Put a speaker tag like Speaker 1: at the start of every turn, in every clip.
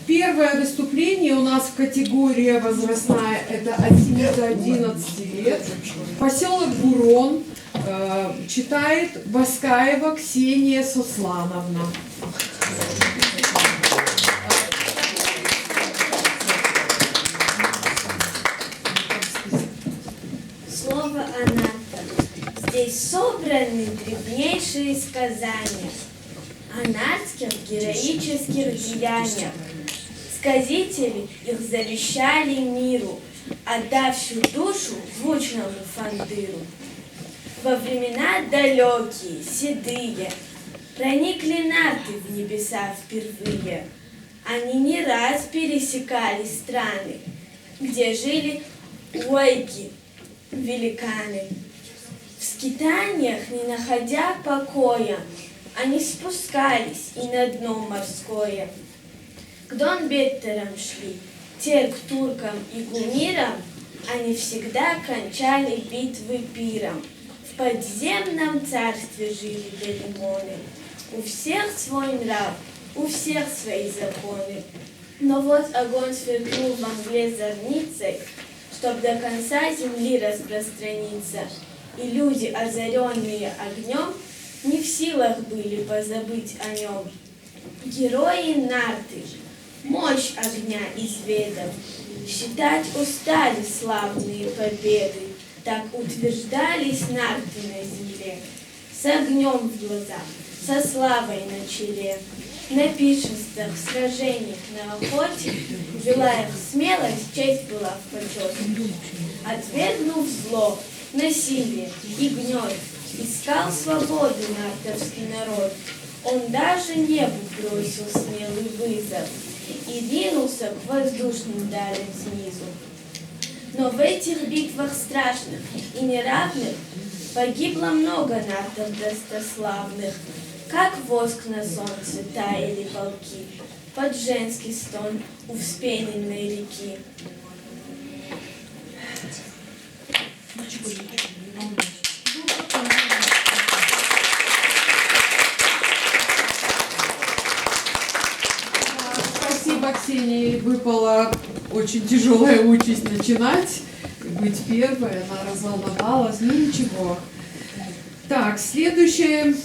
Speaker 1: Первое выступление у нас в категории возрастная, это от 7 до 11 лет. Поселок Бурон, читает Баскаева Ксения Сослановна.
Speaker 2: Слово «Анарта». Здесь собраны древнейшие сказания о нартских героических деяниях. Сказители их завещали миру, отдавшую душу звучному фандыру. Во времена далекие, седые, проникли нарты в небеса впервые. Они не раз пересекали страны, где жили уйги, великаны. В скитаниях, не находя покоя, они спускались и на дно морское. К донбеттерам шли, те к туркам и кумирам, они всегда кончали битвы пиром. В подземном царстве жили галимоны. У всех свой нрав, у всех свои законы. Но вот огонь сверкнул во мгле зорницей, чтоб до конца земли распространиться. И люди, озаренные огнем, не в силах были позабыть о нем. Герои нарты, мощь огня изведав, считать устали славные победы. Так утверждались нарты на земле, с огнем в глазах, со славой на челе. На пиршествах, сражениях, на охоте вела их смелость, честь была в почете. Отвергнув зло, насилие и гнет, искал свободу нартовский народ. Он даже небу бросил смелый вызов и ринулся к воздушным далям снизу. Но в этих битвах страшных и неравных погибло много нартов достославных. Как воск на солнце таяли полки под женский стон у вспененной реки.
Speaker 1: Спасибо, Ксении. Выпала очень тяжелая участь начинать, быть первой. Она разволновалась, ну ничего. Так, следующий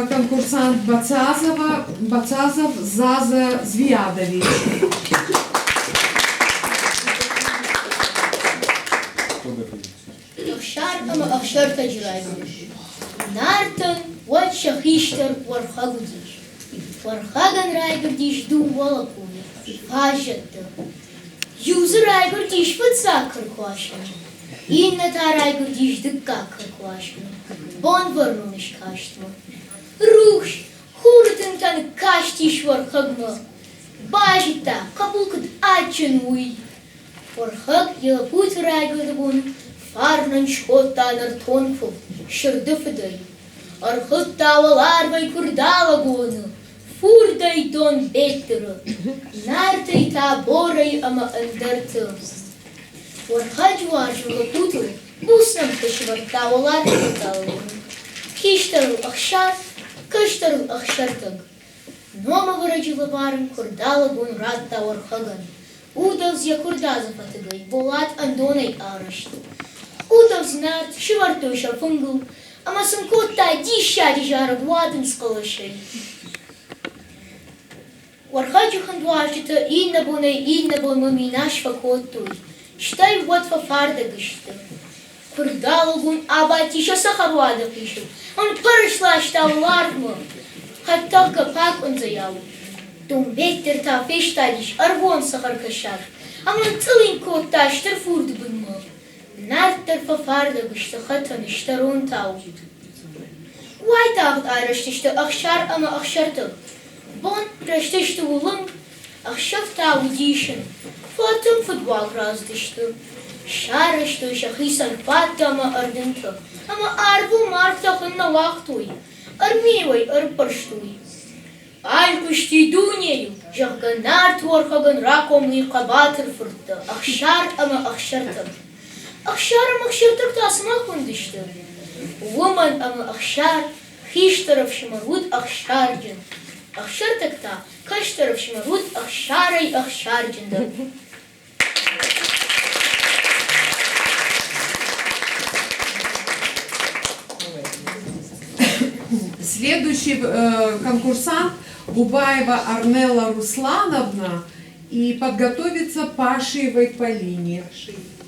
Speaker 1: конкурсант Бацазов Заза Звиадович.
Speaker 3: Ахшар таджрайгуш. Нартон вот шахиштер вархагудиш. Вархаган райгурдиш дум волокуни. Фажетта. Юзер райгурдиш ватсакр квашна. Инна та райгурдиш дыккакр квашна. Бон варнуниш каштма. Руш, хуртын тан каштиш вархагма. Бажита, капулкат ачен уй. Вархаг елапут райгурдабун. Фарнан шкоттанар тонфу, шырдыфыдай. Архыт таваларбай курдалагуну, фурдай дон беттыры. Нартай таборай ама андырты. Вархаджуар жылапуту, буснам тышвар тавалар курдалагуну. Киштару ахшар, кыштару ахшартык. Нома выражилаварым курдалагун радта вархаган. Удалз я курдаза фатыгай, болат андонай арышты. Удалз нарт, шиварту шафынгл, ама сымкотта дища дижара владын скалышай. Вархаджухан дваждыта инна бон маминаш факоттуй. Штай вот фафарда гышты. Курдалагун абатиша сахарвада пишет. Он парышла штавларма, хатта капак он заяву. Дум беттер та фештадиш, арвон сахар кашар. Аман цылын котта штар фурды бынма. Нарттар фафарда гышты хатаны штарун тау. Уай тағыт айраштышты ахшар ама ахшартық. Бон раштышты улым, ахшав тау дишын. Фотым футбол раздышты. Шарышты шахисан фатта ама ардынты. Ама арбу марктахын на вақтуй. Армивай арпарштуй. Алькушти дунею, жахган нарт ворхаган ракомли қабатыр фыртты. Ахшар ама ахшартық. Ахшарам ахшартық тасмақ өндішті. Выман ама ахшар, хиштаров шымарвуд ахшарджын. أخشرتك تا كشترف شمرود أخشاري أخشار جندر.
Speaker 1: Следующий конкурсант Бубаева Арнелла Руслановна и подготовится Пашиевой Полине.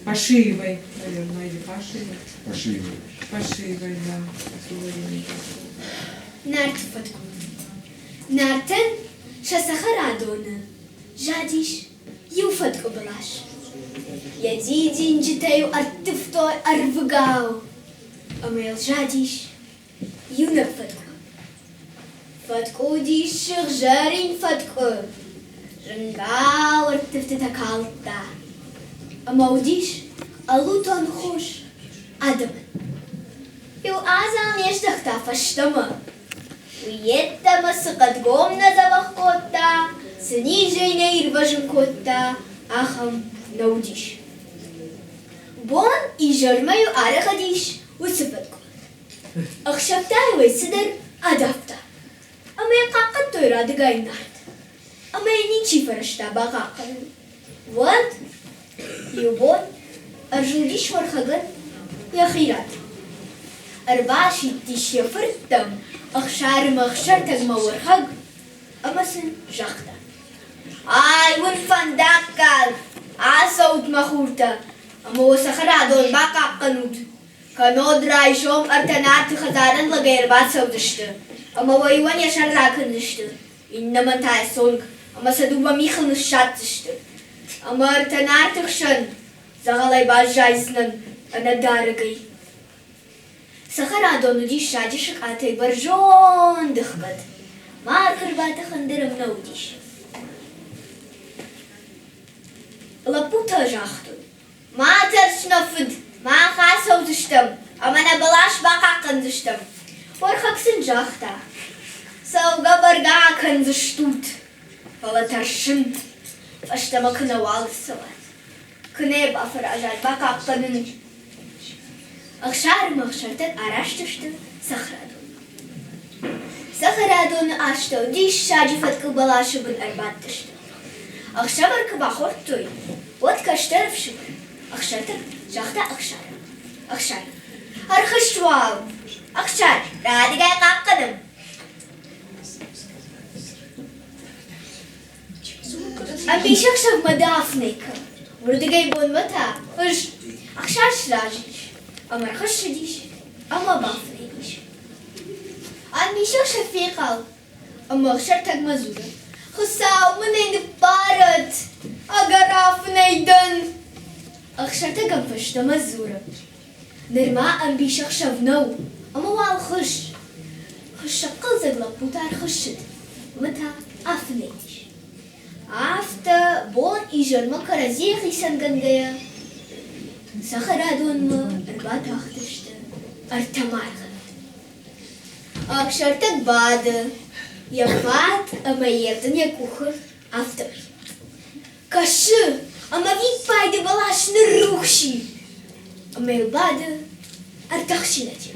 Speaker 1: Пашиевой, наверное, или Пашиевой.
Speaker 4: Пошивы.
Speaker 1: Пашиевой, да.
Speaker 2: نارت فتكو نارتن شسخر عدونا جاديش يوفتكو بلاش يديدي انجتايو ارتفتو ارفقاو اميل جاديش يونك فتكو ديش شغجارين فتكو رنقاو ارتفت تكالتا اموديش الوتون خوش ادمن يو اعزام يشتختا فشتما ويتما سقط قومنا زبخ كوتا سنيجي نير بجن كوتا اخم نوديش بون يجرميو ارغديش وسفتكو اخشبتاي ويسدر ادافتا اما يقاقن تويرا دقاي نارد اما ينيشي فرشتا باقاقن ود يبون ارجوديش ورخغن يا خيرات أربعة تيش يفرتم أخشار مخشرتك مورخق أمسن جختا آي ونفن داكال عصوت مخورتا أما وسخرا دون باقا قنود كانود رايشوم أرتنات خزارن لغير بات سودشتا أما ويوان يشار راكن نشتا إنما انتهي سولك أما سدوبا ميخل نشاتشتا أما أرتنات خشن زغالي باش جايزنن أنا دارقي سخر عدونو ديش شاجش قاتي برجون دخبت ما كربات خندرم نوديش لبوتا جاختو ما ترش نفد ما خاسو تشتم اما نبلاش باقا قندشتم ورخك سنجاختا سوغا برقا كنزشتوت فلا ترشنت فاشتما كنا والسوات كنا بافراجات باقا قندنش أخشار مخشرتك أراشتشتو سخرادون أشتو ديش شاجفتك بلاشو بن أرباتشتو أخشبرك بخورتوي واتكشترف شبر أخشرتك جاختا أخشار هرخشتواو أخشار رادي قاي قاقدم أبي شخشب مدافنيك وردي قاي بون متى أخشار شراجيش أما خشديش أما بافريش أنا شو شفيقة أما خشرتك مزورة خساو منين بارد أقراف نيدن أخشرتك أنفشت مزورة نرما أم بيشخ شفنو أما والخش خشقل زغلب بوتار خشد متى أفنيش عفتا بون إيجر مكرا زيخي سنغنغيا سخرادون ما أربعة أختشت أرتمارغ أكشرتك بعد يفات أما يردن يكوخر أفتر كش أما فيك بايد بلاش نروخشي أما يبعد أرتخشي نتي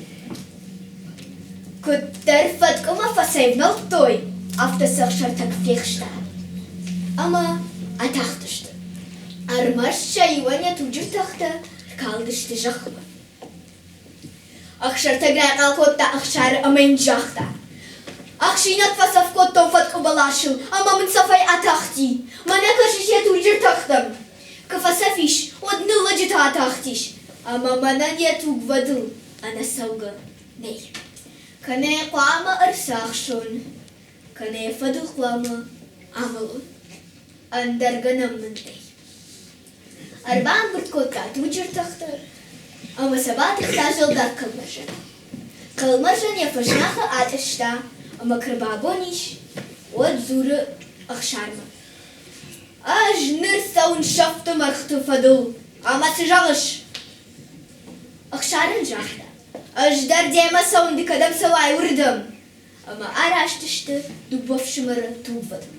Speaker 2: كتر فتكما فسيبنا الطوي أفتر سخشرتك فيخشتا أما أتختشت أرمش شايوانيا توجر تختا كالدشت جخبا أخشر تقرأ قالكوتا أخشار أمين جاختا أخشينات فصف كوتو فتك بلاشو أما من صفاي أتاختي ما نكشش يتوجر تختم كفصفيش ودن لجت أتاختيش أما منان يتوق ودل أنا سوغا ني كني قوام أرساخشون كني فدل قوام عملون أندرغنم من دي أربعة برتكوتا توجر تختر أما سبات اختاجل دار كالمرجن يفشناخ آتشتا أما كربابونيش وتزور أخشارما نرسون شفت مرخت فدو أما تجغش أخشارن جاخدا دار ديما سون دي كدم سواي وردم أما أراشتشت دوبوف شمر توفدم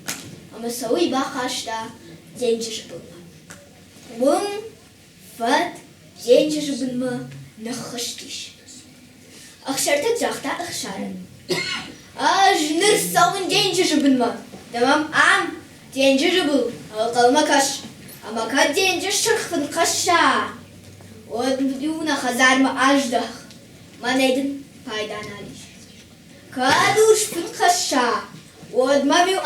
Speaker 2: أما سوي باقاشتا زينجش بلما بوم فات زينجش بلما نخشتش أخشرتك جاختا أخشارن Аж нырсауын деньги же бынма. Тамам деньги же был. Алқалма каш. Амака деньги шырхын қаша. От юна хазарма аждах. Манайдын пайдан алиш. Кадуш пын қаша. От мамил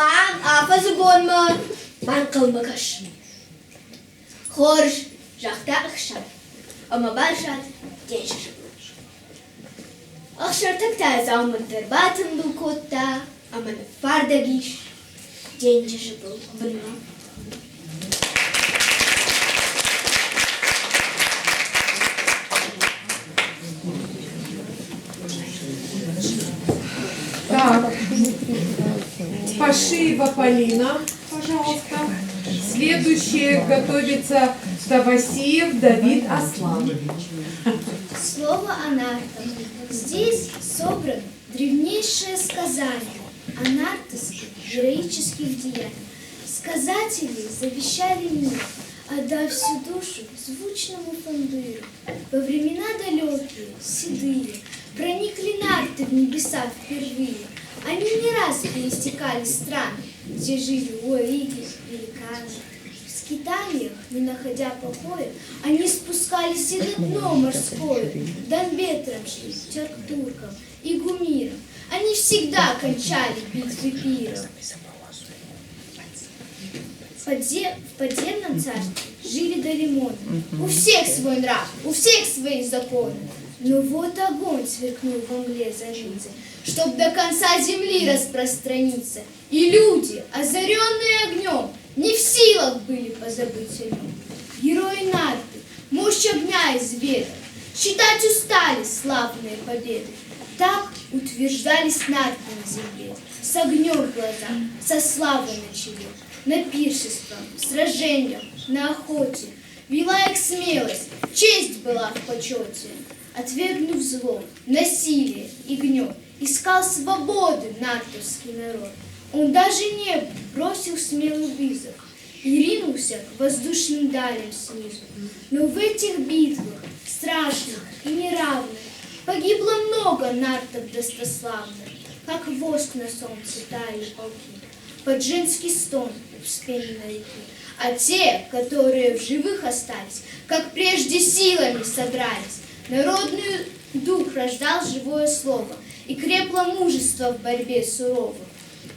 Speaker 2: афазы бонма. Ман қылма каш. Хорж жақта ақшар. Ама баршат деньги же был. Ақшар такта заумынтыр батын был котта. Аман фардагиш. Деньги же был бынма.
Speaker 1: Так, Пашиева Полина, пожалуйста. Следующее готовится Тавасиев Давид Аслан.
Speaker 4: Слово «анарта». Здесь собраны древнейшие сказания анартовских героических деяний. Сказатели завещали мир, отдав всю душу звучному фандыру. Во времена далекие, седые, проникли нарты в небеса впервые. Они не раз пересекали страны, где жили уориги, великаны. В скитаниях, не находя покоя, они спускались и на дно морское, донбетром шли, тюркам и гумирам. Они всегда кончали битвы пиров. В подземном царстве жили долимоны. У всех свой нрав, у всех свои законы. Но вот огонь сверкнул в мгле зариться, чтоб до конца земли распространиться. И люди, озаренные огнем, не в силах были позабыть о нем. Герои нарты, мощь огня изведали, считать устали славные победы. Так утверждались нарты на земле, с огнем в глазах, со славой на челе. На пиршествах, сражениях, на охоте вела их смелость, честь была в почете. Отвергнув зло, насилие и гнев, искал свободы нартовский народ. Он даже небу бросил смелый вызов и ринулся к воздушным далям снизу. Но в этих битвах, страшных и неравных, погибло много нартов достославных, как воск на солнце таяли полки, под женский стон у вспененной реки. А те, которые в живых остались, как прежде силами собрались, народный дух рождал живое слово и крепло мужество в борьбе суровых.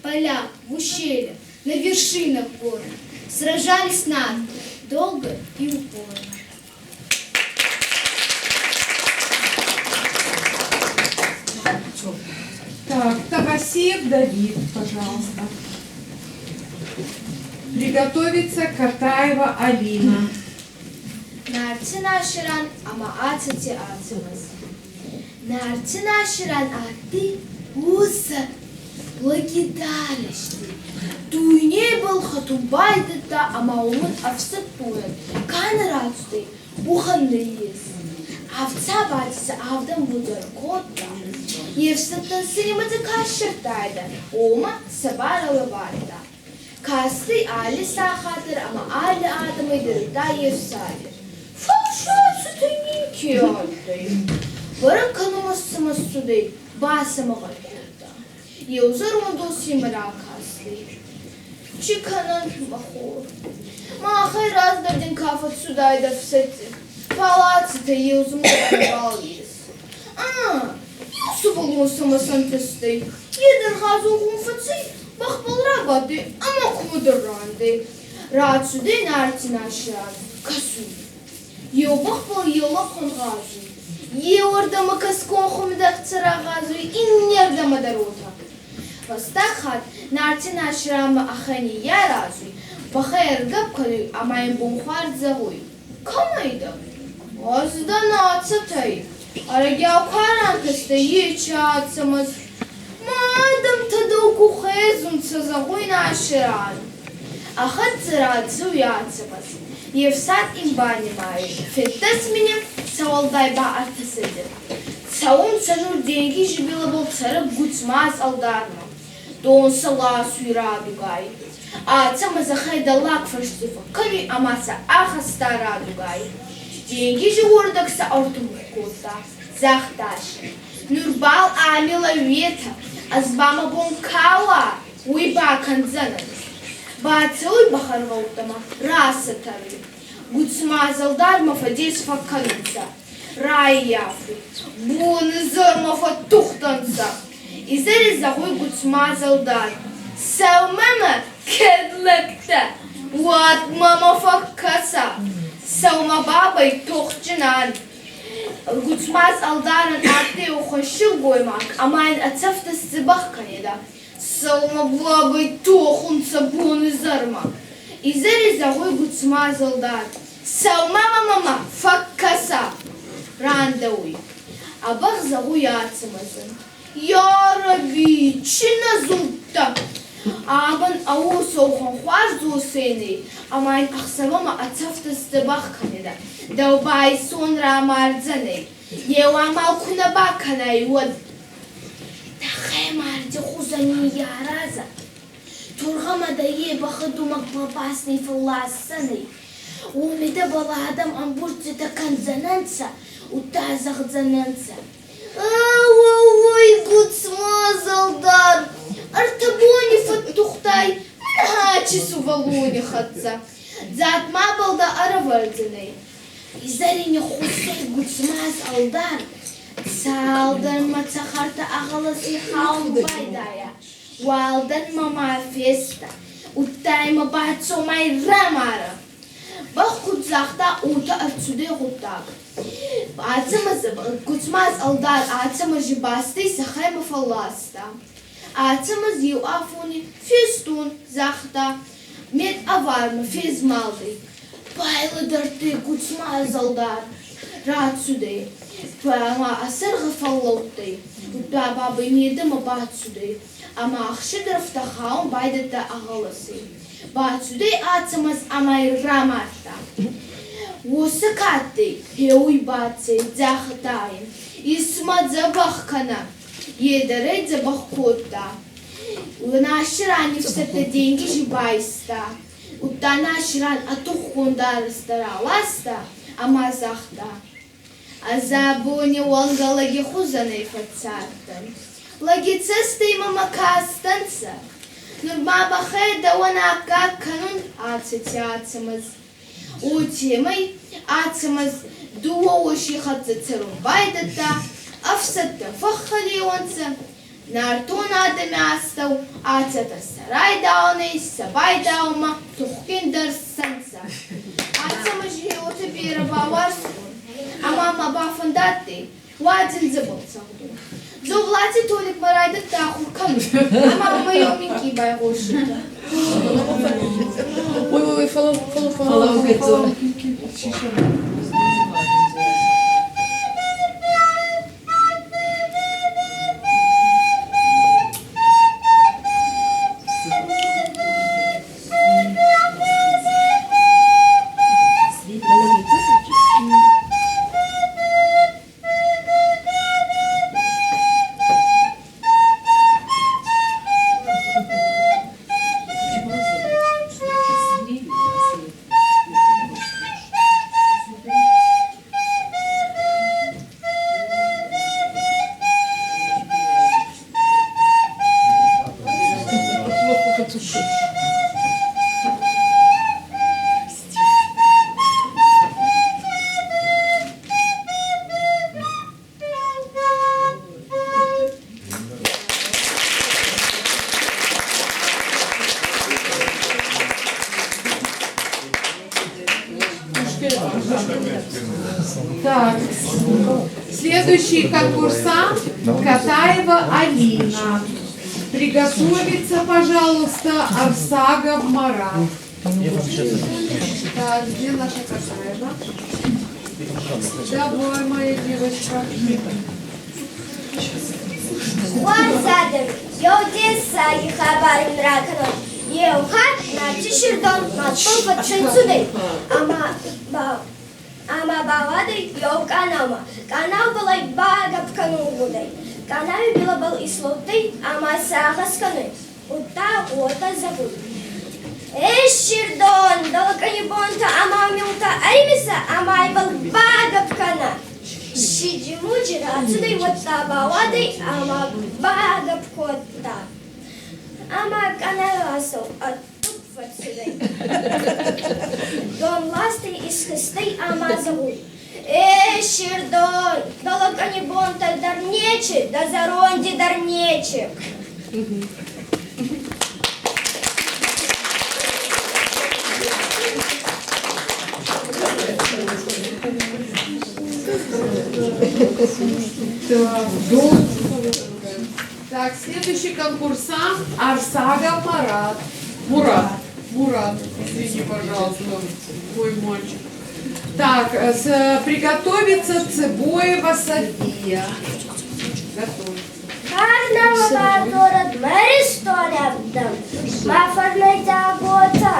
Speaker 4: Поля, в ущельях, на вершинах горных сражались нарты долго и упорно.
Speaker 1: Так, Тавасиев Давид, пожалуйста. Приготовиться Катаева Алина.
Speaker 4: Нарцина ширан ама ацати ацимас. Нарцина ширан аты уса благиталишти. Туйне был хатубайдата ама умын авсатуен. Канарацты ухандриес. Авца батиса авдам будар котта. Евсатан синемазы кашыртайда. Ома сабара лабарда. Касты али сахатыр ама али адамайдыр да евсадыр. Фалшат sütünki aldı. Varın kanımasımız südey, basımı kalkırdı. Yavuzar onu dosyamı rakaslı. Çıkanın mahor. Mahir razdırdın kafat südayda fısatı. Palatı da yavuzum kalıyız. Yusuf olmasıma santastay. Yedin hazı oğun fıtsı. Bak balra gadı ama kudur randı. Rahat südey nartin aşağı. Kasur. Eu baqbal yola qonğazu. Eu ordama kaskon xumda qtsarağazu innyardama darota. Vastaxat nartin ashrama akhani yarazu. Baxayr gabkali amayin bunxar zagoy. Kamayda. Azda natsatay. Aragyav karan kasta yechatsamaz. Madam tadauku khezum tsazagoy nashran. Axat zarazu yatsamaz. Евсат имбани май. Феттес меня савалдай ба артасыды. Саун сажур деньги жибила был царап гуцмаз алдарма. Дон сала суйра дугай. А цама захайда лак фарштифа. Кали амаса аха стара дугай. Деньги же ордакса ортум кота. Захташи. Нурбал амила вета. Azbama bon kawa, uiba kanzanan. Batsui baharvautama, rasa tavi. Gutsma zaldar mafadis fakansa. Raiafri, bun zor mafatuhtansa. İzeri zahuy gutsma zaldar. Savmama kedlekte. Wat mama fakasa. Savma babay tohçinan. Gutsmaz aldarın arttı uxaşıl goymak. Amayn atsafta sibah kaneda. Savma babay tohunsa bunu zarma. İzeri zahuy gutsmaz aldar. Savma mama fakasa. Randavuy. Abah zahuy atsımazın. Ya Rabbi, çina zulta. Aban avu soğan xwarzu seni. Amayn axsavama atsafta sibah kaneda. Davbay sonra marzane. Yewama kuna bakanay wad. Takhay marzi khuzani yaraza. Turgama da ye bakhdu makbabasni fallasani. Umida bala adam amburti da kanzanansa. Utazaq zanansa. Ой, гуцма залдар. Артабони фаттухтай. Манхачи сувалуни хатса. Затма балда аравардзанай. İzlerini xusay gutsmaz aldar. Saldan maçakarta ağalası xaun baydaya. Waldan mama festa. Uttayma bahtsomay ramara. Bak kutzakta uta artsude guttak. Atsamaz gutsmaz aldar atsamaz bastay sakhayma fallasta. Atsamaz yu afuni festun zakta. Met avarma fezmaldi. Baylı dörtte gutsma zaldar. Rahat südey. Ama asır gıfallauttay. Utta babay niyedima baht südey. Ama akşı drafta xaun baydata ağalası. Baht südey atsamaz amay ramatta. Vosa kattay. Heoy batsay zahtayın. İsma zabah kana. Едарай забах кота. Наширани всета деньги жибайста. Уттана ширан атухундар стараласта, амазахта. Азабуни вангалаги хузанай фацартан. Лагицесты мама кастанца. Нурма бахеда вана как канун ацити ацамаз. Утимай ацамаз дуоши хатцерум байдата. Афсатта фахали онца. Нартун адами астау, ацата сарай дауны, сабай даума, тухкин дарсанца. Ацама жиота бира баварсун, а мама бафандатты, вадин забыл сауду. Зовлати толик марайда таху каму, а мама йоминки байгошита.
Speaker 1: Ой, фалау. Так, следующий конкурсант Катаева Алина. Приготовиться, пожалуйста, Арсагов Марат. Так, где наша Катаева? Давай, моя девочка.
Speaker 2: Уазадыр, йодеса и хабарим ракано. Еухат на чиширдон матпол патшенцудей. Ама баладой йов канама. Канал балай бага пканугудей. Канал била бал ислотей, ама сага сканы. Ута ота забуд. Эширдон, далакани бонта, ама милта аймиса, ама бал бага пкана.
Speaker 4: Шиджимуджи отсюда вот табавады, ама бага пкота. Ама канарасов, а тут вот сюда. Дом ласты из хысты, ама зовут. Ширдон, далеко не бонта дарнечек, да заронди дарнечек.
Speaker 1: Так, дом. Так, следующий конкурсант Арсага Марат. Мурат, извини, пожалуйста, мой мальчик. Так, приготовиться Цыбоева София. Готовь.
Speaker 4: Гарного бардора двери столябдам, мафарной забота.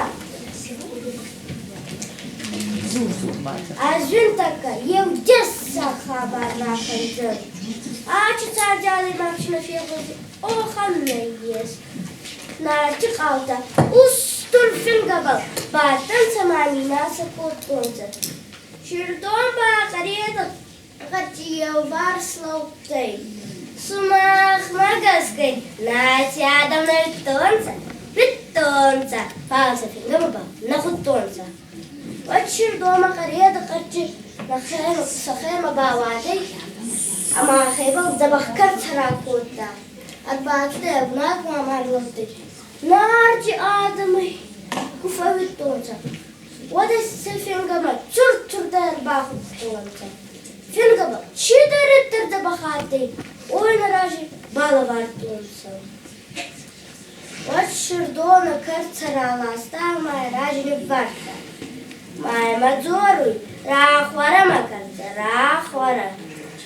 Speaker 4: Азин така, евдесса хабарна ханджер. Ачица дяли макшина феводи, оханна ес. Нарти қалта, устур фингабал, бартан самамина сакотонза. Ширдон бақареда, гатия варслаутай. Сумах магаской, нати адамна виттонза, пауса фингабал, нахутонза. Вачир дома кареда качи нахема сахема бавадей, ама хебал забахкар царакота. Отбатте обнак мамарлоты. Нарти адамы куфавитонца. Водас фингама чур-чурдар бахутонца. Фингама чидариттер забахатей, ой наражи балавартонца. Вачир дома карцараласта, ама ражи варта. Май мадзоруй, рахвара макарда, рахвара.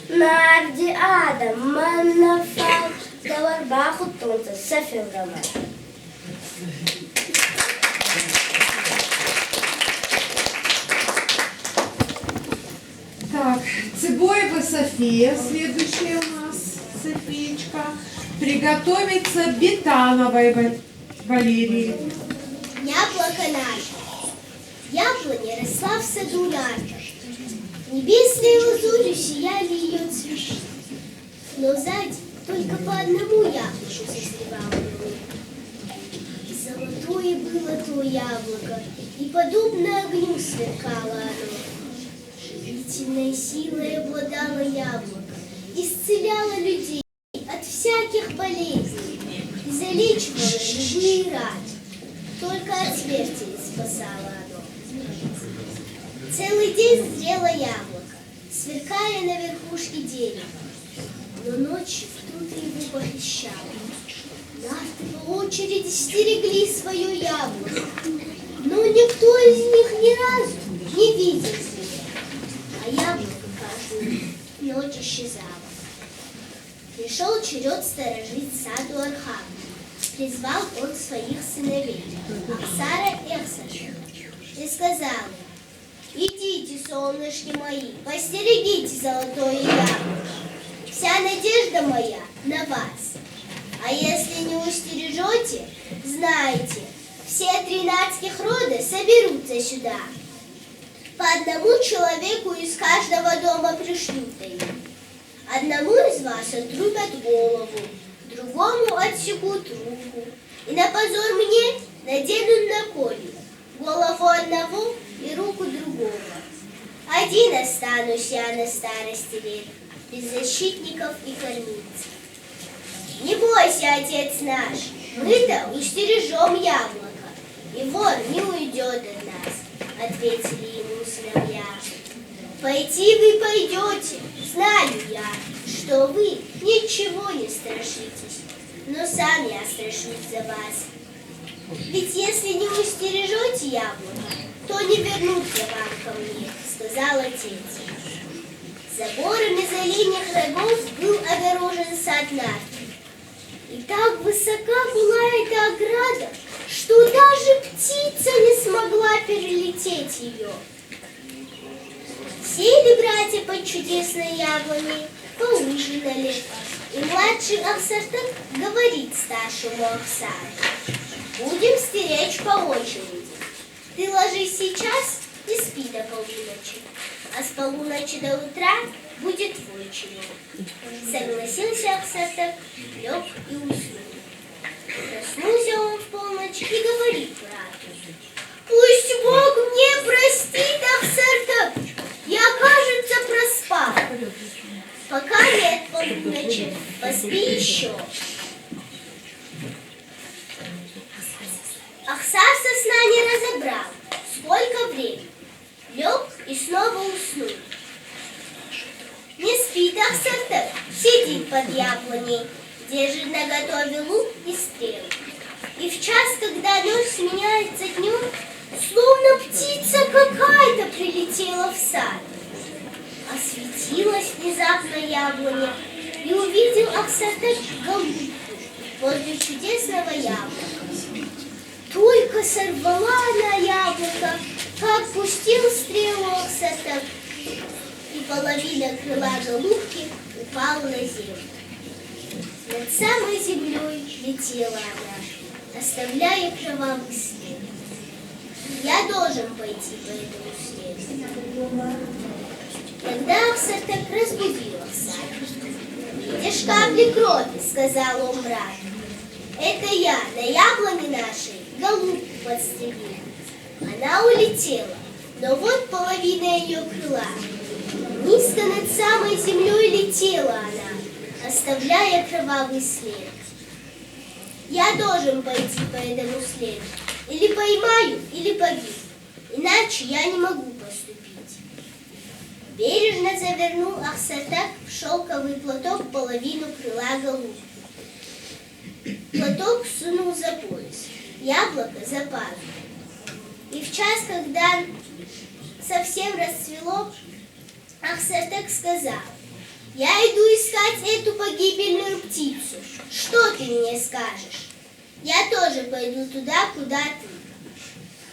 Speaker 4: Нарди адам, маннафал, давар бахутонца, сафингама.
Speaker 1: Так, Цыбоева София, следующая у нас Софиечка. Приготовиться Бетановой Валерии.
Speaker 5: Яблоко наше. Яблоня росла в саду нарта. Небесные лазури сияли ее цветы. Но сзади только по одному яблоку созревало его. Золотое было то яблоко, и подобно огню сверкало оно. Живительной силой обладало яблоко, исцеляло людей от всяких болезней и залечивало любые раны. Только от смерти спасало оно. Целый день зрело яблоко, сверкая на верхушке дерева. Но ночью кто-то его похищал. Нарты по очереди стерегли свое яблоко, но никто из них ни разу не видел его. А яблоко каждую ночь исчезало. Пришел черед сторожить саду Архана. Призвал он своих сыновей, Аксара и Аксаша, и сказал им: идите, солнышки мои, постерегите золотое яблоко. Вся надежда моя на вас. А если не устережете, знайте, все 13 рода соберутся сюда. По одному человеку из каждого дома пришлют им. Одному из вас отрубят голову, другому отсекут руку, и на позор мне наденут на коле голову одного и руку другого. Один останусь я на старости лет, без защитников и кормильцев. Не бойся, отец наш, мы-то устережем яблоко, и вор не уйдет от нас, ответили ему сыновья. Пойти вы пойдете, знаю я, что вы ничего не страшитесь, но сам я страшусь за вас. Ведь если не устережете яблоко, то не вернутся вам ко мне, сказал отец. Забором из оленьих рогов был огорожен сад нарты. И так высока была эта ограда, что даже птица не смогла перелететь ее. Сели братья под чудесной яблоней, поужинали, и младший Аксартак говорит старшему Аксару: будем стеречь по очереди. Ты ложись сейчас и спи до полуночи, а с полуночи до утра будет твой черед. Согласился Ахсартак, лег и уснул. Проснулся он в полночь и говорит брату: пусть Бог мне простит, Ахсартак, я, кажется, проспал. Пока нет полуночи, поспи еще. Ахсар со сна не разобрал, сколько времени. Лег и снова уснул. Не спит Ахсартак, сидит под яблоней, держит наготове лук и стрелы. И в час, когда ночь сменяется днем, словно птица какая-то прилетела в сад. Осветилась внезапно яблоня, и увидел Ахсартак голубку возле чудесного яблока. Только сорвала она яблоко, как пустил стрелу Ахсартак, и половина крыла голубки упала на землю. Над самой землей летела она, оставляя кровавый след. Я должен пойти по этому следу. Тогда Ахсартак разбудил Ахсара. «Видишь капли крови», — сказал он брату. «Это я на яблоне нашей голубку подстрелил. Она улетела, но вот половина ее крыла. Низко над самой землей летела она, оставляя кровавый след. Я должен пойти по этому следу. Или поймаю, или погибну. Иначе я не могу поступить». Бережно завернул Ахсартак в шелковый платок половину крыла голубки. Платок сунул за пояс, яблоко за пазуху. И в час, когда совсем расцвело, Ахсартак сказал: «Я иду искать эту погибельную птицу. Что ты мне скажешь? Я тоже пойду туда, куда ты».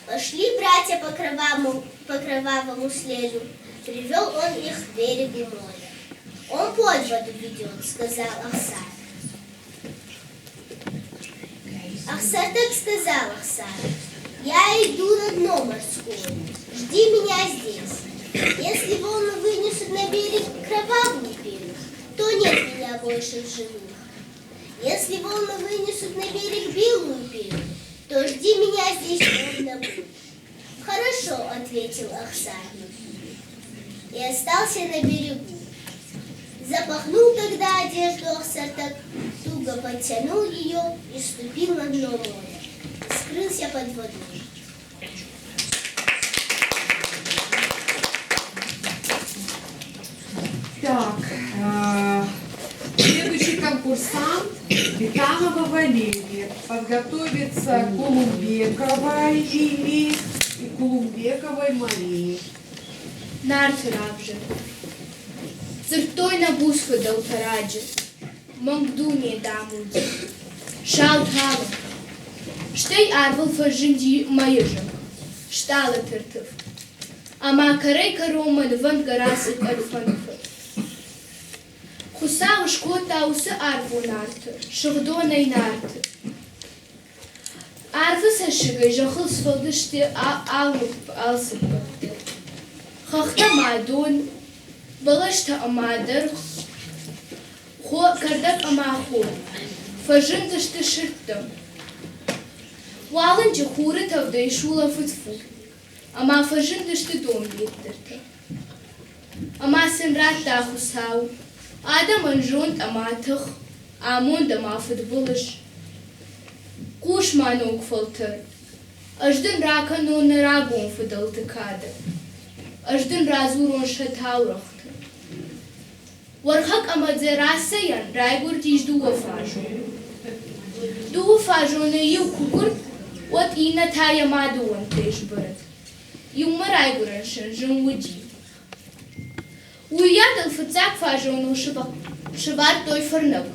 Speaker 5: Пошли братья по кровавому следу. Привел он их к берегу моря. «Он под воду ведет», — сказал Ахсар. Ахсартак сказал Ахсару: «Я иду на дно морское. Жди меня здесь. Если волны вынесут на берег кровавую пену, то нет меня больше в живых. Если волны вынесут на берег белую пену, то жди меня здесь ровно будет». «Хорошо», — ответил Ахсар. И остался на берегу. Запахнул тогда одежду Ахсартак, туго подтянул ее и ступил на дно моря. Скрылся под водой.
Speaker 1: Так, следующий конкурсант Беканова Валерия. Подготовится Кулумбековой Лилии и Кулумбековой Марии.
Speaker 4: Нартарабжа. Циртой на бусфа далтараджа. Мангдуне дамуди. Шаутхава. Штей арвал фажинди майыжам. Штала тыртыв. Ама карей кароман ван гарасык альфанфа. Хуса ушкота усы арву нарты. Шугдонай нарты. Арвыса шигай жахыл сфалдышты алып алсыппы. Хахта мадон, балашта амадар, хо кардак амахо, фажындышты шырттым. Уалын жахуры тавдай шула фытфу, ама фажындышты дом еттірді. Ама сынрат таху сау, адам анжонт аматых, амон дама фытбылыш. Куш манок фалтыр, аждын рака нонны рагон фыдалты кады. Аждын разурон шатаурахты. Вархак амадзе расаян райгур тиш дуга фажу. Дуга фажу на ю кукур, от ина тая мадуан теш бырат. Юма райгуран шанжын уди. Уядал фыцак фажу на шыбар той фарнак.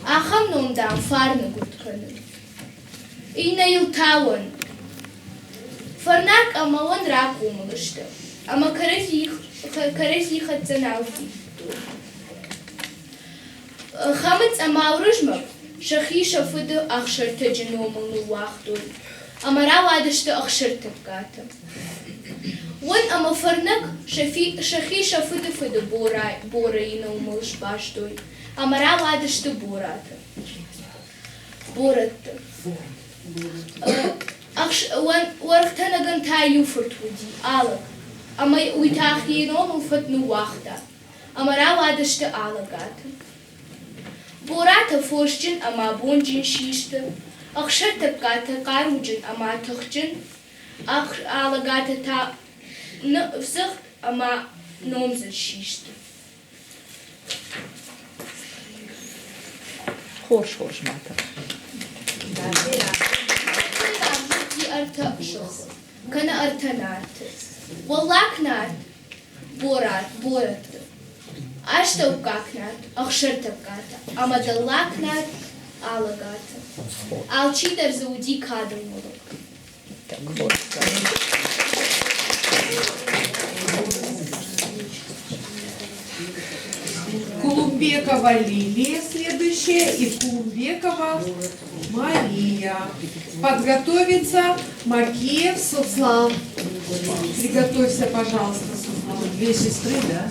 Speaker 4: Ахам нондан фарны гуртканы. Ина ил тауан. Фарнак амалан рак умылышты. Ама карась их отценалки. Хамыц амаурыжмак, шахи шафыды ахшырты джиномылны уахтуй. Амара вадышты ахшырты бгаты.
Speaker 2: وين أما فرنك شخي شفت فد بورا ينوملش باشتوي أما را وادش تبورات بورات وين ورختنا جنتا يوفرت ودي آلك أما ويتاخي نوم فتنو واحدة أما را وادش تآلقات بورات فوشجن أما بونجن شيشت أخشرت بقاتا قاروجن أما تخجن آلقات تا نفسخ أما نومزن شيشت
Speaker 6: خوش ماتا
Speaker 2: أرتا شخ كان أرتا نارت والله كنات بورات أشتا وكاكنات أخشرت بقاتا أما دلاكنات آلقاتا آلچي در زودي كادم ملوك
Speaker 1: Кулумбекова Лилия следующая и Кулумбекова Мария. Подготовиться Макеев Суслан. Приготовься, пожалуйста, Суслан. Две сестры, да?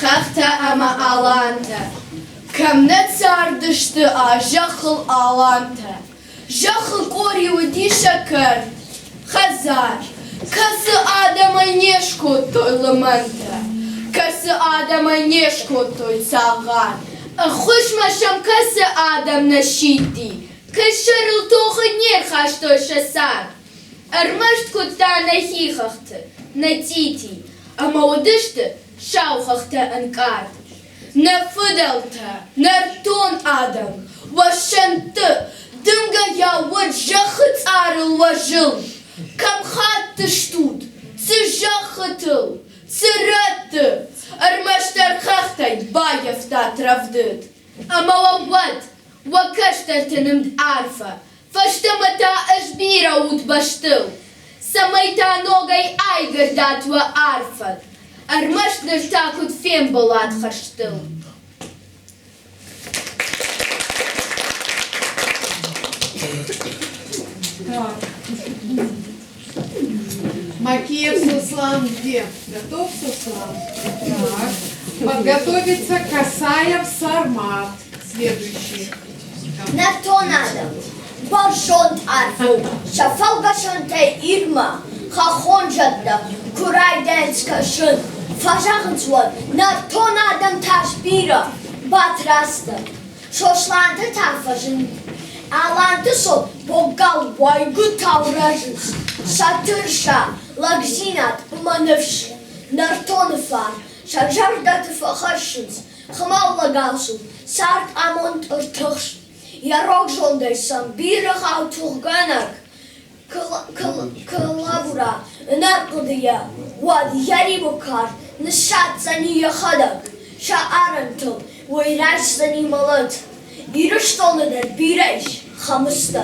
Speaker 2: خخت أما آلانتا كم نتصار دشت جخل آلانتا جخل كوري ودي شكر خزار كس آدم نشكو توي لمنتا كس آدم نشكو توي ساغان خوش مشم كس آدم نشيدي كشرل توخ نير خاشتو شسان أرمشت كتا نهي خخت نتيتي أما ودشت شاوخخت أنكار نفدلتا نرتون آدم وشنت دمجا يا وجخت عارل وجل كم خات تشتود سجختل سرت أرمشتر خختي بايفتا ترفدت أما وود وكشتر تنمد عارفة فاشتمتا أجبيرة وتبشتل سميتا نوغي آيجر دات وعارفت أرمشتر تاكد فين بلاد خشتل
Speaker 1: Так. Макеев Суслан где? Готов, Суслан? Так. Подготовиться Касаев Сармат. Следующий.
Speaker 5: На то надо. Баршон арфу, шафалгашонте ирма, хахонжатта, курайденскашын, фажахынцвон, на то надо ташбира, батраста, шошланты тафажын, аланты сол, богал вайгу тавражыз, шатырша, лагзинат, манывш, нартоныфар, шажардаты фахаршынс, хмаллагалсу, сарт амонт ыртықш, Ярок жолдайсам, бирах аутуғганак, калабура, нарқыдыя, вад ярибукар, нышат зани яхадак, ша арантыл, вайраш зани малыт, ирыштолныдар бирайш, хамыста,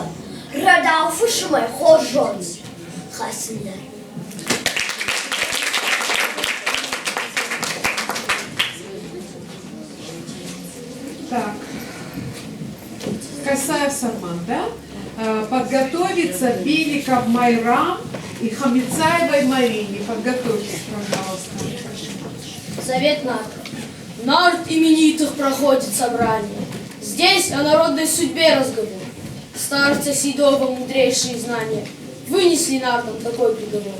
Speaker 5: радауфышымай хожонс, хасындар.
Speaker 1: Так. Касаев Сарман, да? Подготовиться Беликов Майрам и Хамицаевой Марине. Подготовьтесь, пожалуйста.
Speaker 7: Совет НАРТ. НАРТ именитых проходит собрание. Здесь о народной судьбе разговор. Старца Седова мудрейшие знания вынесли нартам такой приговор.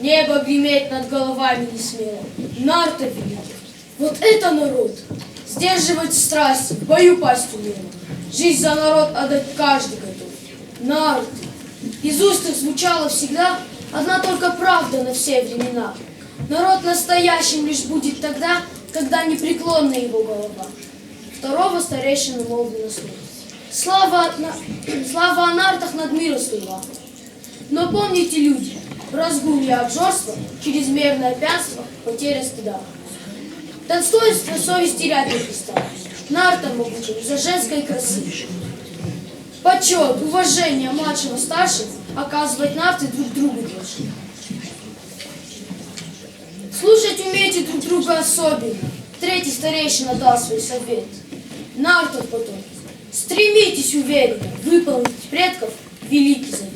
Speaker 7: Небо греметь над головами не смело. Нарта великих. Вот это народ. Сдерживать страсть, в бою пасть умело. Жизнь за народ отдать каждый готов. Нарты. Из уст их звучала всегда одна только правда на все времена. Народ настоящим лишь будет тогда, когда непреклонна его голова. Второго старейшина молвлено слова. Слава о нартах над миром слыла. Но помните, люди, разгул и обжорство, чрезмерное пьянство, потеря стыда. Достоинство совести ряд не пристало. Нартам могучим за женской красы. Почет, уважение младшего старших оказывать нарты друг другу должны. Слушать умейте друг друга особенно. Третий старейшина дал свой совет. Нартов потом. Стремитесь уверенно выполнить предков великий завет.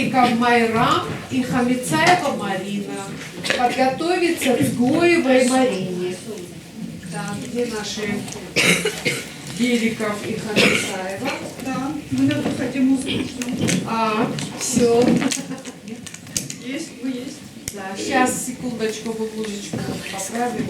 Speaker 1: Беликов Майрам и Хамицаева Марина. Подготовиться Цгоевой Марине. Так, где наши Беликов и Хамицаева?
Speaker 6: Да, мы на выходе музыку ждем.
Speaker 1: Все.
Speaker 6: Есть, вы есть.
Speaker 1: Да, сейчас, секундочку, мы музычку поправим.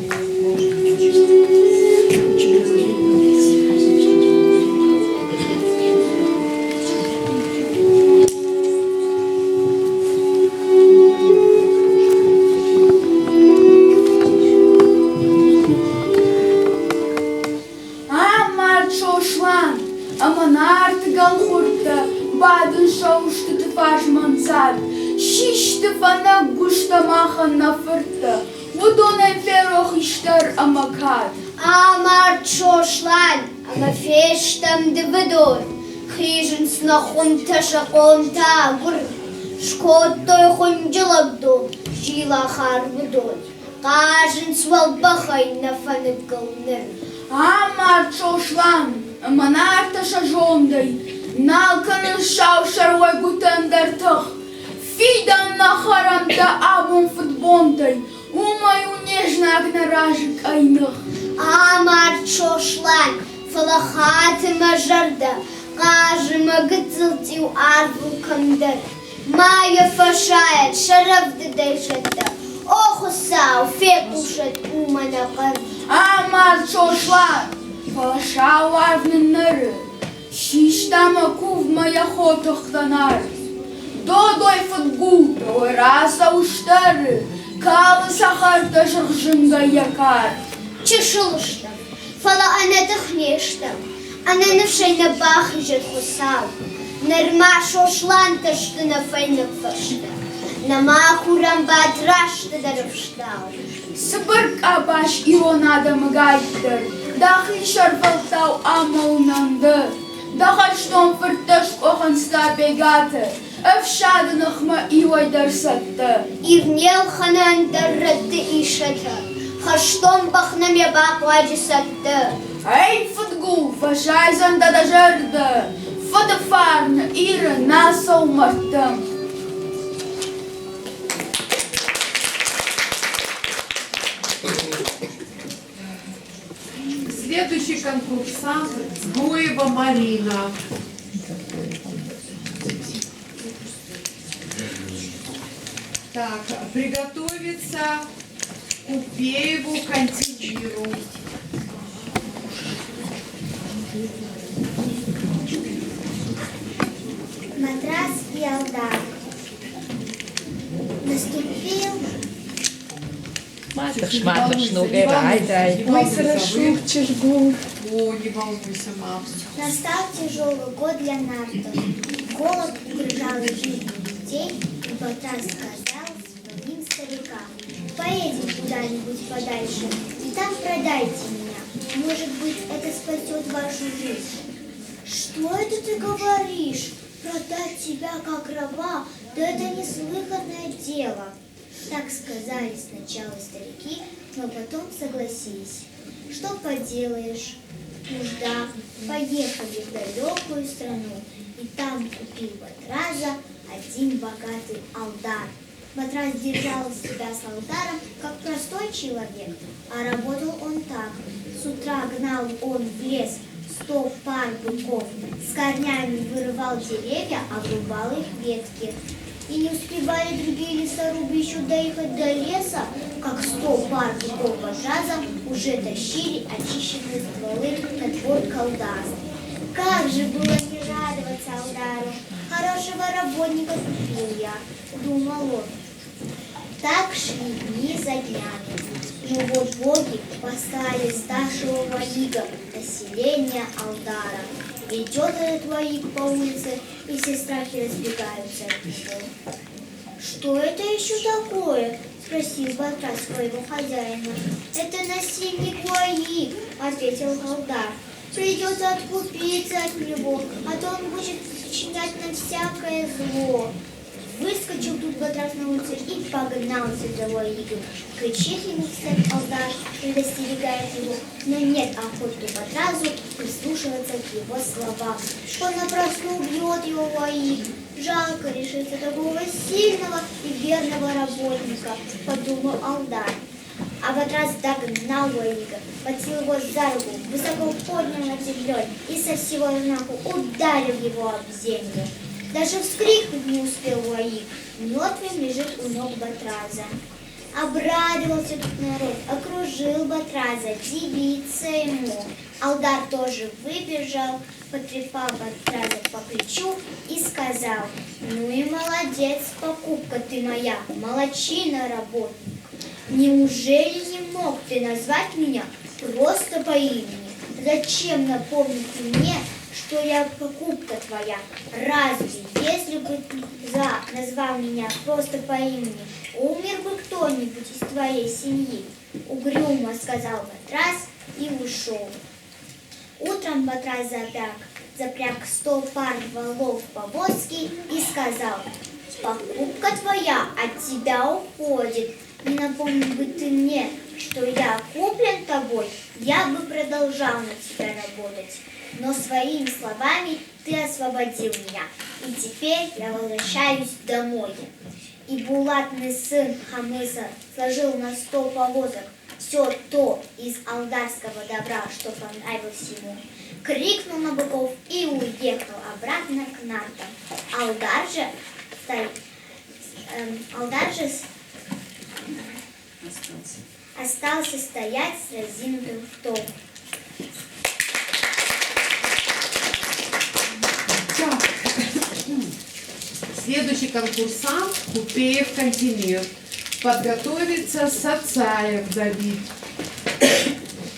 Speaker 8: Шошлан, аманарт галхурта, бадын шаушты тыфаш мансад, шишты фана гушта махан нафырта, вудон эмферох иштар амакад.
Speaker 5: Амар шошлан, ама фештам дебедор, хижин снахунта шаконта гур, шкоттой хунджалабдо, жила харбдот, кажин свалбахай на фаныкалнер.
Speaker 8: Амар шошлан, аманарта шажондай, налканын шау шарвай гутандартах, фидан нахарамда абун футбондай, умаю нежнак наражик айнах.
Speaker 5: Амар шошлан, фалахаты мажарда, кажима гыцылтиу арву камдар, майя фашает, шаравды дайшатда, охусау, фекушат уманакар.
Speaker 8: Амар шошлан, фалаша лавнын ныры, шиштама кув моя хотохтанар. Додой футгул, той раса уштары, калы сахарта шыржынга якар.
Speaker 5: Чешылыштам, фала ана тахнештам, ана навшайна бахыжат хусау, нырма шошлан таштына файнак фашта, нама хурамба драшта дарывштау.
Speaker 8: Сыбырк абаш ионада мгайттыр, дахи шарфалтау амаунанды, дахаштон фыртыш оханста бегаты, öfşadınıqma ивайдар сатты.
Speaker 5: Ирнел ханан дарратты ишата, хаштон бахнаме бақваджи сатты.
Speaker 8: Эй, футгул, фашайзан дадажарды, фотофарны иры насыл мартым.
Speaker 1: Следующий конкурсант Цгоева Марина. Так, приготовиться Купееву Кантигиру.
Speaker 5: Матрас и алдар. Наступил
Speaker 9: Матыш, ну дай.
Speaker 1: Ой, хорошо, чешгу. О, не волнуйся, мам.
Speaker 5: Настал тяжелый год для Нарта. Голод угрожал жизни детей, и Батрас сказал своим старикам: поедем куда-нибудь подальше, и там продайте меня. Может быть, это спасет вашу жизнь. Что это ты говоришь? Продать тебя как раба? Да это неслыханное дело. Так сказали сначала старики, но потом согласились. Что поделаешь? Нужда. Поехали в далекую страну, и там купил Батраза один богатый алдар. Батраз держал себя с алдаром, как простой человек, а работал он так. С утра гнал он в лес 100 пар быков, с корнями вырывал деревья, обрубал их ветки. И не успевали другие лесорубы еще доехать до леса, как 100 пар быков Батраза уже тащили очищенные стволы на двор к алдару. Как же было не радоваться алдару! Хорошего работника купил я, думал он. Так шли дни за днями. Но вот боги послали старшего воига населения Алдара. Идет этот воик по улице, и все страхи разбегаются от него. «Что это еще такое?» — спросил Батрас своего хозяина. «Это насильник воик», — ответил Алдар. «Придется откупиться от него, а то он будет причинять нам всякое зло». Выскочил тут Батраз на улицу и погнался за Воигом. Кричит ему вслед Алдар, предостерегает его, но нет охоты Батразу прислушиваться к его словам. Понапрасну убьет его Воиг. Жалко решиться такого сильного и верного работника, подумал Алдар. А Батраз догнал Воига, подхватил его за руку, высоко поднял над землей и со всего размаху ударил его об землю. Даже вскрикнуть не успел Воиг, мертвым лежит у ног Батраза. Обрадовался тут народ, окружил Батраза, дивится ему. Алдар тоже выбежал, потрепал Батраза по плечу и сказал: ну и молодец, покупка ты моя, молодчина, работник. Неужели не мог ты назвать меня просто по имени? Зачем напомнить мне, что я покупка твоя? Разве, если бы ты назвал меня просто по имени, умер бы кто-нибудь из твоей семьи? Угрюмо сказал Батраз и ушел. Утром Батраз запряг 100 пар волов в повозки и сказал: покупка твоя от тебя уходит. Не напомни бы ты мне, что я куплен тобой, я бы продолжал на тебя работать. Но своими словами ты освободил меня, и теперь я возвращаюсь домой. И булатный сын Хамыса сложил на 100 повозок все то из алдарского добра, что понравилось ему, крикнул на быков и уехал обратно к нартам. Алдар же остался стоять с разинутым ртом.
Speaker 1: Следующий конкурсант Купеев Кантемир. Подготовится Сацаев Давид.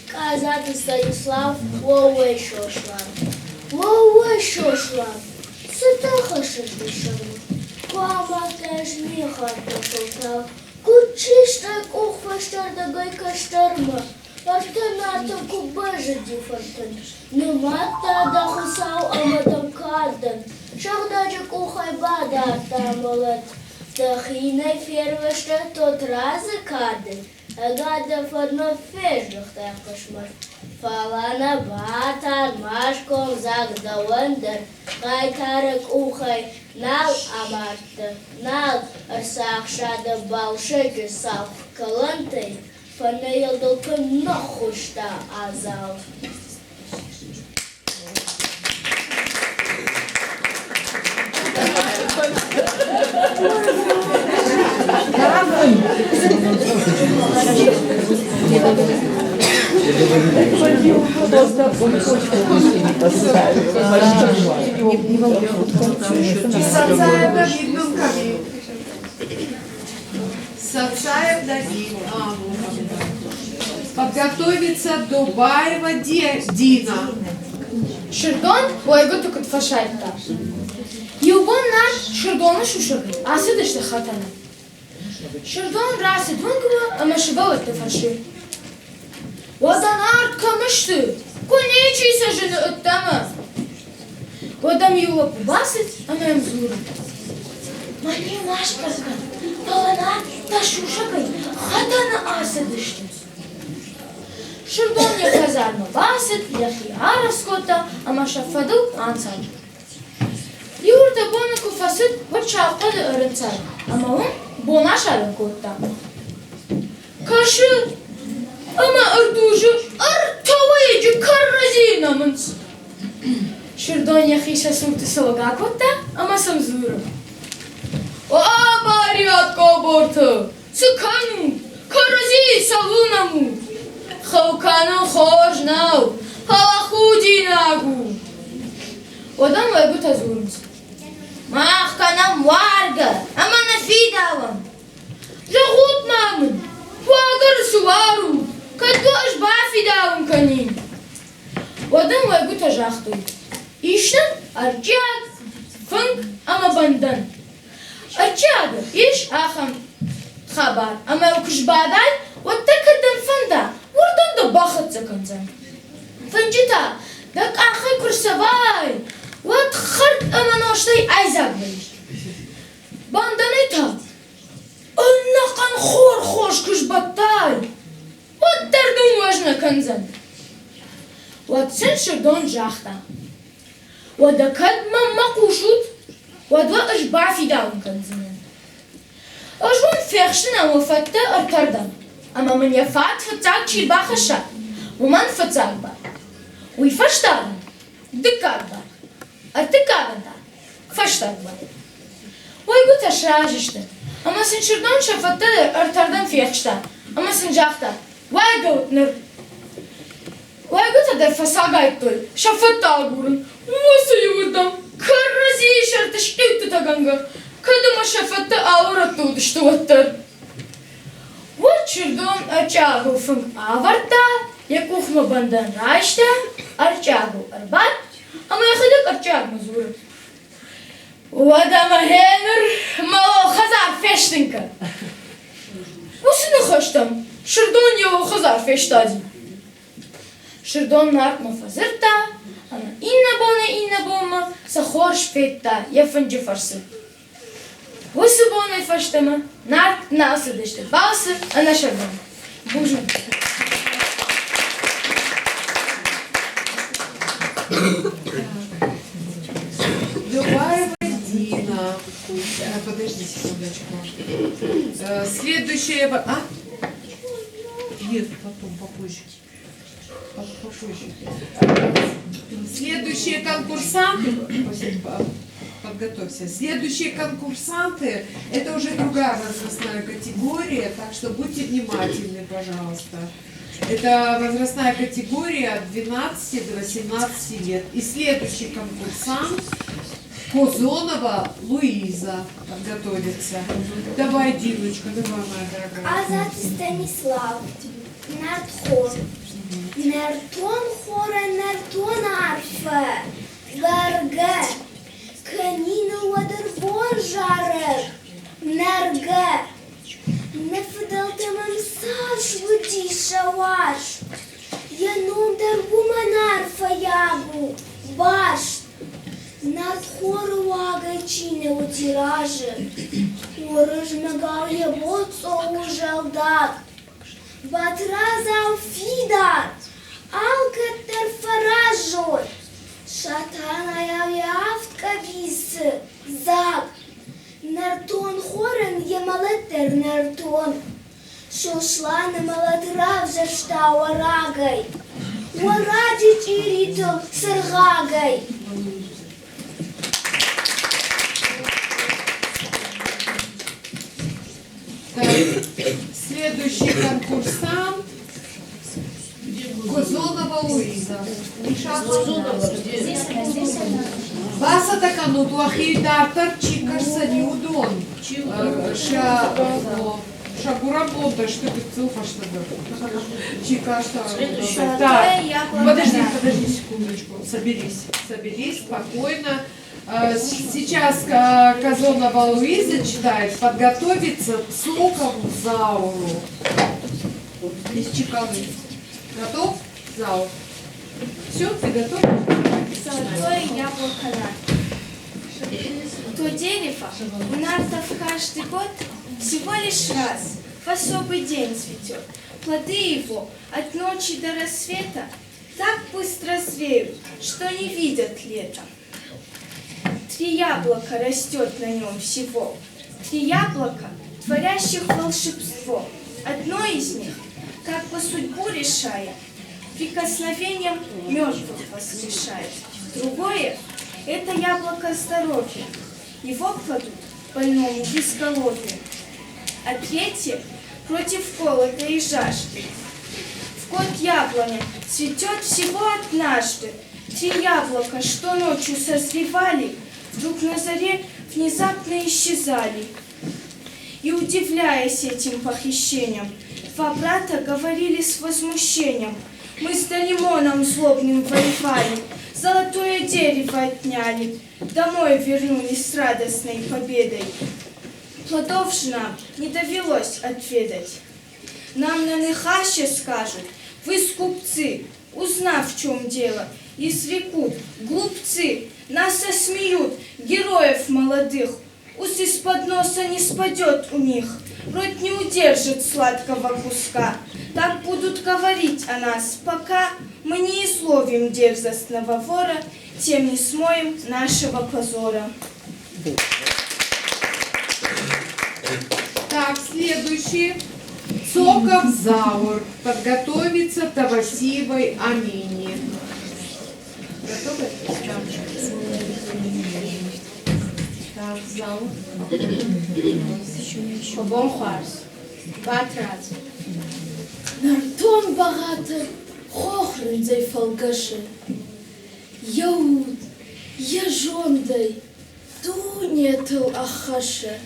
Speaker 3: Казати Станислав, Ловой Шошлав. Ловой Шошлав. Сатаха Шашбишану. Кама теж міха пошошлав. Кучишта кухваштарда гайка штарма. Артанатом кубежа діфантан. Нумата да хусау аматам кардан. Шахдаджа кухай бада артамалат. Тахина фервашта тот разы карден. Агада фарма феждах та кошмар. Фалана батар машком загдавандер. Кайтарак ухай нал амарта. Нал арсахшада балшеджи сал калантай. Фанейл долка нахушта азал.
Speaker 1: Сацаев Давид. Подготовится Дубаева Дина.
Speaker 7: Шырдон ойгы түкіт фашайтта. Юбон нар шырдоны шушыргы, асы дышты хатаны. Шырдон расы дунгова, ама шыбаватты фаши. Водан арт камышты, конечийся жыны ыттамы. Водам юла пубасыт, ама эмзуры. Мане машкарган, паланар та шушагай, хатаны асы дышты. Шырдон я казарма басыт, яхи араскота, ама шафаду ансан. Юрда бонаку фасыт, вот шалқады ырынцар, ама он бона шарын котта. Кашы, ама ырдужы, ыртавайыжы карразина мынц. Шырдон яхи шасуты сылыга котта, ама самзуры. О, бариатко борты, сыкану, каррази салунаму. Хаукану хожнау, халахудинагу. Одан вайгу тазурмц. Махканам варга, амана фидалам. Жагут мамын, вагар сувару, кадгош бафидалам канин. Одан вайгу тажахтуй. Ишнам арчад, фынк ама бандан. Арчада, иш ахам хабар, ама укшбадай, вот так адан фанда. Урдан да бахатся концам. Фанчита, да кахай курсавай. Вот харт аманоштай айзагвайш.
Speaker 3: Банданета. Аннақан хор хош кышбаттай. Вот терду можно конзен. Вот сен шердон жахта. Вот да кадма макушут. Вот два аж бафи даун конзен. Аж вон фершна мофатта артардам. Ама мне фат фацак чирбахаша. Уман фацакба. Уй фаштарн. Декарба. Артекарда. Фаштарба. Ой гута шажишта. Ама сен шердон шафатта артардам фершта. Ама сен жахта. Вай гаутнер. Вай гута дер фасагайт той. Шафатта гурн. Маса юдам. Каррази шарта штыйта таганга. Кадыма шафатта аурату дыштуаттар. Вот чердон арчагу фунг аварта. Якухма бандан рашта. Арчагу арбат. Ама яхадык арчаг мазура. Вадама хенер. Мало хазар фештинка. Усыны хаштам. Шердон его хазар фештади. Шердон нарт мафазырта. Ана инна бома сахор шпетта. Яфанджи фарсы. Усы боны фаштама. Нарт насы дышты. Басы, ана шердон. Бужин.
Speaker 1: Дубаева Дина. Подожди секундочку. Следующая... А? Нет, потом, попозже. Следующие конкурсанты... Подготовься. Следующие конкурсанты — это уже другая возрастная категория, так что будьте внимательны, пожалуйста. Это возрастная категория от 12 до 18 лет. И следующий конкурсант Козонова Луиза подготовится. Давай, Диночка, давай, моя дорогая.
Speaker 5: Азат Станислав, Нартхон, Нартон хора, Нартон арфа, Гарга, Канина Уадербон жарер, Нарга, Нефидал тамам саш луди шаваш, Янум даргуман арфа ягу, Баш, Нартхору агачине утиражи, Урыж нагал ебот соужалдак, Батразал фидар, Алкатер фаражой, Шатана явт кабисы, Зак, Нартон хорен емалетер нартон, Шошла на малатрав жашта варагай, Варади чиритл сыргагай.
Speaker 1: Так, следующий конкурсант Козонова Луиза. Баса таканут уахи дартар чикаш саниудон. Шагуработа, что ты цуфаш тогда? Чикаш. Так, подожди секундочку. Соберись, спокойно. Сейчас Козонова Луиза читает «Подготовиться к слухову зауру» из Чиканы. Готов? Заур. Все, ты готов?
Speaker 4: Золотое яблоко нарта. То дерево у нартов каждый год всего лишь раз, в особый день цветет. Плоды его от ночи до рассвета так быстро зреют, что не видят лета. 3 яблока растет на нем всего. 3 яблока, творящих волшебство. Одно из них, как по судьбу решая, прикосновением мертвых воскрешает. Другое — это яблоко здоровья. Его кладут больному безголовью. А третье — против голода и жажды. В год яблоня цветет всего однажды. 3 яблока, что ночью созревали, вдруг на заре внезапно исчезали. И, удивляясь этим похищениям, 2 брата говорили с возмущением: мы с Далимоном злобным воевали, золотое дерево отняли, домой вернулись с радостной победой. Плодов же нам не довелось отведать. Нам на Нехаще скажут: вы скупцы, узнав, в чем дело, изрекут: глупцы, нас осмеют, героев молодых
Speaker 7: Ус из-под носа не спадет у них, рот не удержит сладкого куска. Так будут говорить о нас, пока мы не изловим дерзостного вора, тем не смоем нашего позора.
Speaker 1: Так, следующий. Цоков Заур. Подготовиться Тавасиевой Амини. Готовы? Так, Заур.
Speaker 7: Побом харс. Батраз. Нартон багато, хохрын зай фалгашы. Яуд, яжондай, тунетыл ахашы.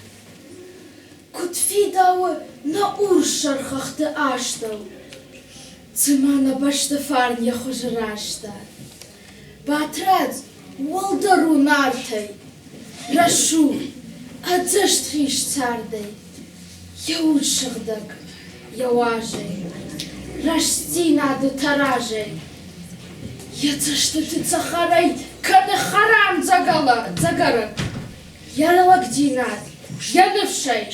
Speaker 7: Кутфидауы на уршархахты аштау. Цымана баштафарн яхожырашта. Батраз, уалдару нартай. Рашу, адзаштриш цардай. Яуд шагдак, яуажей. Рашти надо таражей. Яцашты ты цахарай, каны харам загара. Яралагдинат, янывшай,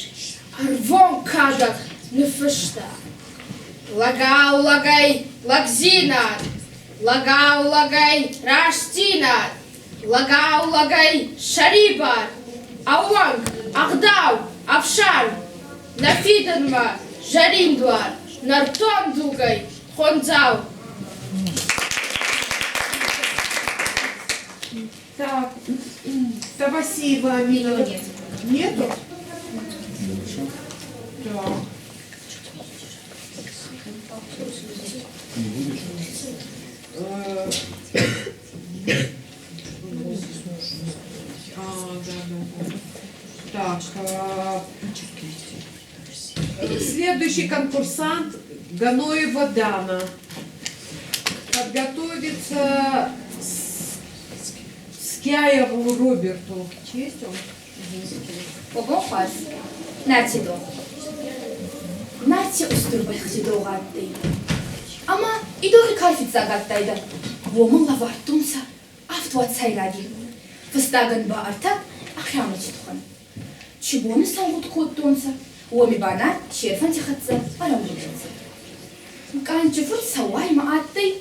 Speaker 7: арвон кадах нефышта. Лагау лагай, лагзинат, лагау лагай, раштинат, лагау лагай, шарибар, ауанг, ахдау, авшар, нафиденма, жариндуар, нартон дугай, хонзау.
Speaker 1: Так, Тавасиева Амина. Нет. Нету? Так. Так, следующий конкурсант Ганоева Дана. Подготовиться Скяеву Роберту. Честь он?
Speaker 8: Побом харс. Нати до. Нати устурбахти доғатты. Ама идоғи карфит загаттайды. Вомын лавартунса автуат сайлади. Фыстагын ба артак ахрамы читқан. Чубоны сауғыт коттонса. Оми бана шерфан тихатса арамдылынса. Ганчыфыр сауай ма атты.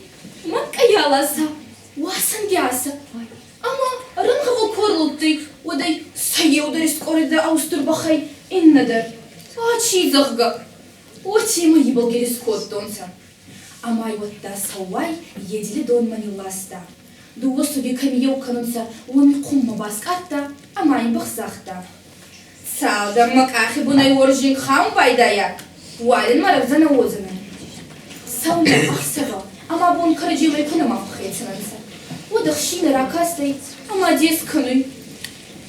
Speaker 8: Манка яласа. Уасан гяса. Ама рынғығы корлылты. Одай сайеударис қорыды аустурбахай иннадыр. Ачи зағға. Очима ебал керес коттонса. Амай отта сауай еділі донмани ласта. Дуғы суге камие уканынса, оми құмма басқатта, амайын бұқсақта. Сауда макахи бұнай оржин қам байдая, уалин маравзана озыны. Сауда ақсаға, ама бұн қаражевай күнама құқетсінанса. Одық шины ракастай, ама дес күнүй.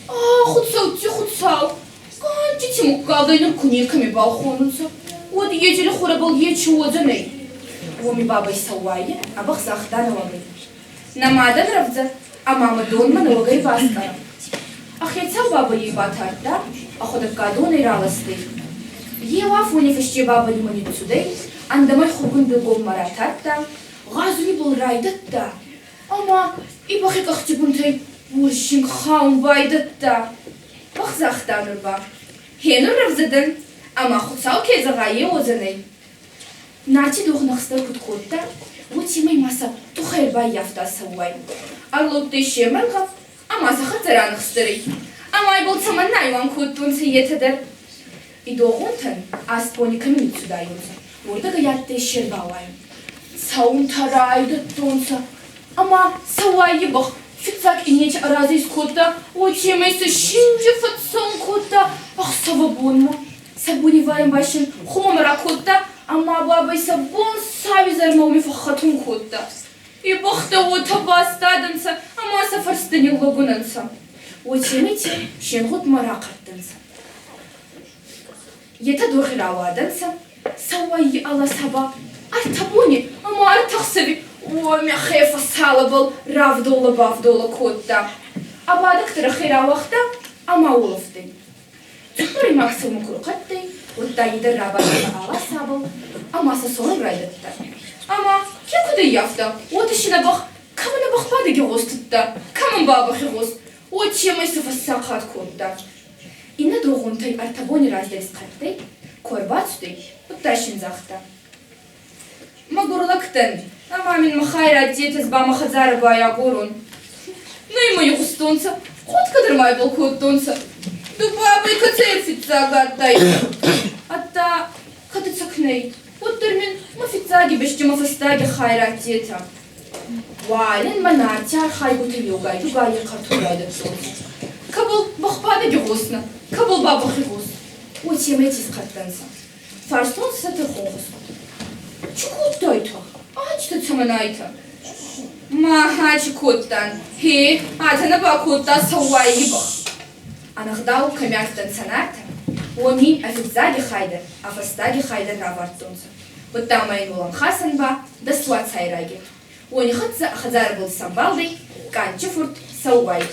Speaker 8: Худсау. Қанчы темук қалдайның күне кәме балқонынса. Оды еділі қорабыл ечі озыны. Оми бабай сауайы, абық зақтан оғай. Намадан равза, амамы донман оғай басқарам. Ахетсау бабай ебатарда, аходыққа дон ираласты. Еуаф унефішче бабай манитсудай, андамай хугын білгол марататта, ғазуи бұл райдатта. Ама ибақи қақты бұнтай, өшін қаун байдатта. Бақ зақтан ұрба. Хенің равзадан, ама құтсау кезі ғайы озынай. Нати доғнақсты күткотта, өтемей маса тұқайбай яфта сауай. Арлотты шемірға, ама сақы тұранықстырый. Амай бұл саман найван көттунсы етідір. Идоғынтын аспони каминитсуда юнса. Ордығы ятты шер бауай. Саун тарайды тонса. Ама сауай ебақ. Фитсак инеч аразы скотта. Өтемейсі шинжі фатсон котта. Ах сава бонма. Сабуни вайым башын хумамыра котта. Ама бабай сабон савизар мауми фахатун котта. И бахта ота бастадынса, ама сафарстыни логунанса. Өтемейте шенгот мара қаттынса. Ета дорғирауадынса, сауайы ала саба. Артабони, ама артақсаби. Оми хефа салы был равдола-бавдола котта. Абадықтыры хирауақта, ама олыфты. Тұқыры максимум құрқатты. Отта еді рабадығы ала сабыл, амасы соны райдытта. Ама, ке күді яфта, от ішіне бақ, камыны бақпады ге ғостытта, камын бабықы ғост, от чемай сыфасы сақат котта. Инна дугунтай артабони раздельс каттай, корбацтой, утащин захта. Магурлактен, а мамин махайра детес ба махазара бая горун. Ну и мою густунца, ход кадр май был худтунца. Дубабы кацефица гадтай. А та катыцакней. Вот термин мафицаги бешче мафастаги хайра дета. Вайлен манатяр хайгуты югай, югай картуляйда солнце. Кабыл бахпада гюгусна, кабыл баба хигус. Вот семетис картанса. Фарстон сатырхогус. Чукуттайта, ачта цаманайта. Маха чукуттан, хе, атана бакутта сауайибах. Анагдау камяктан саната, уамин афицаги хайда, афастаги хайда равартунца. Вот там моим улам хасанба, да суат сайраги. Уани хатса ахазар был самбалдой, канчуфурт сауай.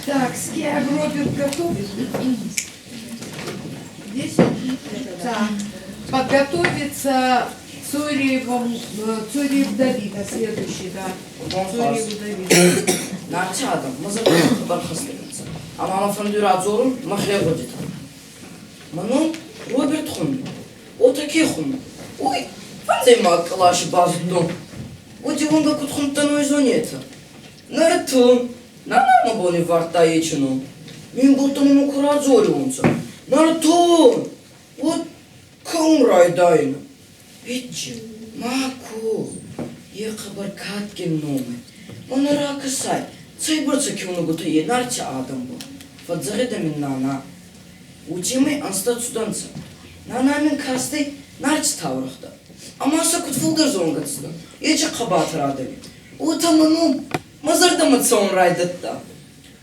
Speaker 1: Так, Скиаг Роберт готов? Здесь? Так. Подготовиться Цуриев Давид, следующий, да. Цуриев Давид.
Speaker 10: Нарчадам, мы забыли хабар хастырится. А мама фандура зорум, махле водит. Ману, Роберт хун. О таки хун. Ой, фандей мак калаши базду. Вот и он как хунтану изонета. Наратун. Нана бони варта ечину. Мин бултану мукура зорюнца. Наратун. Вот каум райдайна. Вичи, маку. Я хабар каткин номер. Он ракасай. Цей борца кюнугута е нарча адам бу. Фадзарида мин нана. Учимы анстат суданца. Нана мин касты нарч таврахта. Амаса кутфулгар зонгатсда. Ече хабат радали. Утаману мазарда мацон райдатта.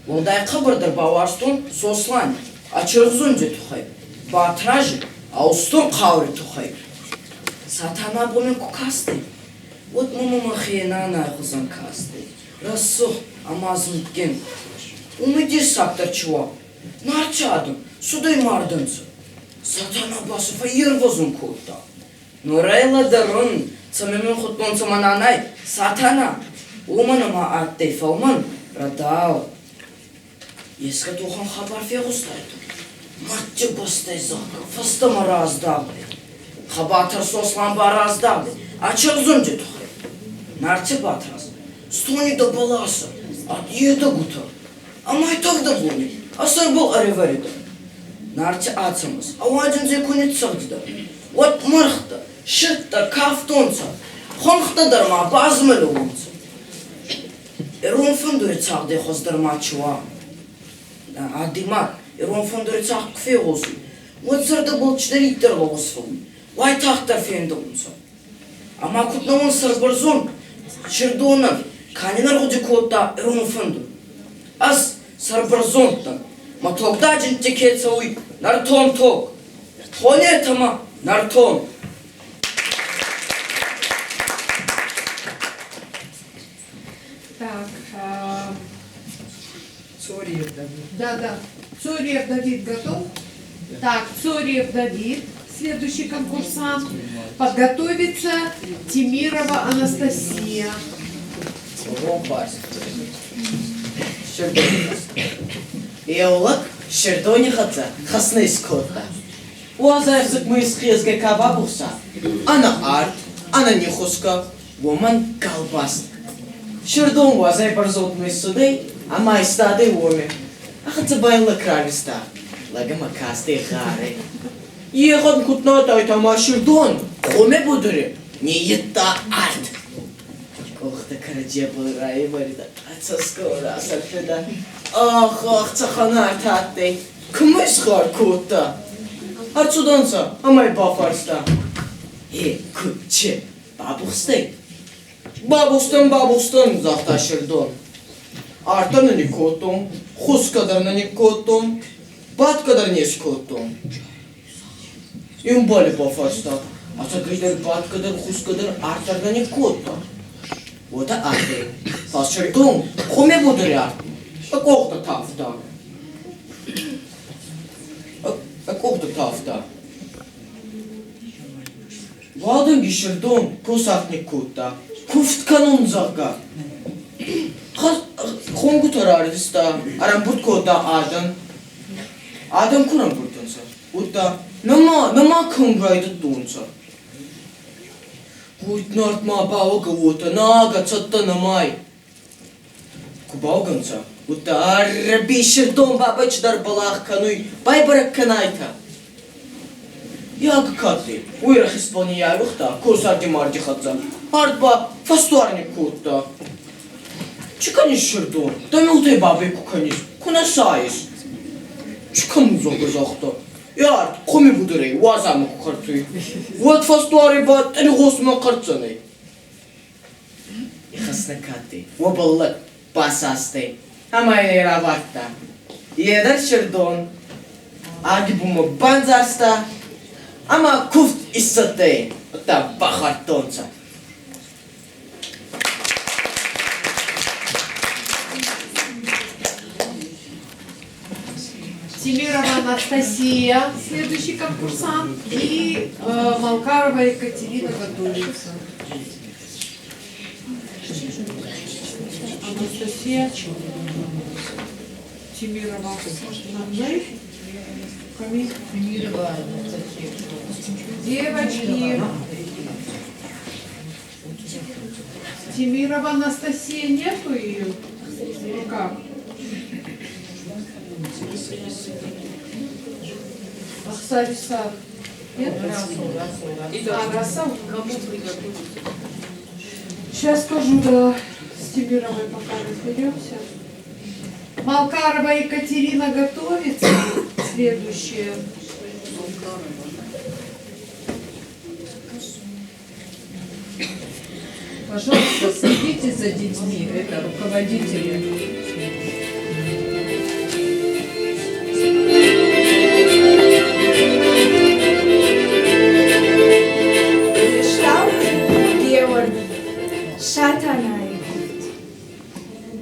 Speaker 10: Волдай хабардар баварстун сослань. Ачыргзунже тухай. Батражи аустун қаври тухай. Сатана бумен кукасты. Вот мама хиена хузан касты. Рассу амазмитген. Умидир сактар чуа. Нарчадым, судай мардынцы. Сатана басыфа ервазун кутта. Но райла дарун, цамемен хутмон цамананай, сатана. Уманама аттей фалман, радау. Еска тухан хабар фегустайды. Матчы бастай зака, фастама раздагды. Хабатар сослан бараздагды. Ачырзунже тухай. Нарчы батраз. Стони да баласа, ат еда гута. Амай тогда буни, асар был ареварида. Нарчы ацамыз, авадинзе кунет сагдыда. Вот мырхта, шитта, кафтонца. Хонхта дарма базмылы унца. Эрон фондури цагды хоздарма чуа. Адимак, эрон фондури цаг кфеғозу. Вот зарда был чдариттер лоғысфылын. Вай тахтар фенді унца. Ама кутнауын сарбарзон, чердонов, канинар худи котта эрон фонду. Аз сарбарзонтан, матлокта жинте кетсауи, нартон ток. Хоне тама, нартон.
Speaker 1: Так,
Speaker 6: Цуриев Давид.
Speaker 1: да. Цуриев Давид готов? Так, Цуриев Давид, следующий конкурсант. Подготовиться Тимирова Анастасия.
Speaker 11: Еолак шердони хатса, хасны скотта. Уазайфзык мы из хрезга кабабуса. Ана арт, ана нихуска, воман колбас. Шердон уазай барзот мы судей, а май стады воми. Ахатса байла крависта, лагама касты харе. Ехот кутната айтама шердон, хоме будури, не ета арт. Охта караджа был рай варида, отца скоро асарфеда. Ах, цахана татты, кмыс хар кутта. Арцуданца, амай бафарста. Кутче, бабусты. Бабустан, захта шердон. Артана не котом, хус кадарна не котом, бат кадар не скотом. Им бали бафарста, а цагайдар бат кадар, хус кадар, артарна не котом. Вот арты, пас шердон, хоме будури арты. Акохта тафта. Акохта тафта. Валдан гишердон, косахни кутта. Куфт канун зага. Kongu tararista, aram but kota Adam. Adam kuram burtansa. Utta nama kongrai da tunsa. Kuit nort ma bawa kawuta naga chatta namai. Kubau gansa. Utta arbishir dom babach dar balach kanui. Bai barak kanaita. Yaga katli. Uira Hispania ruhta. Kursar dimardi khatza. Hardba fastuarni kutta. Чиканиш шердон, да милтай бабай куканиш, куна сайс. Чикан зога захта. Яр, коми будурей, вазам кукартуй. Вот фастуари бат, ани госма карцанай. Ихасна кати, вабаллак, пасастай. Амай раватта. Едар шердон, аги бума банзарста. Ама куфт иссатай, та бахартонца.
Speaker 1: Тимирова Анастасия, следующий конкурсант, и Малкарова Екатерина готовится. Анастасия, Тимирова,
Speaker 9: Тимирова Анастасия.
Speaker 1: девочки. Тимирова Анастасия, нету ее? Или как? Ахсариса. Нет? Расул. Кому приготовить? Сейчас тоже с Тимировой пока разберемся. Малкарова Екатерина готовится. Следующее.
Speaker 9: Пожалуйста, следите за детьми, это руководители.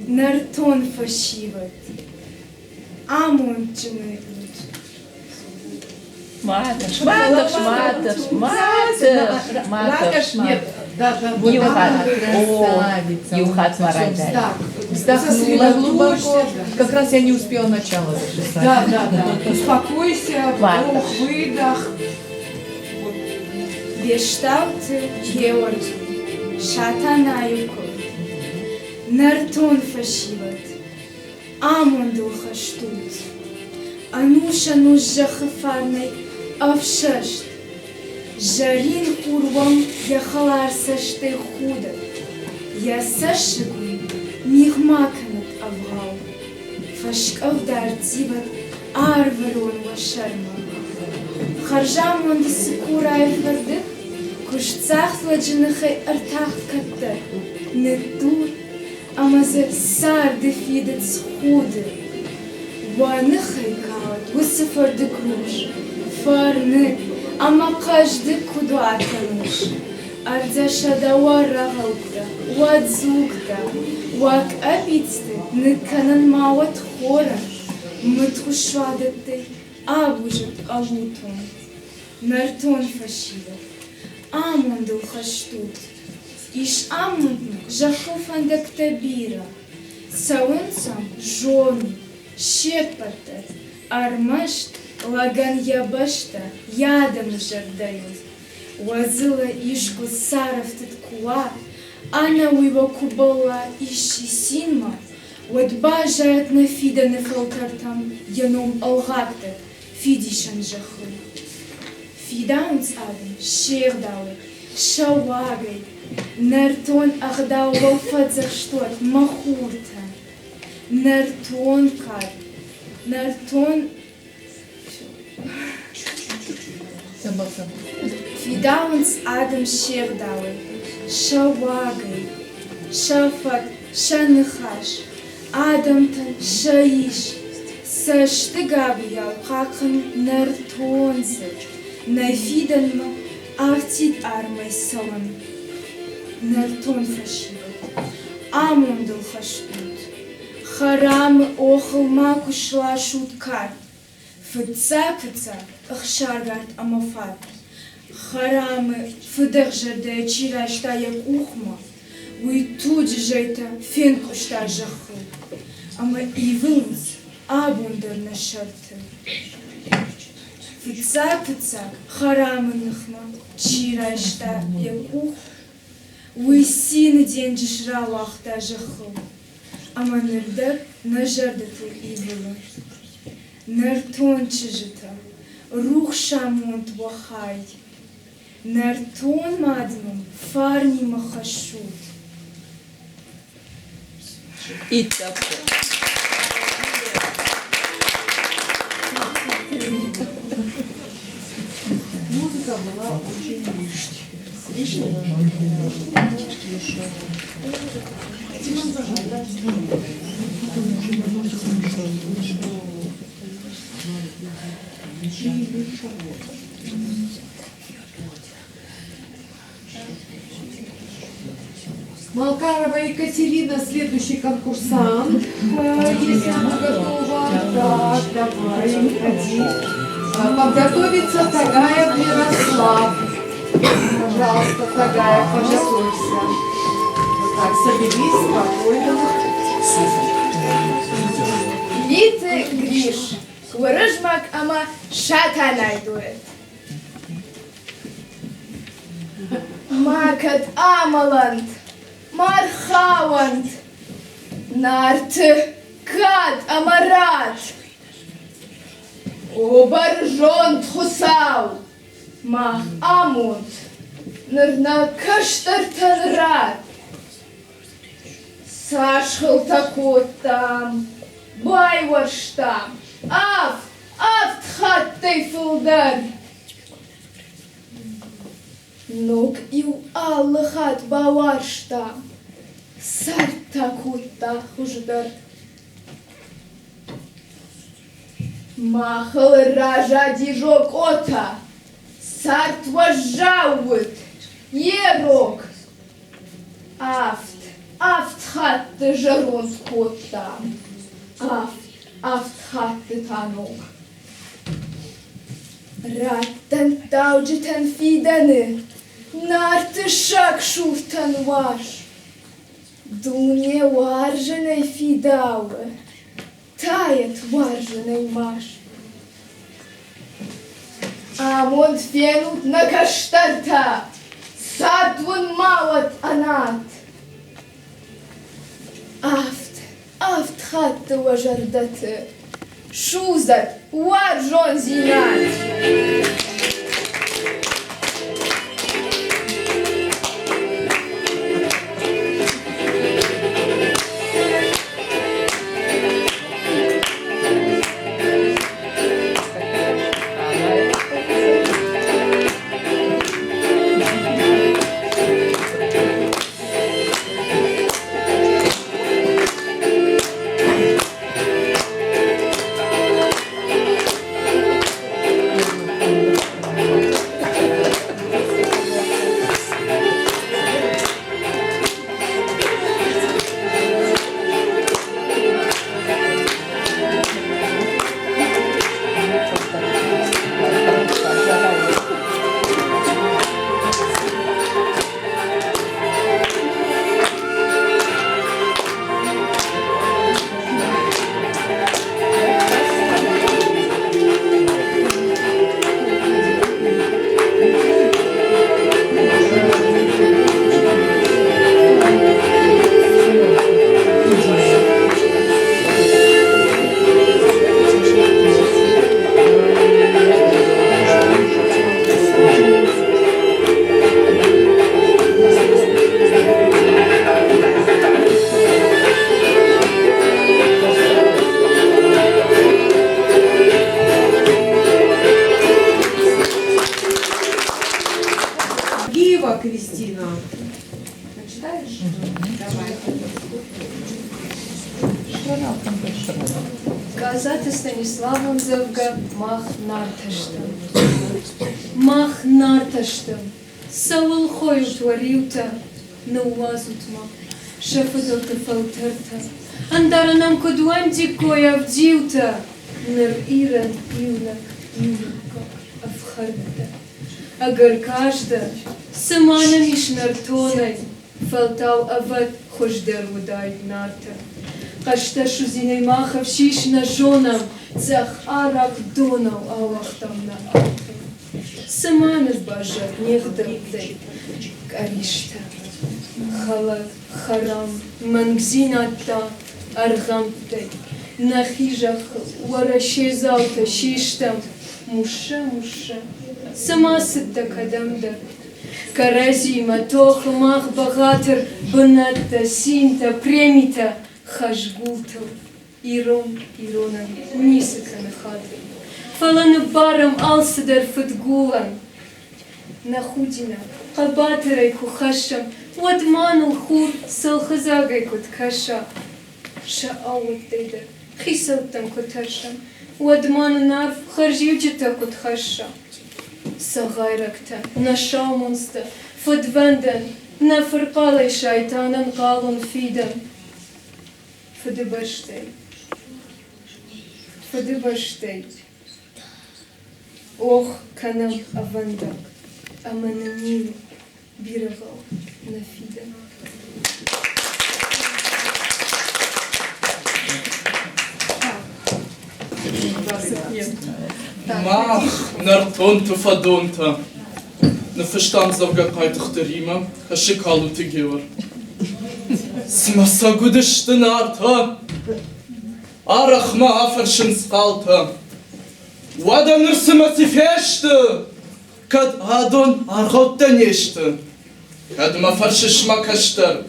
Speaker 12: Нартон фашиват. Амон чынайт.
Speaker 9: Матыш, матыш, матыш, матыш, матыш.
Speaker 1: Нет, да.
Speaker 9: Юхат. Красавица. Юхат Марайдай. Вздохнула глубоко. Как раз я не успела начало записать.
Speaker 1: Да. Успокойся, вдох, выдох.
Speaker 12: Гештальты Георгий. Шатанаюков. Нартон фашиват. Амон духаштут. Ануша нужа хафарной авшашт. Жарин урвам яхалар сашты худа. Я сашигуй мигмаканат авгал. Фашкав дартиват арварон вашарма. Харжамон дисикураев вардых. Кушцах сладжинахай артах каттар. Нетур амазы сар дефидет схуды. Ванахай каут высыфар декруш. Фарны ама каждый кудуатаныш. Ардзашада варрагалкта, вадзукта, вак апитсты, ныканан мауат хора. Мытхушвадатты, абужат алутон. Нартон фашива. Амундыл хаштут. Иш амундну жахуфандак табира. Саунцам жону, щепата, армашт, лаган ябашта, ядам жардают. Уазыла ишку саров таткуа, ана уйва кубала иши синма, вот бажает на фида на фалтартам, яном алгакта, фидишан жаху. Фидаунц адам, шердалы, шавагай, нартон ахдау валфадзах штот, махурта, нартон кар, нартон... Фидаунц адам шердалы, шавагай, шафат, шаныхаш, адамтан шаиш, саштыгабиял какан нартонзы, нафиданма артит армай салан, нартон фашиват, амундал хаштут, харам охал маку шла шуткар, фыца, ахшаргарт амафат. Харамы фыдыржырды чирашта як ухма, уй тут жейта фенку шта жахы. Ama ivins abundar nashartı. Fıtsak харамынıхма чирашта якух. Уйсины деньжишра вахта жахыл. Ama нырдак нажардату ивылы. Нартон чижыта. Рух шамонт вахай. Нартон мадмым фарни махашут.
Speaker 9: И так.
Speaker 1: Музыка была очень Малкарова Екатерина, следующий конкурсант. Если она готова. Так, давай, ходи. Подготовиться Тагаев Ярослав. Пожалуйста, Тагаев, подготовься. Так, соберись спокойно.
Speaker 12: Литы Гриш. Курыжмак ama шатанай дует. Макат амалант. Мархавант. Нарты кат амарат. Обаржонт хусау. Мах амунт. Нырна каштартанрат. Сашхал такотам. Байварштам. Автхаттей фулдар. Нук ил аллахат баварштам. Сар такутта хуждар. Махал ража дижок ота. Сарт важжаует. Ерок. Автхатты жарон скоттам. Автхатты танок. Раттан тауджитан фиданы. Нарты шак шуртан ваш. Дуне варжаной фидауэ. Тает варжаной маш. Амонт фенут на каштарта. Садвун малат анат. Автхатты важардаты. Шузат варжон зинят.
Speaker 1: Кристина. Почитаешь? Давай.
Speaker 12: Казати Станиславом завга мах нарташтам. Мах нарташтам. Савулхой утворил-то, на уазутма. Шефадал-то фалтер-то. Андаранам кодуан дикой авдил-то. Ныр иран юнак, как авхарда. Агар кажда саманам ишнартоной фалтал ават хождар удай нарта. Кашташу зинеймахов шиш на жонам, цах арак донал аллахтам на алхи. Саманов бажат нехдамдей, каришта. Халат, харам, мангзината, аргамдей. На хижах уарашезалта шиштам, муша. Сама сытта кадамда. Карази матох мах багатыр бынатта синта премита хашгултал иронам нисыканы хады. Фаланы барам алсыдар фытгулан. Нахудина кабатырай кухашам вадманул хур сылхызагай куткаша. Шаауат дейдер хисалтам куташам вадману нарф харжиуджита кутхаша. Сагайракта, нашаумунста, фадвандан, нафарпалай шайтанан калун фидан. Фадыбаштей. Ох, канам авандак, амананил, бирагал, нафидан.
Speaker 13: Mach, nartonta fadonta. Na verstandsafgekheid de rima, hashikalu te gewer. Smasa gudishte narta. Arach ma aferschen skalta. Wada nursima sifeshte. Kad adon argotte neshte. Kad ma farshish makashter.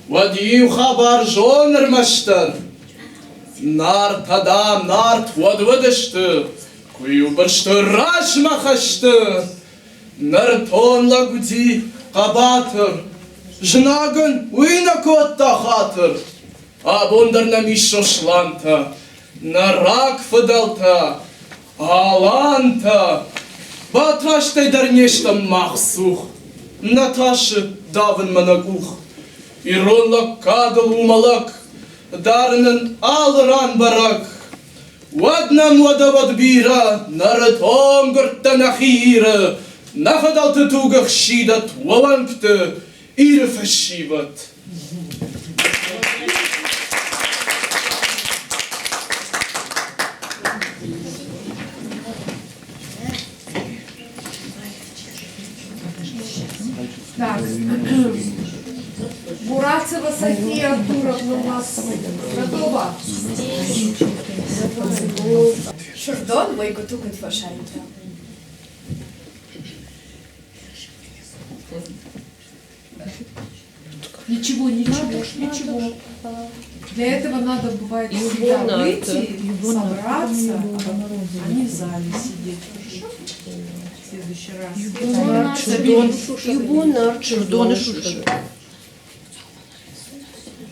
Speaker 13: Wadi khabar joner mashter. Nart adam, nart wadwadishte. Куюбашты рашмахашты, нартон лагути кабатыр, жнагын уйна котта хатыр, абондар на мишошланта, на рак фадалта, аланта, батраштай дарнештам махсух, Наташи давын манагух, иронлак кадал умалак, дарнын алран барак, Wadnam wadawad bira, naratong gurtan akhira, nafadal tutugach shidat, wawankte, irfashivat.
Speaker 1: Так, Бурацева София Артуровна у нас готова?
Speaker 8: Шардон вайгутукат вашайта.
Speaker 1: Ничего. Для этого надо бывает всегда выйти, собраться, а не в зале сидеть. Хорошо? В следующий раз.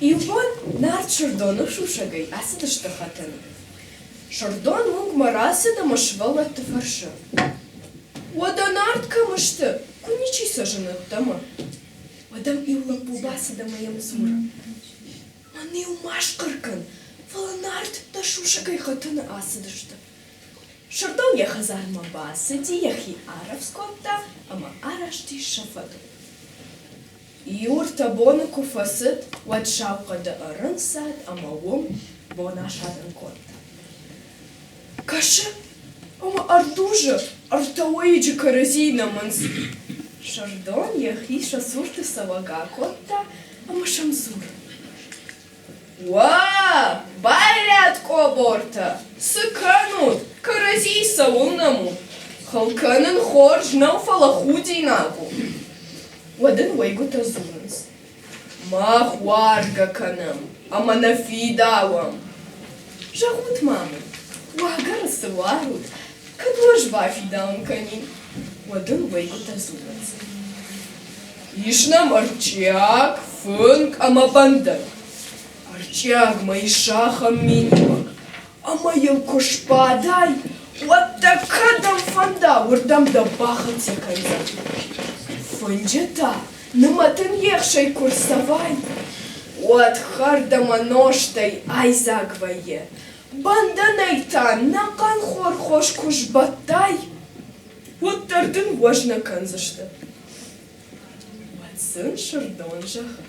Speaker 8: Ивон нар Шардону шушагай, асада штахатаны. Шардон мунг марасы да машвала тафарша. Вада нарт камашты, куничи сажанат тама. Вадам иулам пубаса да моем зура. Маны умаш кыркан, вала нарт да шушагай хатаны асада шта. Шардон яхазар мабасы ди яхи аравскотта, ама арашти шафаду. Юрта бона куфасыт, вад шапкада арынсад, ама вом бона шадан котта. Каша, ама ардужа, артауиджи каразина манс. Шардон яхи шасурты савага котта, ама шамзур. Ва, байлят коборта, сыканут, карази саунаму. Халканын хорж науфала худинагу. Вадын вайгута зунс. Мах варга канам, ама нафидавам. Жагут мамы, вагар саварут, кадваш вафидам канин. Вадын вайгута зунс. Ишнам арчак, фынк, ама бандар. Арчак маишахам минимак, ама елкошпадай. Вот такадам фанда, урдам да бахаться кайза. Фунджета, наматын ехшай курсавай. Вот хардама ноштай айзагвае. Банданайтан, накан хор хош кушбатай. Вот тардын важна канзашта. Вот сын Шардон жаха.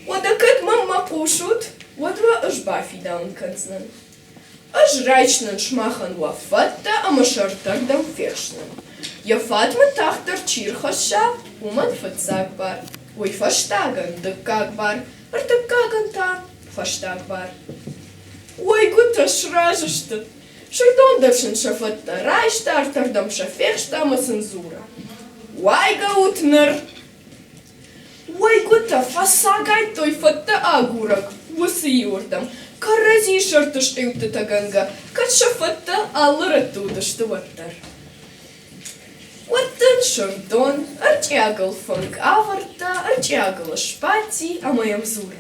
Speaker 8: Вот акад мама
Speaker 14: макушут, вот вы ожбафи даун канцнен. Ажрайчнен шмахан вафатта, а машартак дам фешнен. Я фатма тахтар чирхаша, уман фацакбар. Ой, фаштаган, даккакбар, артаккаган та, фаштагбар. Ой, гута шражешта. Шардон давшен шафатта райшта, артардам шафешта, ама цензура. Уай гаутнер. Ой, гута фасагай той фатта агурак, вусы юрдам. Карази шарта штеута таганга, качафатта аллара туда штуаттар. Уаттан шардон, артягал фанг аварта, артягала шпати, а моям зура.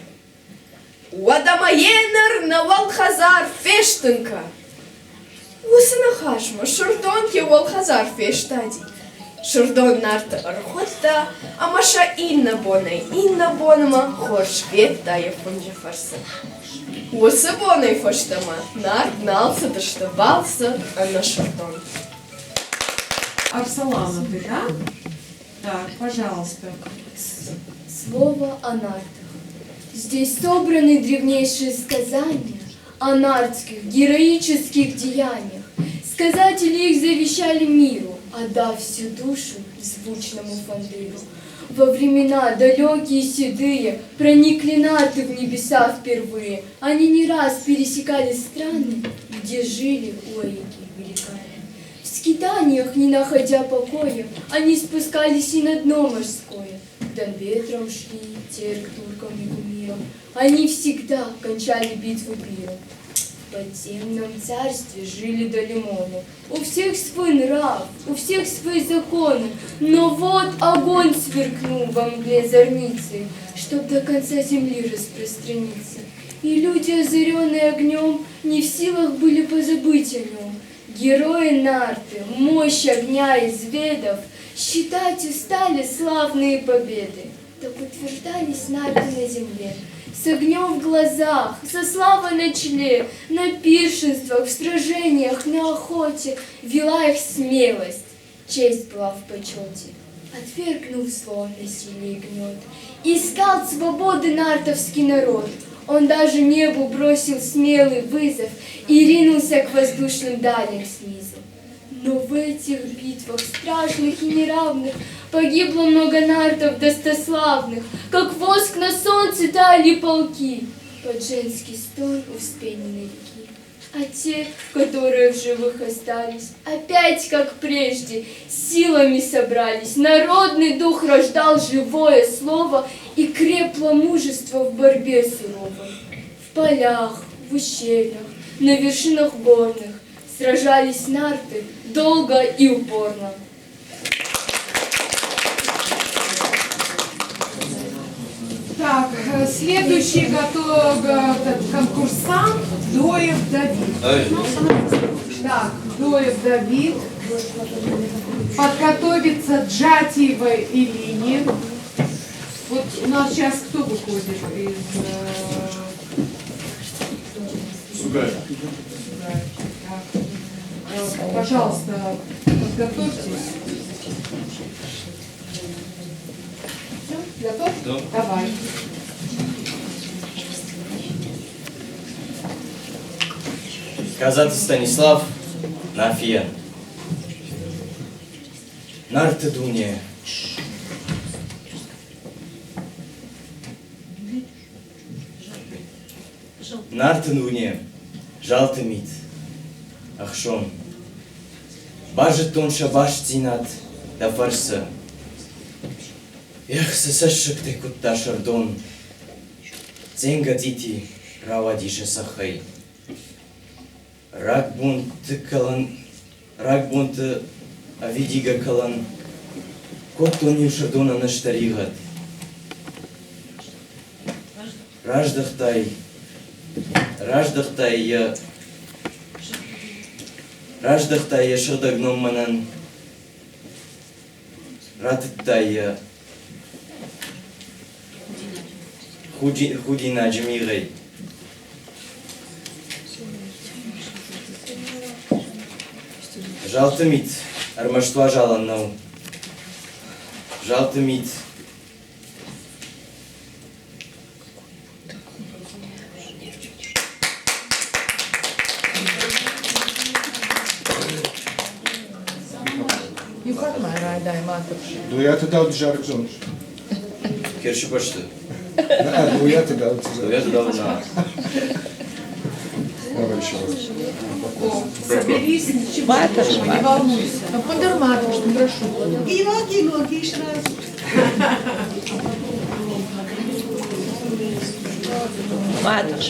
Speaker 14: Уадамаенер на валхазар фештенка. Усанахашма, шардон ке валхазар фештади. Шардон нарта архотта, а маша инна бонама, хош ветта я фунжа фарса. Усы бонай фаштама, нар гнался, доштабался, а на шардон.
Speaker 1: Арсалана, ты, да? Так, пожалуйста.
Speaker 12: Слово о нартах. Здесь собраны древнейшие сказания о нартских героических деяниях. Сказатели их завещали миру, отдав всю душу звучному фандыру. Во времена далекие и седые проникли нарты в небеса впервые. Они не раз пересекали страны, где жили уэйки великаны. В скитаниях, не находя покоя, они спускались и на дно морское. До ветра ушли, те к туркам и кумирам. Они всегда кончали битву пиром. В подземном царстве жили до лимона. У всех свой нрав, у всех свои законы. Но вот огонь сверкнул во мгле зорницы, чтоб до конца земли распространиться. И люди, озаренные огнем, не в силах были позабыть о нем. Герои нарты, мощь огня изведав, считать устали славные победы. Так утверждались нарты на земле, с огнем в глазах, со славой на челе, на пиршествах, в сражениях, на охоте вела их смелость, честь была в почете. Отвергнув зло, насилие и гнет, искал свободы нартовский народ. Он даже небу бросил смелый вызов и ринулся к воздушным далям снизу. Но в этих битвах страшных и неравных погибло много нартов достославных, как воск на солнце тали полки под женский стон у вспененной реки. А те, которые в живых остались, опять, как прежде, силами собрались. Народный дух рождал живое слово и крепло мужество в борьбе суровой. В полях, в ущельях, на вершинах горных сражались нарты долго и упорно.
Speaker 1: Так, следующий конкурсант Доев Давид. Так, Доев Давид. Подготовится Джатиева Илини. Вот у нас сейчас кто выходит из...
Speaker 15: Сугаев.
Speaker 1: Пожалуйста, подготовьтесь. Готов?
Speaker 15: Да.
Speaker 1: Давай.
Speaker 16: Казати Станислав, Нафия. Нарты дуне. Нарты дуне. Жалты мит. Ахшон. Бажет тон шабаш тинат да фарса. Эх, сесешек ты кутта шардон. Ценга дити равадише сахай. Рак бунт авидига калан. Кот тони шардона на штаригат. Раждахтай я шардагном манан. Раттай худина джмирей. Жалты мит, армаштва жаланнау. Жалты мит.
Speaker 9: Yukat mērādā mātuši.
Speaker 15: Dujāta daudz žargzons.
Speaker 16: Kirši pašta.
Speaker 15: Nē, dujāta daudz.
Speaker 16: Dujāta daudz nā.
Speaker 15: Давай еще раз.
Speaker 1: Соберись, ничего,
Speaker 9: Матушка,
Speaker 1: не волнуйся.
Speaker 9: Ну, подар матушку, прошу.
Speaker 6: Ноги еще раз.
Speaker 9: Матуш.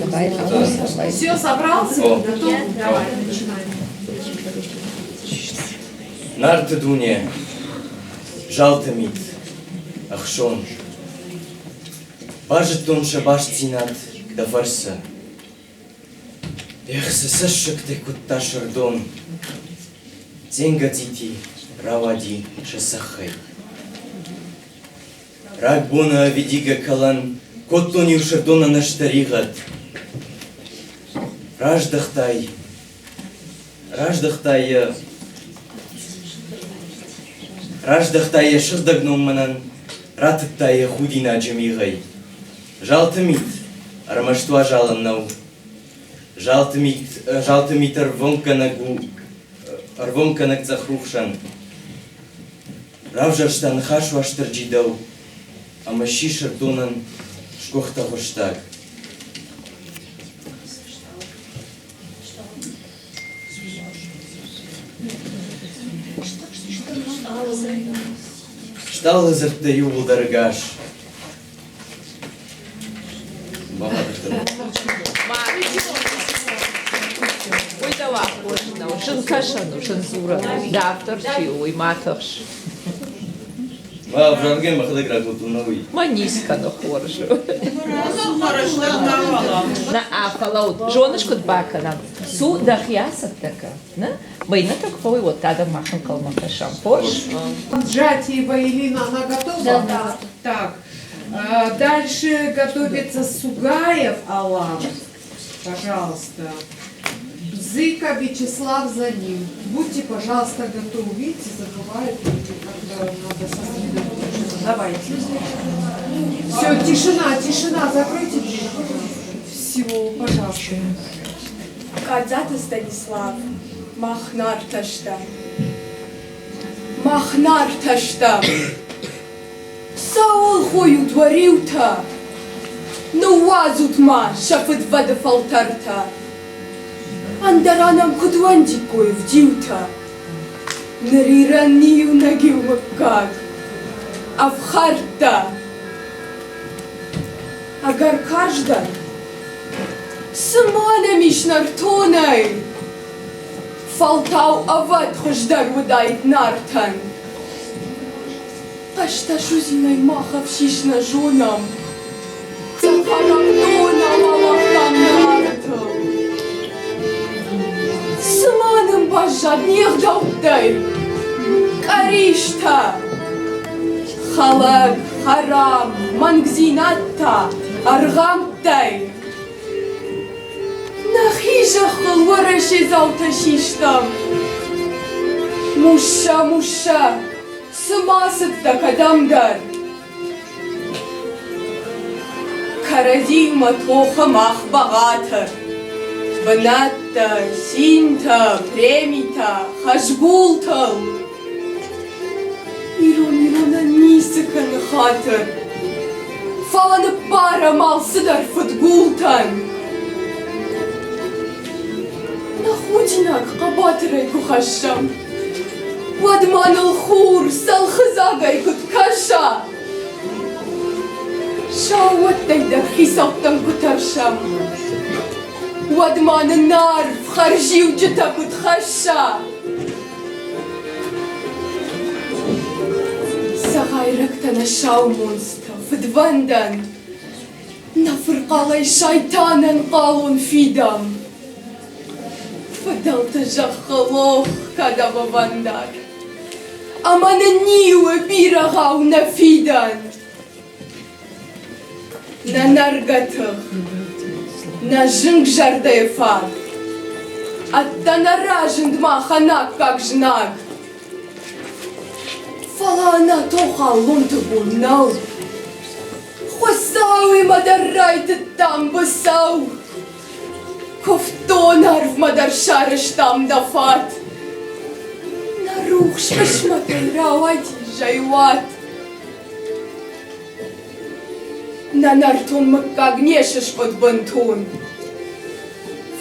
Speaker 9: Давай.
Speaker 1: Все, собрался?
Speaker 16: О.
Speaker 1: Готов? Давай, начинаем.
Speaker 16: Нарты дуне. Жалтамит. Ахшон. Бажет он шабаш цинат, когда фарса. Эх, сысышек ты кутта шардон. Ценга цити, равади, шасахай. Рагбона ведига калан, коттони шардона наштаригат. Раждахтай, шырдагном манан, ратыттая худина джамигай. Жалтымит, армаштуа жаланнау. Жалтымит арвонканак захрухшан. Равжаштан хашваштыр джидау, амаши шардонан шкохта хоштаг. Шталы зырттаю улдаргаш.
Speaker 9: Ой, давай, можно. Шынкашану, шынзура. Дафтар чиуй, матуш.
Speaker 16: Ва, вранген махадагра гутунави.
Speaker 9: Маниска, ну хорошо. На афалаут. Жонышку дбака нам. Су дахьясат така. Байна так фой вот тада махан калмака шампош.
Speaker 1: Джатиева Елена, она готова?
Speaker 2: Да.
Speaker 1: Так, дальше готовится Сугаев Алан. Пожалуйста. Зыка Вячеслав за ним. Будьте, пожалуйста, готовы. Видите, забывают люди, когда надо сосредоточиться. Давайте. Все, тишина, закройте дверь, пожалуйста. Всего, пожалуйста.
Speaker 14: Кадзата Станислав, Махнар Ташта. Саул хою творил-то, но вазут-ма шафет вода фалтарта. Андаранам кудвандикой вдил-то, нариранию нагил макак, а в харта. Агар каждый Саманами шнартонай, фалтау ават хождар водает нартан. Ашта шузиной махав шишна жонам, Захарактона малахтам нартал. Саманым бажаднех даутай, Каришта, Халак, харам, мангзинатта, аргамтай. Нахижах вараши залташиштам. Муша, сымасыт да кадамдар. Карадима тоха мах багатар. Банатта, синта, премита, хашгултал. Ирона нисыкан хатар. Фаланы пара малсыдар футгултан. Нахудинак қабатырай кухашам. Вадманыл хур салхызагай куткаша. Шауаттайдар хисаптан кутаршам. Вадманы нар вхаржиуджата кутхаша. Сагайрактана шау монста фдвандан. Нафырқалай шайтанан қалун фидам. Фадалта жахалох кадава вандар. Амана ниуэ бирагау на фидан. На наргатах, на жинг жардефа. Аттана ражен дмаханак как жнак. فلانا تخلون تبوناو خساوي مدر رايت التام بساو كفتون عرف مدر شارش تام دفات نروح ششمة راواتي جايوات نانرتون مكاغنيشش قد بنتون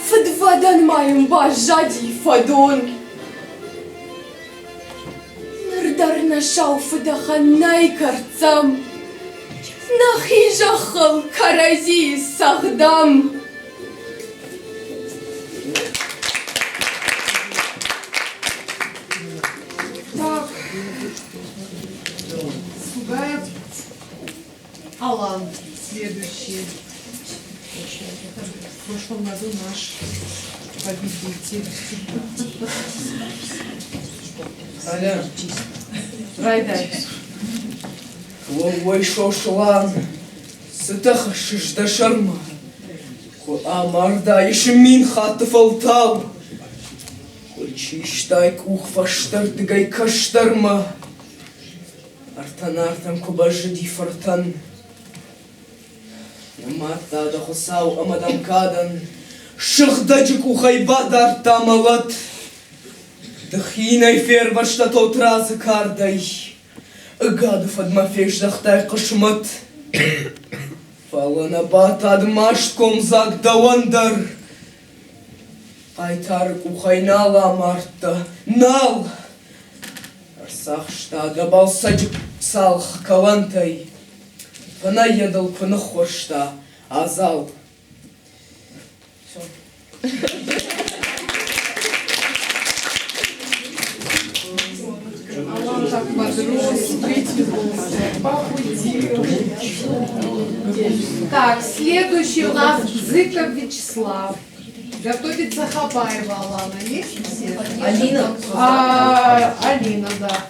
Speaker 14: فدفدن ما ينبا جادي فدون نردرنا شاوف دخلناي كرتم نخي جخل كرزي سخدم
Speaker 1: Так. Сугаев. Алан. Следующий. В прошлом году наш победитель.
Speaker 10: Аля.
Speaker 1: Райдай.
Speaker 10: Ой, шошлан. Сытаха шишда шарма. Амарда ишмин хатыф алтал. Чиштай кухфаштар дыгай каштарма. Артан кубажи дифартан. Ямата да хусау амадам кадан. Шыхдаджи кухайбадар тамалат. Дхинай фервашта тот разы кардай. Гадов адмафеш дахтай кашмат. Фалана бата адмаштком загдавандар. Айтар кухайнала марта нал. Арсахшта габалсаджик салх калантай. Фана ядал кунахошта азал.
Speaker 1: Алан так подрос, похудел. Так, следующий у нас Зыков Вячеслав. Готовится Хабаева Алана. Есть все?
Speaker 9: Алина.
Speaker 1: Алина, да.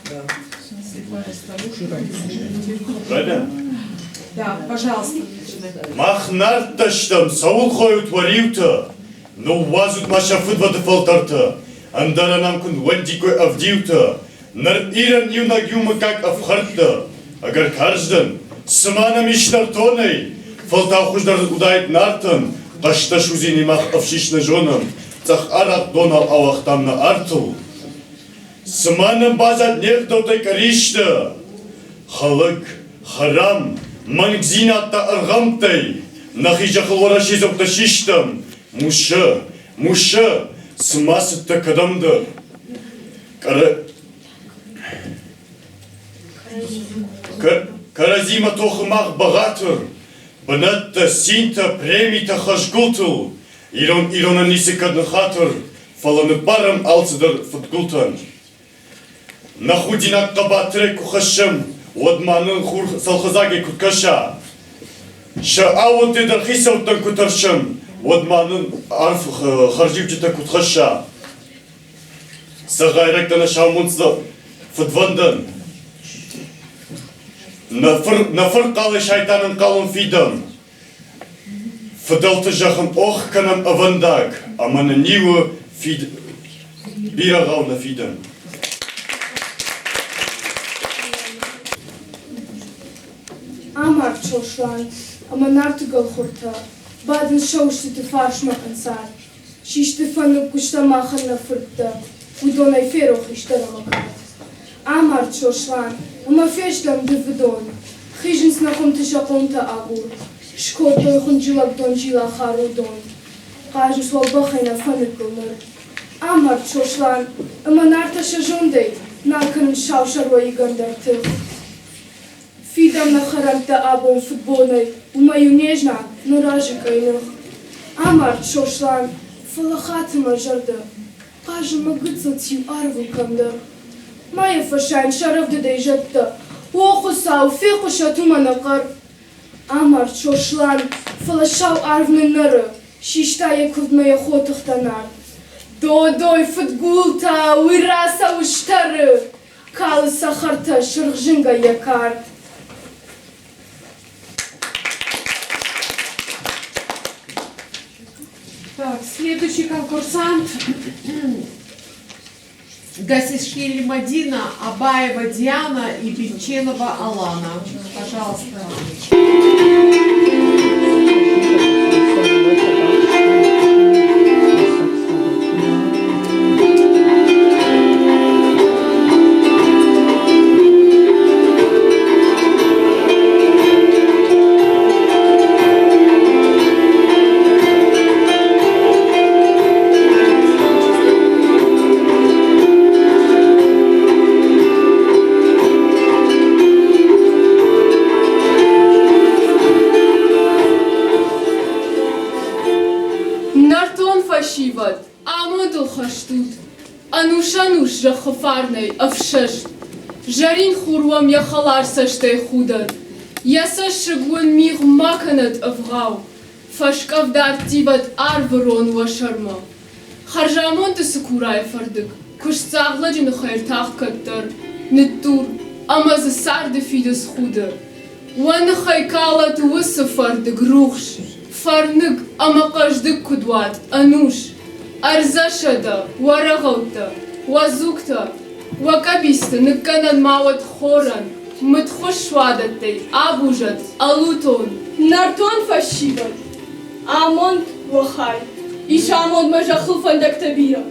Speaker 1: Да, пожалуйста.
Speaker 17: Махнарташтам саул хоют вариута, но вазут машафыд вадыфалтарта, андара намкун вандикой авдиута, нар иран юнагюма как авхарта, агар каждан смана миштартоной, фалтахуждар удает нартан, Qashta shuzini mach afshishna jonam, tsach arak donal awachtamna artul. Smanam bazat nerdotay karishta, Khalak, haram, mangzinatta argamtay, Nahijakhwara shizoptashishtam, Musha, smasatta kadamda. Karazima tochmach bagatur. Банатта синта премита хашгултул, ирона нисикадна хатыр, фаланы барам алцыдар футгултан. Нахудинак кабатрек кухашым, одманын хур салхазаге куткаша. Ша ауот эдар хисауттан кутаршым, одманын арф харживчита кутхаша. Сагайрактана шаумунцла футвандан. Нафыр қалы шайтанын қалын фидам. Фыдалты жақын оқ канам авандаг, аманы ниуы бирағауна фидам.
Speaker 18: Амар чошлан, аманарту галхурта, бадын шоушты фаршма кансар, шишты фану куштамахан на фыркта, удонай ферох иштарамакат. Амар чошлан, ама фештам дывдон, хижин снахом тышакомта агур, шкотой хунжилак донжила харудон, кажу свалбахайна фаныкылныр. Амар чошлан, ама нарта шажондей, наканын шаушарвай гандартых. Фидам на харамта абон футболной, умаю нежна, но ражикайных. Амар чошлан, фалахатыма жарда, кажу магыцылтью арву камдар. Майя фашайн шарав дедей жатта, уохусау фекуша туманакар. Амар чошлан, фалашау арвны нары, шиштая куртмая хотухтанар. Додой футгулта, уираса уштары, калы сахарта шыргжинга якар.
Speaker 1: Так, следующий конкурсант Гасишкили Мадина, Абаева Диана и Бельченова Алана. Пожалуйста.
Speaker 18: Амодл хаштут, анушануш жахафарней авшешт, жарин хуруам яхалар саште худар, ясаш шагун миг маканат авгау, фашкавдар тиват арварон вашарма. Харжамон те сукурай фардык, куш цагладжин хайртах каттар, неттур, амаз сарде фидес худар. Ван хайкалат высы фардык рухш, фарнык амакаждык кудват, ануш. Арзашада, Варагаута, Вазукта, Вакабиста, Наканан Мават Хоран, Мытхошвадатей, Абужат, Алутон, Нартон фашиват, Амон Вахай, Ишамон Мажаху Фандактабира,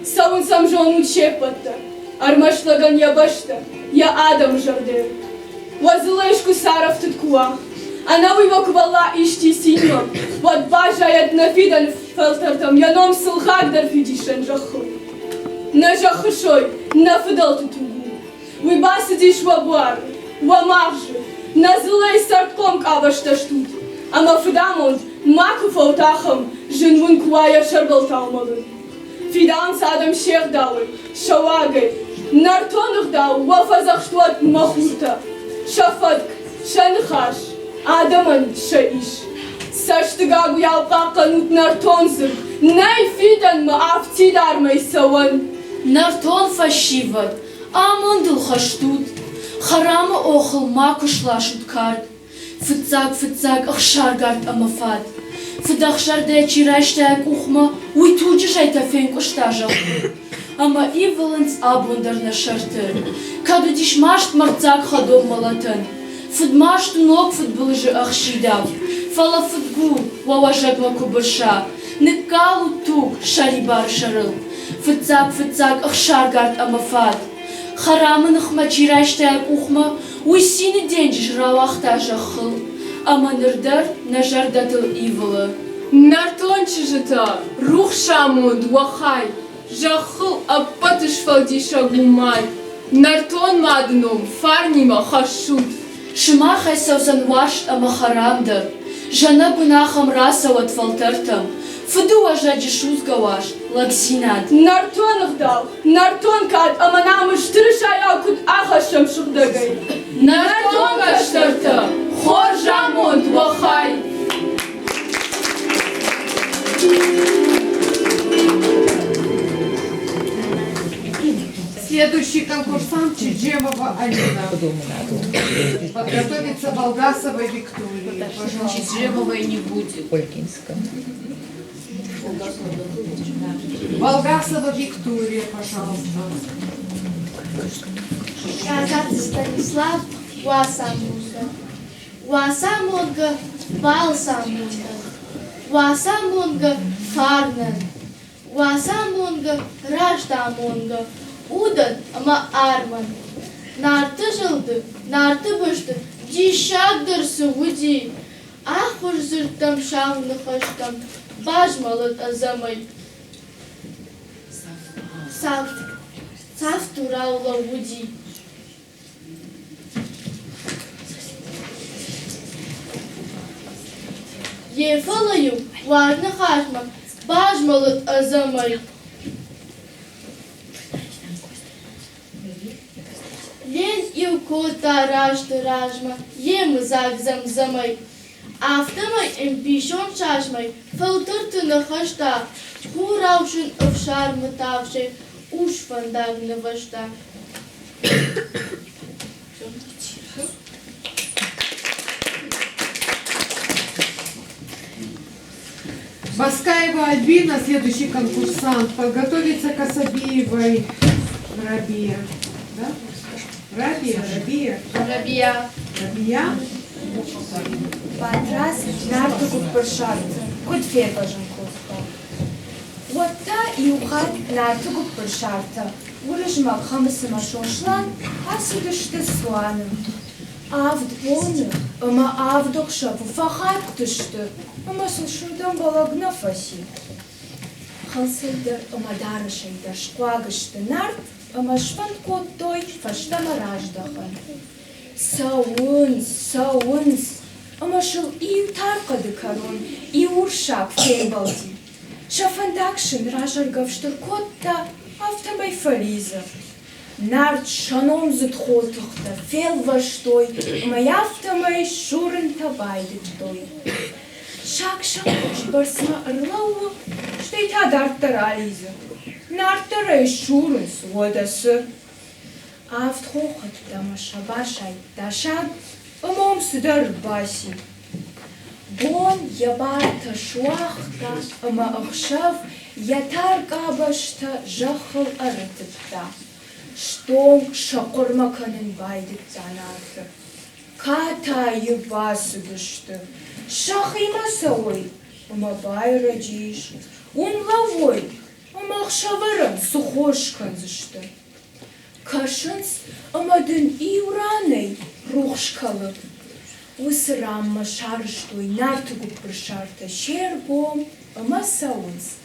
Speaker 18: Саун Самжон Учепата, Армашлаган Ябашта, Я Адам Жардер, Вазылешку Саров Туткуах, Она вывоквала ишти синьор, вот бажает нафидан фелтертом, я ном сылхак дар фидишен жаху. На жахушой, на фидал тутугу. Вы басидиш вабуар, вамаржи, на злей сартком кабашташтут. А мафидамон, маку фаутахам, жинвун куая шарбалталмалын. Фидан садам шех далы, шавагай, нартонух дал, вафазахштуат махурта, шафатк, шанхаш. Адаман шаиш. Саштыгагу ялпақанут нартонзыр. Най фидан ма афтидар майсаван.
Speaker 19: Нартон фашиват. Амондыл хаштут. Харама охыл макушлашут карт. Фыцак ахшаргарт амафат. Фыдахшарде чираштак ухма. Уйтуджи шайтафен куштажа. Ама иваланс абундар на шартыр. Каду дишмашт марцак хадом малатын. Фудмаш тунок футболжи ахшидав, фала футгу ваважак макубаша, никалу тук шарибар шарыл, фыцак ахшаргарт амафат, харамын ахмачираштак ухма, уйсини денжиш равахта жахыл, ама нырдар нажардатыл ивалы.
Speaker 18: Нартончи жита, рух шамунд вахай, жахыл апатыш фалдиша гумай, нартон мадном фарнима хашут.
Speaker 19: Шима хайсавзан вашт амахарамдар, жана гунахам расават фалтартам, фуду ажаджи шузгаваш, лагсинат.
Speaker 18: Нартонах дал, нартон кад, аманамы штырышая кут ахашам шухдагай.
Speaker 19: Нартон каштарта, хор жамонт вахай.
Speaker 1: Следующий конкурсант Чиджемова Алина. Подготовится Волгасова Виктория. Пожалуйста.
Speaker 9: Чиджемовой не будет. Олькинска.
Speaker 1: Волгасова Виктория, пожалуйста.
Speaker 4: Казат Станислав Васамунга. Васамунга Валсамунга. Васамунга Фарнан. Васамунга Раждамунга. Удан ama arman. Nartı jıldı, nartı bıştı. Dişagdır sıvıdi. Ah hırzırttam şavını haştam. Bajmalıt azamay. Saf turavla vudi. Yefalayım, varını haşma. Bajmalıt azamay. Лен илкота ражма, емызак замзамай. Автомай эмпишон шашмай, фалтырты нахашта, хураушын öfшар мытавшай, уж фандаг навашта.
Speaker 1: Баскаева Альбина, следующий конкурсант. Подготовиться к Асабиевой Рабия. Да? Рабия. Рабия.
Speaker 14: Патрас нарту кут пыршарт, кут фербажын кутта. Уатта иухат нарту кут пыршарта. Урыжмак хамысыма шошлан, асудышты суаным. Авд оны, ама авдокша вуфахат тышты, ама сылшырдан балагна фаси. Халсылдар ама дарышайдар шкуагышты нарт, ама шван коттой фаштама раждахан. Сауынс, ама шыл ию тарқады карон, ию уршак фербалди. Шафандакшын ражаргавштыр котта, автомай фариза. Нарт шаном зытхотыхта, фел ваштой, май автомай шурын табайдытой. Шак-шак барсма ырлауы, штей тадарттар ализа. Нарттарай шурын суодасы. Авт хохат тамаша башай ташад, ымом судар баси. Бон ябарта шуахта, ыма ықшав, ятар кабашта жахыл арытыпта. Штонг шақырмаканын байдык занарты. Ката ебасы дышты. Шахимаса ой, ыма байра жиш. Умлавой, ыма ықшавырын сухошкан зышты. Кашынс ымадын иуранай рухшкалы. Усырамма шарыштой нартыгу пыршарта шербом ыма саунс.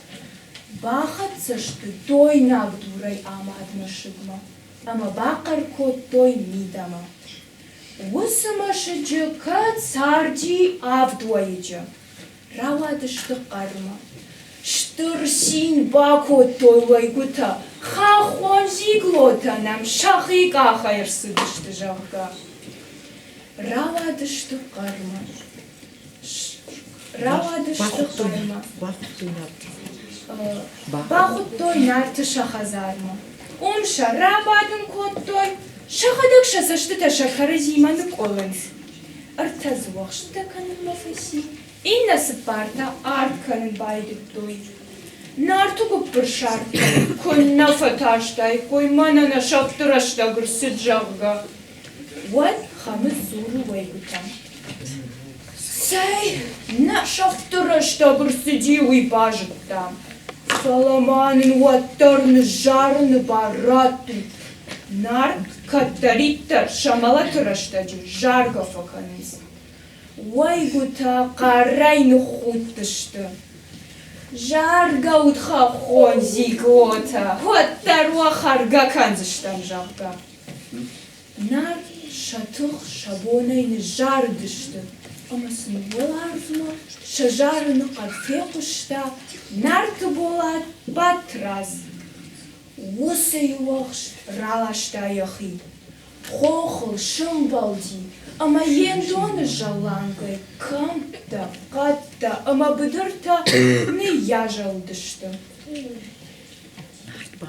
Speaker 14: Бахатсышты той нагдурай амадма шыгма, ама бақар кот той мидама. Усыма шыджы кат сарди авдуайджы. Равадышты қарма. Штыр син бакот той лайгута, хахон зиглота нам шахи кахайырсыдышты жағға. Равадышты қарма. Равадышты қарма. Бахут той нарты шахазарма. Умша рабадын кот той, шахадык шасашты шахары зиманы колынс. Артазуақшты канын мафаси, иннасы парта арт канын байдык той. Нарту күппір шарты, көн нафа таштай, кой манана шаптырашта гырсыд жағға. Вот хамы зуру вайгутам. Сай, на шаптырашта гырсыди уйбажыттам. Соломанын уаттарны жарыны баратту. Нарт каттариттар шамалатыраштаджы жарга факаныз. Уайгута қарайны хуттышты. Жарга утха хон зиглота. Уаттаруа харга канзыштам жағга. Нарт шатық шабонайны жардышты. Амасын боларзма, шажарыны қатфе құшта, нарты болат батраз. Осы юақш ралашта яхи. Қоқыл шымбалди, ама ендоны жалангай, камта, қатта, ама бұдырта не яжалдышты.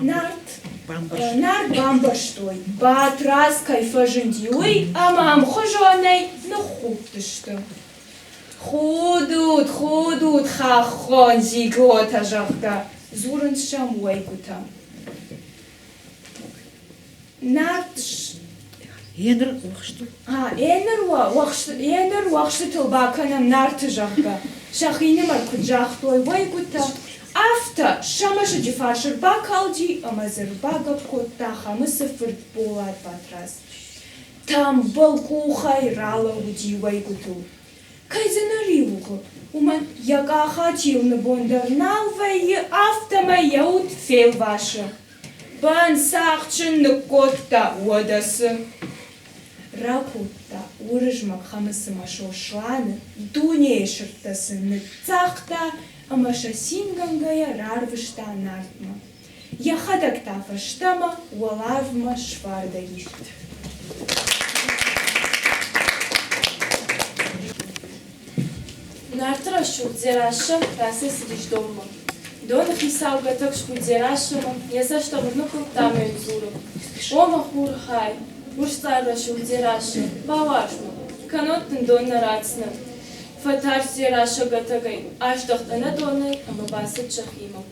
Speaker 14: Нарт бамбаштой, батраз кайфа жындиуй, ама амхожонай нахуптышты. Худут, хахон зиглота жағда, зурын шам уайгута. Нарт
Speaker 20: Енір уақшты?
Speaker 14: Енір уақшты тұлбақанам нарты жағда. Шахинымар күджақтой уайгута. Афта шамашы жифашыр бакалди, амазыр багап котта хамысы фырт болат батраз. Там балкухай рала уди уайгуту. Кайзанari уғы, уман ягаха тилны бондар налвайы афтама яут фел вашы. Бан сақчынны котта уадасы. Ракутта урыжмак хамысы машо шланы, дуне шырттасыны цақта, амаша сингангая рарвышта нартма. Яхадакта фаштама уалавма швардаги.
Speaker 21: Нартра шурдзераша расе сидиш дома. Дона хисал гатак шурдзерашама, яса что внукал там и зуру. Ома хурхай, урстара шурдзераша, бавашма, каноттын донна рацна. Фатар зераша гатагай, аж дохтана донай, ама басыт шахима.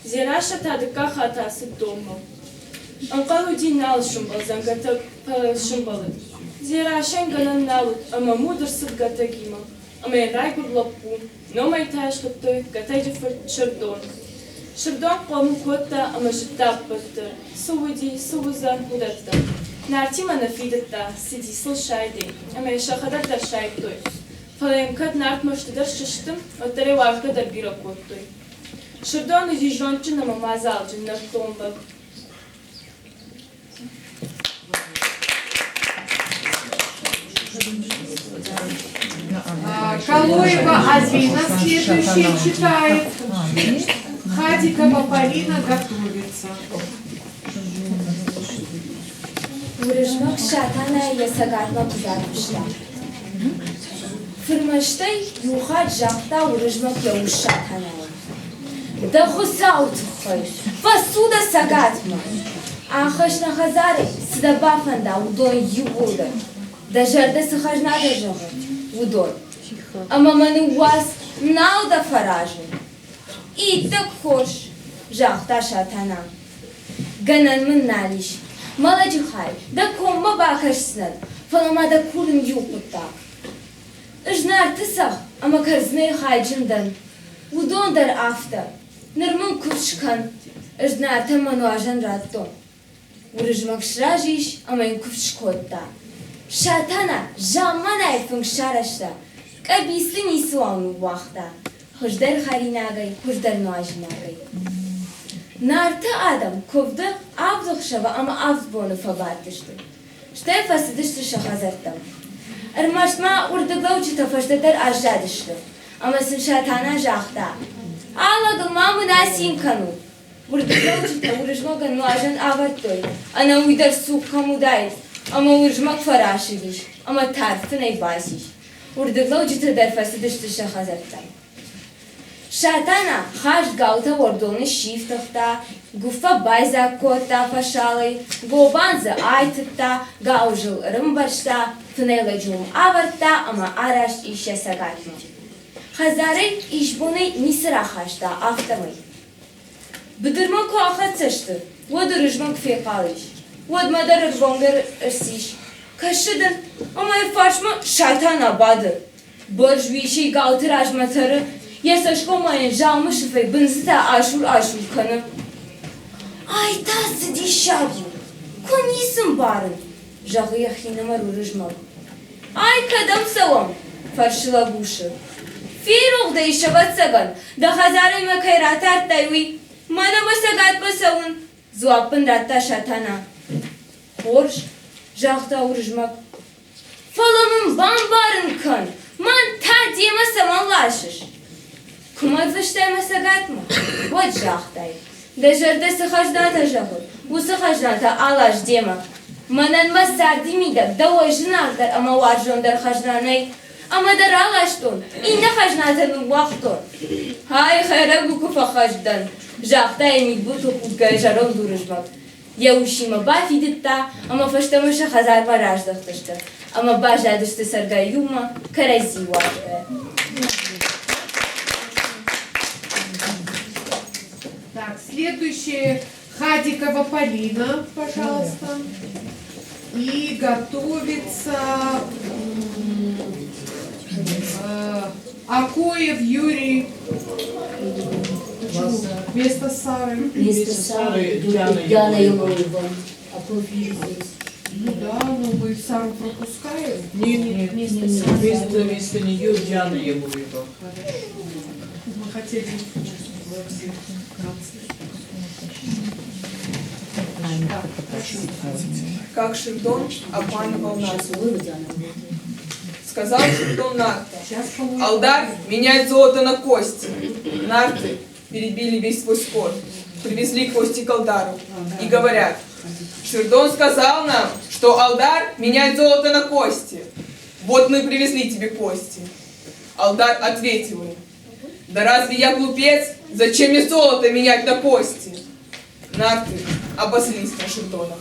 Speaker 21: Зераша тадыка хатасы дома. Анкалу динал шумбал зангатак шумбалы. Зирашен ганан налут, ама мудр сыт гатагима. Ама райгур лаппу, но май ташкаттой гатайджифар шардон. Шардон кому котта, ама життап баттыр. Сувуди, сувуза, удатта. Нартима нафидатта, сиди слышайды, ама шахадатта шайтой. Фалаем кат нарт маштадар шиштым, оттаре варкадар бира коттой. Шардон изи жончина мамазал джиннар томбак.
Speaker 1: Калоева Азина следующий читает. Хадикова Полина готовится.
Speaker 12: Урыжмак шатана ясагатма кузармышта. Фырмыштай юхат жахта урыжмак яуш шатана. Да хусаут хой, посуда сагатма. Ахаш на хазаре сдабафанда удон юуда. Да жарда сахажна дажага удон. А маманы уаз науда фаражи. И так хош жахта шатана. Ганан мын налиш. Маладжихай, да комма бакашснад, фалама да курым юкуттак. Ижнар тысах, ама карзнай хайджиндан. Удон дар афта, нырмын кувшкан, ижнар таману ажан раттон. Урыжмак шражиш, ама ин кувшкотта. Шатана, жамман айфын шарашта, кабисли нисуану вахта. Хождар харинагай, хождар нуажинагай. Нарта адам ковда авдохшава ама авдбону фабатышты. Штай фасидышты шахазартам. Армашма урдаглаучи тафаштадар аждадышты. Ама сын шатана жахта. Алагал мамы насимкану. Урдаглаучи та урыжмаган нуажан авартой. Ана уйдар сук хамудайс. Ама урыжмаг фарашидиш. Ама тарфын айбасиш. Урдаглаучи та дар фасидышты шахазартам. Шатана хаш гаута ордоны шифтахта, гуфа байза кота пашалай, гобанза айтта, гаужил рымбаршта, тунела джум аварта, ама араш иша сагатма. Хазарей ишбуны нисра хашта автомай. Бдырма ко ахатсышты, вот рыжмак фекалыш, вот мадар ржонгер рсиш. Кашыдан, ама фашма шатана баdır. Борж виши гауты ражматары, Ясашкомаен жалмышевой бензита ашур канı. Ay tası dişabyu. Konисым барын. Жағы яхинама рурыжмак. Ay kadam salam. Фаршила буши. Фирог да ишаватсаган. Да хазары макайрат артайуи. Мана масагат басаун. Зуапын ратта шатана. Хорш. Жахта урыжмак. Фаламын барын кан. Ман та дема самалашыш. Кумат выштайма сагатма, вот жахтай. Да жарда сахаждата жахут, у сахаждата алаш дема. Манан масар димидак, да ой жнахдар, ама варжондар хажданай, ама дар алаштон, инна хажнатан вахтон. Хай хайрагу куфа хаждан, жахтай мид буту кутгай жарон дурыжмак. Я ушима бафидитта, ама фаштамаша хазар вараждахтышта, ама бажадышты саргай юма, карази вахтая.
Speaker 1: Так, следующая Хадикова Полина, пожалуйста. И готовится Акоев Юрий. Вместо Сары.
Speaker 20: Вместо Сары Диана Елоева. Акоев Юрий здесь.
Speaker 1: Ну да, но мы Сару пропускаем.
Speaker 9: Нет, вместо нее Диана Елоева.
Speaker 1: Мы хотели...
Speaker 14: Как Шердон обманывал нас. Сказал Шердон Нарта: Алдар меняет золото на кости. Нарты перебили весь свой скот, привезли кости к Алдару и говорят: Шердон сказал нам, что Алдар меняет золото на кости. Вот мы привезли тебе кости. Алдар ответил им: да разве я глупец? Зачем мне золото менять на кости? Нарты обозлись на Шердона,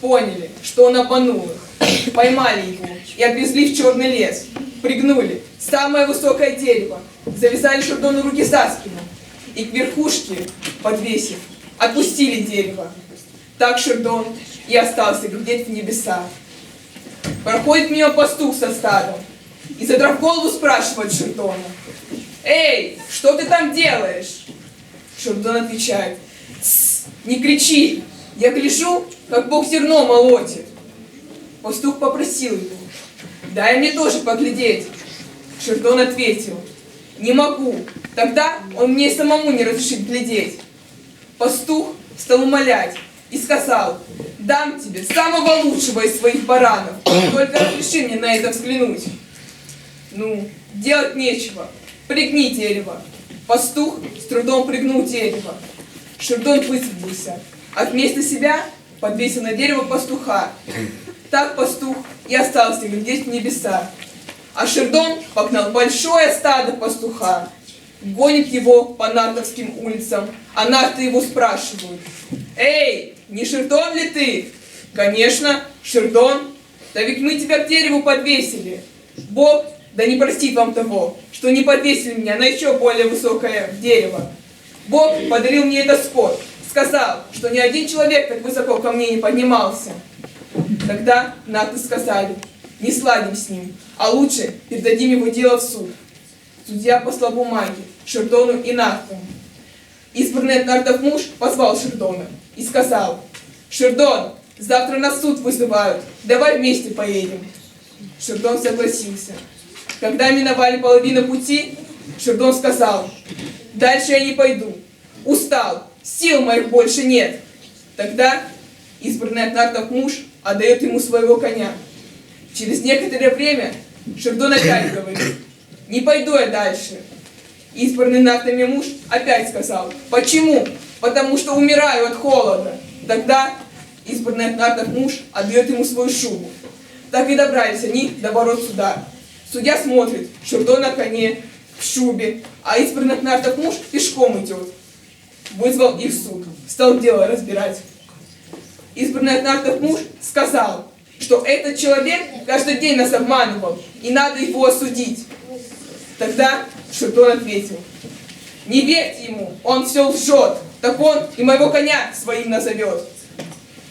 Speaker 14: поняли, что он обманул их, поймали его и отвезли в черный лес, пригнули самое высокое дерево, завязали Шердону руки за спину и к верхушке, подвесив, отпустили дерево.
Speaker 3: Так Шердон и остался глядеть в небеса. Проходит мимо пастух со стадом и, задрав голову, спрашивает Шердона: «Эй, что ты там делаешь?» Шердон отвечает: «Тсс, не кричи, я гляжу, как Бог зерно молотит». Пастух попросил его: «Дай мне тоже поглядеть». Шердон ответил: «Не могу, тогда он мне и самому не разрешит глядеть». Пастух стал умолять и сказал: «Дам тебе самого лучшего из своих баранов, только разреши мне на это взглянуть». Ну, делать нечего, пригни дерево. Пастух с трудом пригнул дерево. Шердон высвободился, а вместо себя подвесил на дерево пастуха. Так пастух и остался глядеть в небеса. А Шердон погнал большое стадо пастуха. Гонит его по нартовским улицам, а нарты его спрашивают: «Эй, не Шердон ли ты?» «Конечно, Шердон. Да ведь мы тебя к дереву подвесили. Бог да не простит вам того, что не подвесили меня на еще более высокое дерево. Бог подарил мне этот скот, сказал, что ни один человек так высоко ко мне не поднимался». Тогда нарты сказали: «Не сладим с ним, а лучше передадим его дело в суд». Судья послал бумаги Шердону и нартам. Избранный от нартов муж позвал Шердона и сказал: «Шердон, завтра нас в суд вызывают, давай вместе поедем». Шердон согласился. Когда миновали половину пути, Шердон сказал: «Дальше я не пойду, устал, сил моих больше нет». Тогда избранный от нартов муж отдает ему своего коня. Через некоторое время Шердон опять говорит: «Не пойду я дальше». Избранный нартами муж опять сказал: «Почему? Потому что умираю от холода». Тогда избранный от нартов муж отдает ему свою шубу. Так и добрались они до ворот суда. Судья смотрит: Шердон на коне, в шубе, а избранный от нартов муж пешком идет. Вызвал их в суд, стал дело разбирать. Избранный от нартов муж сказал, что этот человек каждый день нас обманывал, и надо его осудить. Тогда Шердон ответил: «Не верьте ему, он все лжет, так он и моего коня своим назовет».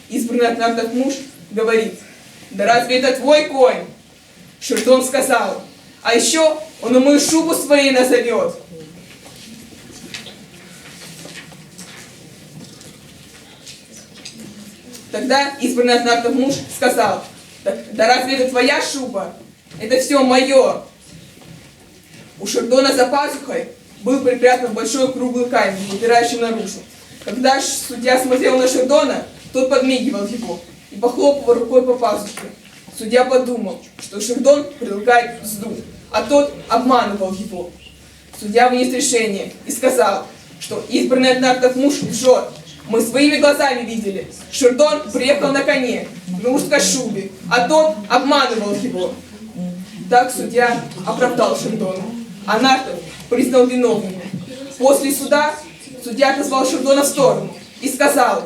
Speaker 3: Избранный от нартов муж говорит: «Да разве это твой конь?» Шердон сказал: «А еще он и мою шубу своей назовет». Тогда избранный от нартов муж сказал: «Да разве это твоя шуба? Это все мое». У Шердона за пазухой был припрятан большой круглый камень, выпирающий наружу. Когда судья смотрел на Шердона, тот подмигивал его и похлопывал рукой по пазухе. Судья подумал, что Шердон предлагает мзду, а тот обманывал его. Судья вынес решение и сказал, что избранный от нартов муж лжет. Мы своими глазами видели. Шердон приехал на коне, в мужской шубе, а тот обманывал его. Так судья оправдал Шердона, а нартов признал виновным. После суда судья отозвал Шердона в сторону и сказал: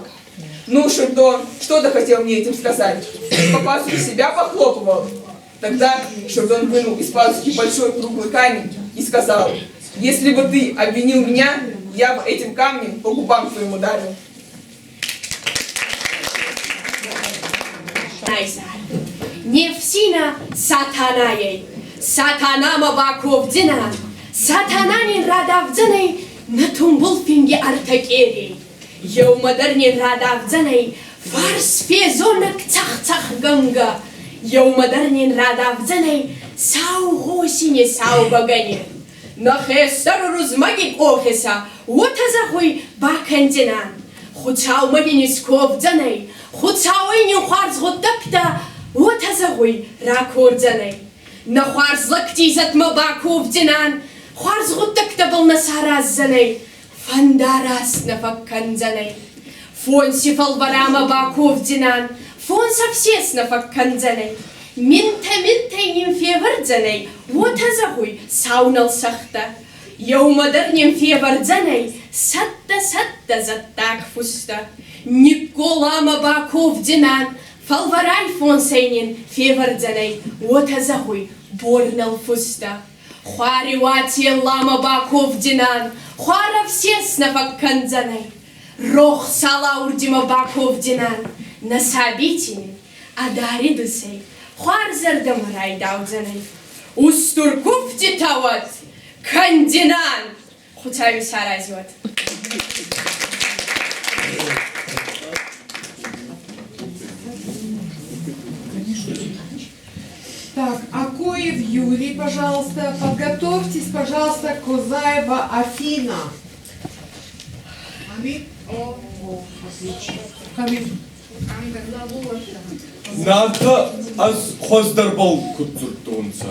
Speaker 3: «Ну, Шердон, что ты хотел мне этим сказать? По пазухе себя похлопывал?» Тогда Шердон вынул из пазухи большой круглый камень и сказал: «Если бы ты обвинил меня, я бы этим камнем по губам твоим ударил».
Speaker 22: Невсина сатанаей, сатанама баковдина, сатананин радавдзаней, натумбулфинге артакерей. Еумадарнин радавдзаней, фарс фезонок цах-цах ганга. Еумадарнин радавдзаней, сау госине сау багане. Нахестар рузмагин охеса, утазахуй бакандинан. Хуцау магинис ковдзаней, хуцауи не харз готапта, утазахуй ракордзаней. На харз лактизат мабаковдинан, харз готакта был насараззаней. Фандарас нафакканзаней. Фон сифалварама баковдинан, фон совсес нафакканзаней. Минта-минтай нимфевардзаней, утазахуй саунал сахта. Еумадар нимфевардзаней, сатта-сатта заттак фуста. Николама баковдинан, фалварай фон сейнин февардзаней, утазахуй борнал фуста. Хуари вати лама баковдинан, хуара всес нафакканзаней. Рох сала урдима баковдинан. Насабитин, адаридусей. Хуарзардам райдаудзанай. Устуркуфти тават. Кандинан. Хутави саразиот.
Speaker 1: Так, Акоев Юрий, пожалуйста. Подготовьтесь, пожалуйста, Козаева Афина. Амин. О, отлично. Камин.
Speaker 5: Нарта аз хоздарбал кутзуртунца.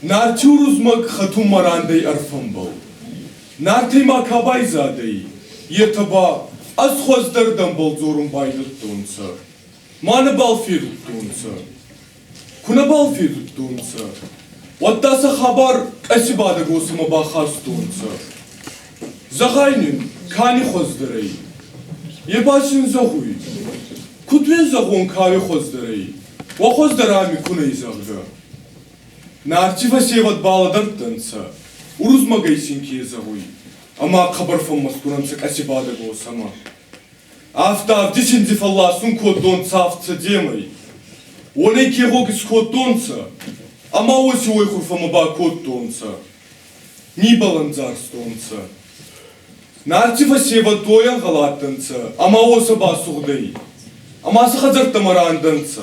Speaker 5: Нартюрузмак хату марандей арфамбал. Нарты макабай задей. Етаба аз хоздардамбал зурум байдуттунца. Мана балфирдуттунца. Куна балфирдуттунца. Ваттаса хабар асибада госума бахастунца. Загайнин кани хоздарей. Ебашин загуй. Кутвен загон кави хоздарей. Ва хоздарами кунай загда. Нарчива севат баладартанца. Урузмагайсинки загуй. Ама хабар фаммастуранца асибада госама. Афтав дичинди фалласун коддон цафца демай. Онай кегогис коддонца. Ама оси ойхур фамаба коддонца. Нибаланзарстонца. Нартива сева тоян галаттанца. Ама осаба сугдай. Ама сахазарта маранданца.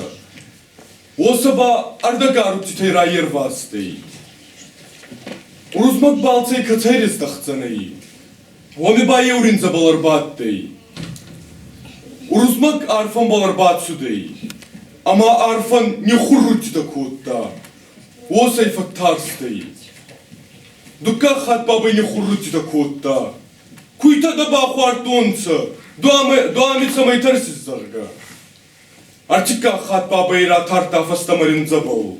Speaker 5: Осаба ардагару титайра ервастей. Урузмак балцей кацерис дахцанай. Оми ба еуринза баларбаттей. Урузмак арфан баларбат судей. Ама арфан не хуррутида кутта. Осай фактарстей. Дука хат бабы не хуррутида кутта. Куйта да бахуартонца. Дуамица майтарсиз зарга. Артика хат бабы ира тарта фастамаринза бал.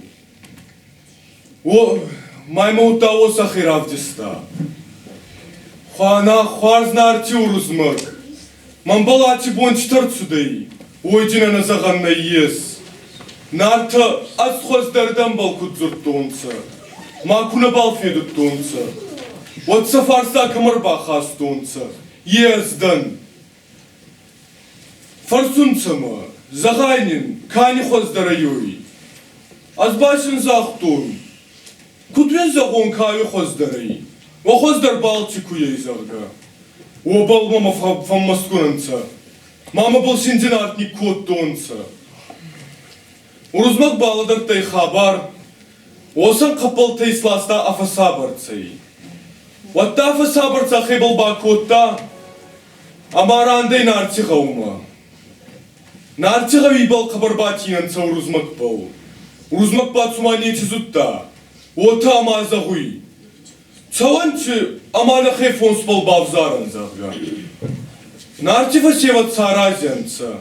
Speaker 5: О, маймаута оса хиравдиста. Хуана хуарзна арти урузмак. Мамбала ати бонч тарцудей. Ойдина назаганна ес. Нарта асхоздардан бал кудзуртонца. Макуна бал федуттонца. Вот сафарса камарба хастонца. Ездан. Фарсунцама. Загайнин. Кани хоздарайой. Азбашин захтун. Кутвен загон кави хоздарай. Ва хоздар балтикуей зарга. Обал мама фаммаскунанца. Мама был синдинартник коттонца. Урузмак баладартай хабар. Осан капалтай сласта афасабарцай. Ватта афасабарца хебал ба котта. Амарандай нартига ума. Нартига вибал кабарбатинанца урузмак бал. Урузмак бацумани тизутта. Ота амазагуй. Цаванчы амана хефон спал бавзаран зарга. Нартива севат саразянца.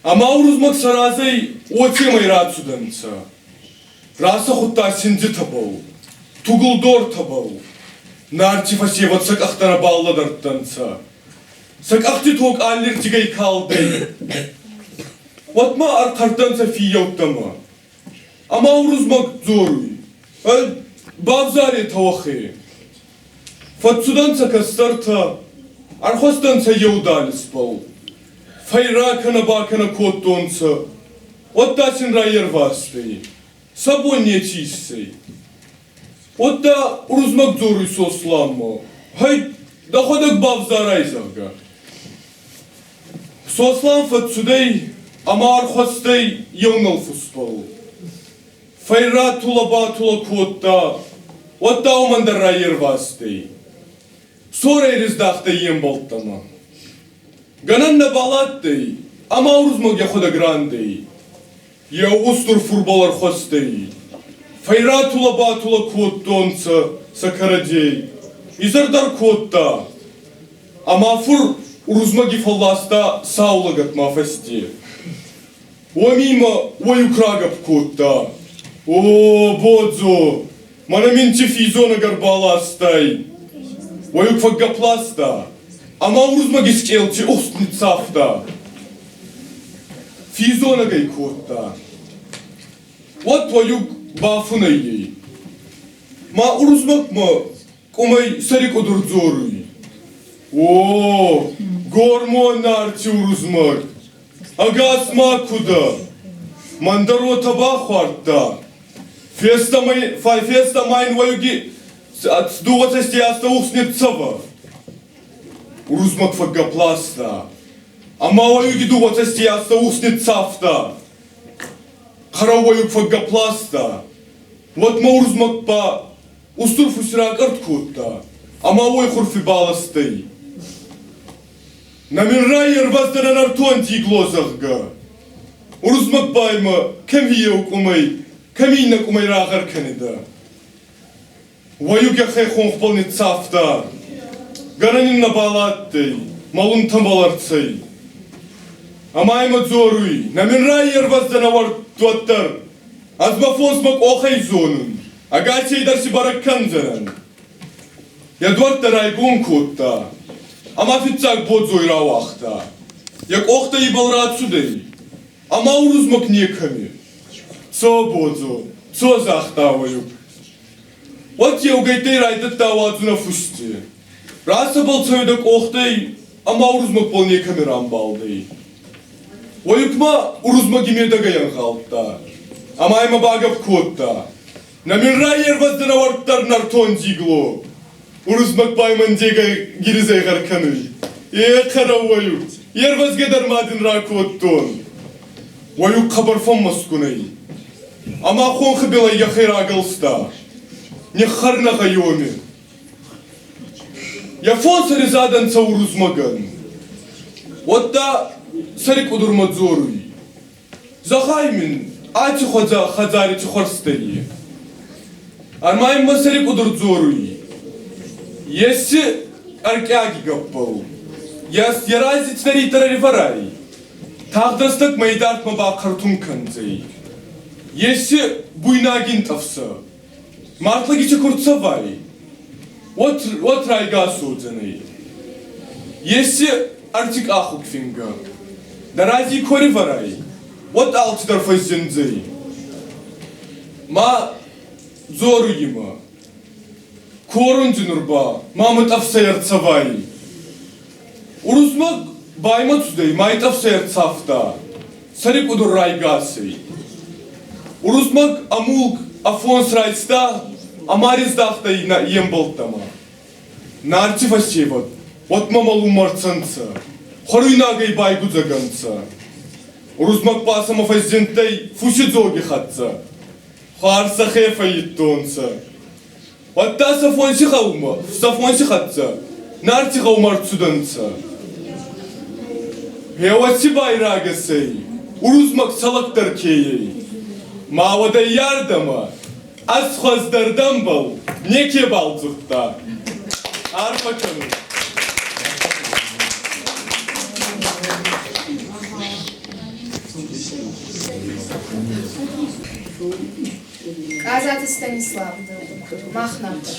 Speaker 5: Ама урузмак саразай отемай рацуданца. Раса хутта синди табал. Тугулдор табал. Нартива севат сак ахтара балладартанца. Сак ахти ток аллер тигай калдай. Ватма аркартанца фияуттама. Ама урузмак зоруй. Бавзари тавахи. Фатсуданца кастарта. Архостанца еудали спал. Файракана бакана коттонца. Оттасин райер вастей. Сабон не чистей. Отта урузмак зоруй сослама. Хай доходак бавзарай зарга. Сослам фатсудей. Ама архостей еунал фуспал. Файра тула котта. Отта умандар райер вастей. Сора ириздахта ем болтама. Гананна балаттей. Ама урузмак яхода грандей. Я устур фурбалар хостей. Файра тула коттонца сакарадей. Изардар котта. Ама фур урузмаги фалласта саулагат мафасте. Омима уаюкрагап котта. О, бодзо. Манаменти физона гарбаластай. Уаюк фаггапласта. Ама урузмаги скелти устницафта. Физона гай котта. Вот твоюк
Speaker 7: ма урузмак ма комай сарик одурзоруй.
Speaker 5: О, гормон артюрузмак. Агас макуда. Мандаро табахварта. Феста майн ваюги от дугатасти астауснет цава. Урузмак фагапласта. Ама ваюги дугатасти астауснет цафта. Хараваюг фагапласта. Вот маурузмак па устурфусирак арткутта. Ама вай хурфи баластай. Намирай ерваздана нартон тиглозахга. Урузмак байма кемхиеук умай. Каминак умай рагар канида. Ваюг яхай хонхпални цафта. Гаранин набалаттай. Малун тамбаларцай. Амайма зоруй. Намирай ерваздана вартуаттар. Азмафонсмак охай зонун. Агачай дарси баракканзаран. Ядварта райгон котта. Ама фитцак бодзой равахта. Як охта ибал рацудей. Ама урузмак неками. Цо бодзо, цо захтаваю. Вот я угайтей райдат давадзуна фусти. Раса был цойдак охтай, ама урузмак был неками рамбалдей. Ваюкма урузмак имедагаян халтта. Ама айма багав котта. Намирай ерваздана варттар нартон дигло. Урузмак байман дега гиризай гарканы. Караваю. Ервазге дармадин ракоттон. Ваюк хабарфон маскунай. Ама хон хабила яхайра агалста. Не харна гайоми. Я фон саризадан ца урузмаган. Вот да сарик удурмадзоруй. Захаймин ати хадзари тихорстаи. Армайм масарик удурдзоруй. Если аркяги гаппал. Яс ярази цнари тарарифарай. Тагдастак майдарт маба картун канзай. Если буйнагин тавса. Мартлагича курцавай. Вот райга судзанай. Если артик ахук финга. Дарази кориварай. Вот алтидар файзензай. Ма зору има. Корун динурба. Мамы тавсайар цавай. Урузмак байма цудай. Май тавсайар цафта. Сарик уdur райгасай. Урузмак амулк афонс райста. Амарис дахта ембалтама. Нарти фасеват. Вот мамалу марцанца. Хоруйнагай байгу заганца. Урузмак пасама файзентай фусидзоги хатца. Харса хефа иттонца. Вот та сафонси хаума, сафонси хатца. Нарти хаумарцуданца. Хеватси байрагасай. Урузмак салактар кеей. Мавада ярдама. Асхаздардан бал. Неке балцухта. Арпакану.
Speaker 8: Казаты Станислав. Махнартыр.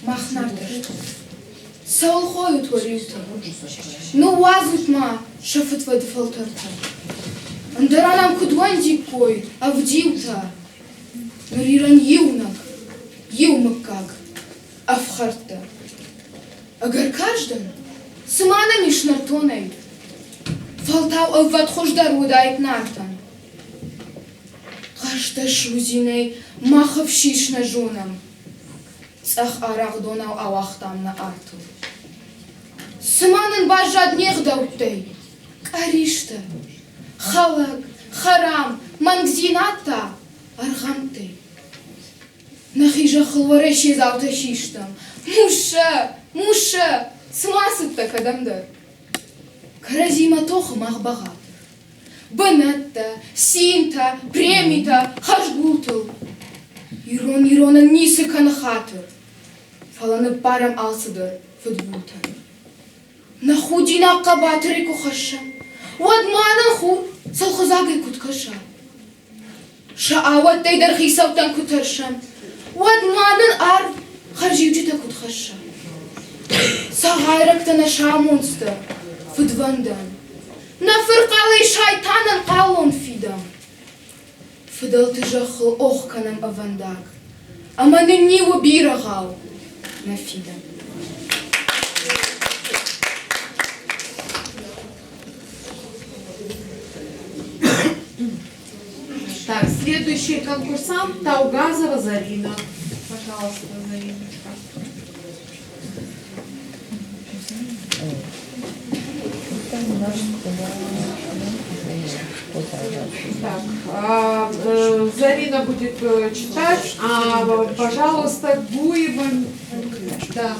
Speaker 8: Махнартыр. Саул хойут варюта. Ну вазут ма, шафат воды фалтарта. Андаранам кудван дикой, а вдилта. Нариран юнак, юмак как, а в харта. Агар каждан, сымана мишнартонай. Фалтау авват хождар удает нартан. Кажда шузиней махав шишна жонам. Цах арах донау авахтам на арту. Сыманын бажад нехдаутей. Каришта, халак, харам, мангзината, архамтей. Нахижа хылваре шезаута шиштам. Муша, смасыпта кадамдар. Каразима тоха махбагат. Банатта, синта, премита, хашгултыл. Ирон нисы канахатыр. Фаланы парам алсыдыр, футбултан. Нахудина кабатыры кухаша. Вадманан хур, салхазагай куткаша. Шаават тайдар хисаутан кутаршам. Вадманан ар, харживчита кутхаша. Сагайракта на шамонста, футвандан. На фыркалы шайтанан калон фидам. Фидал ты жахал охканам авандак. Аманы ниву бирагал на фидам.
Speaker 1: Так, следующий конкурсант Таугазова Зарина. Пожалуйста, Зариночка. Так, Зарина будет читать, пожалуйста, Гуева. Да.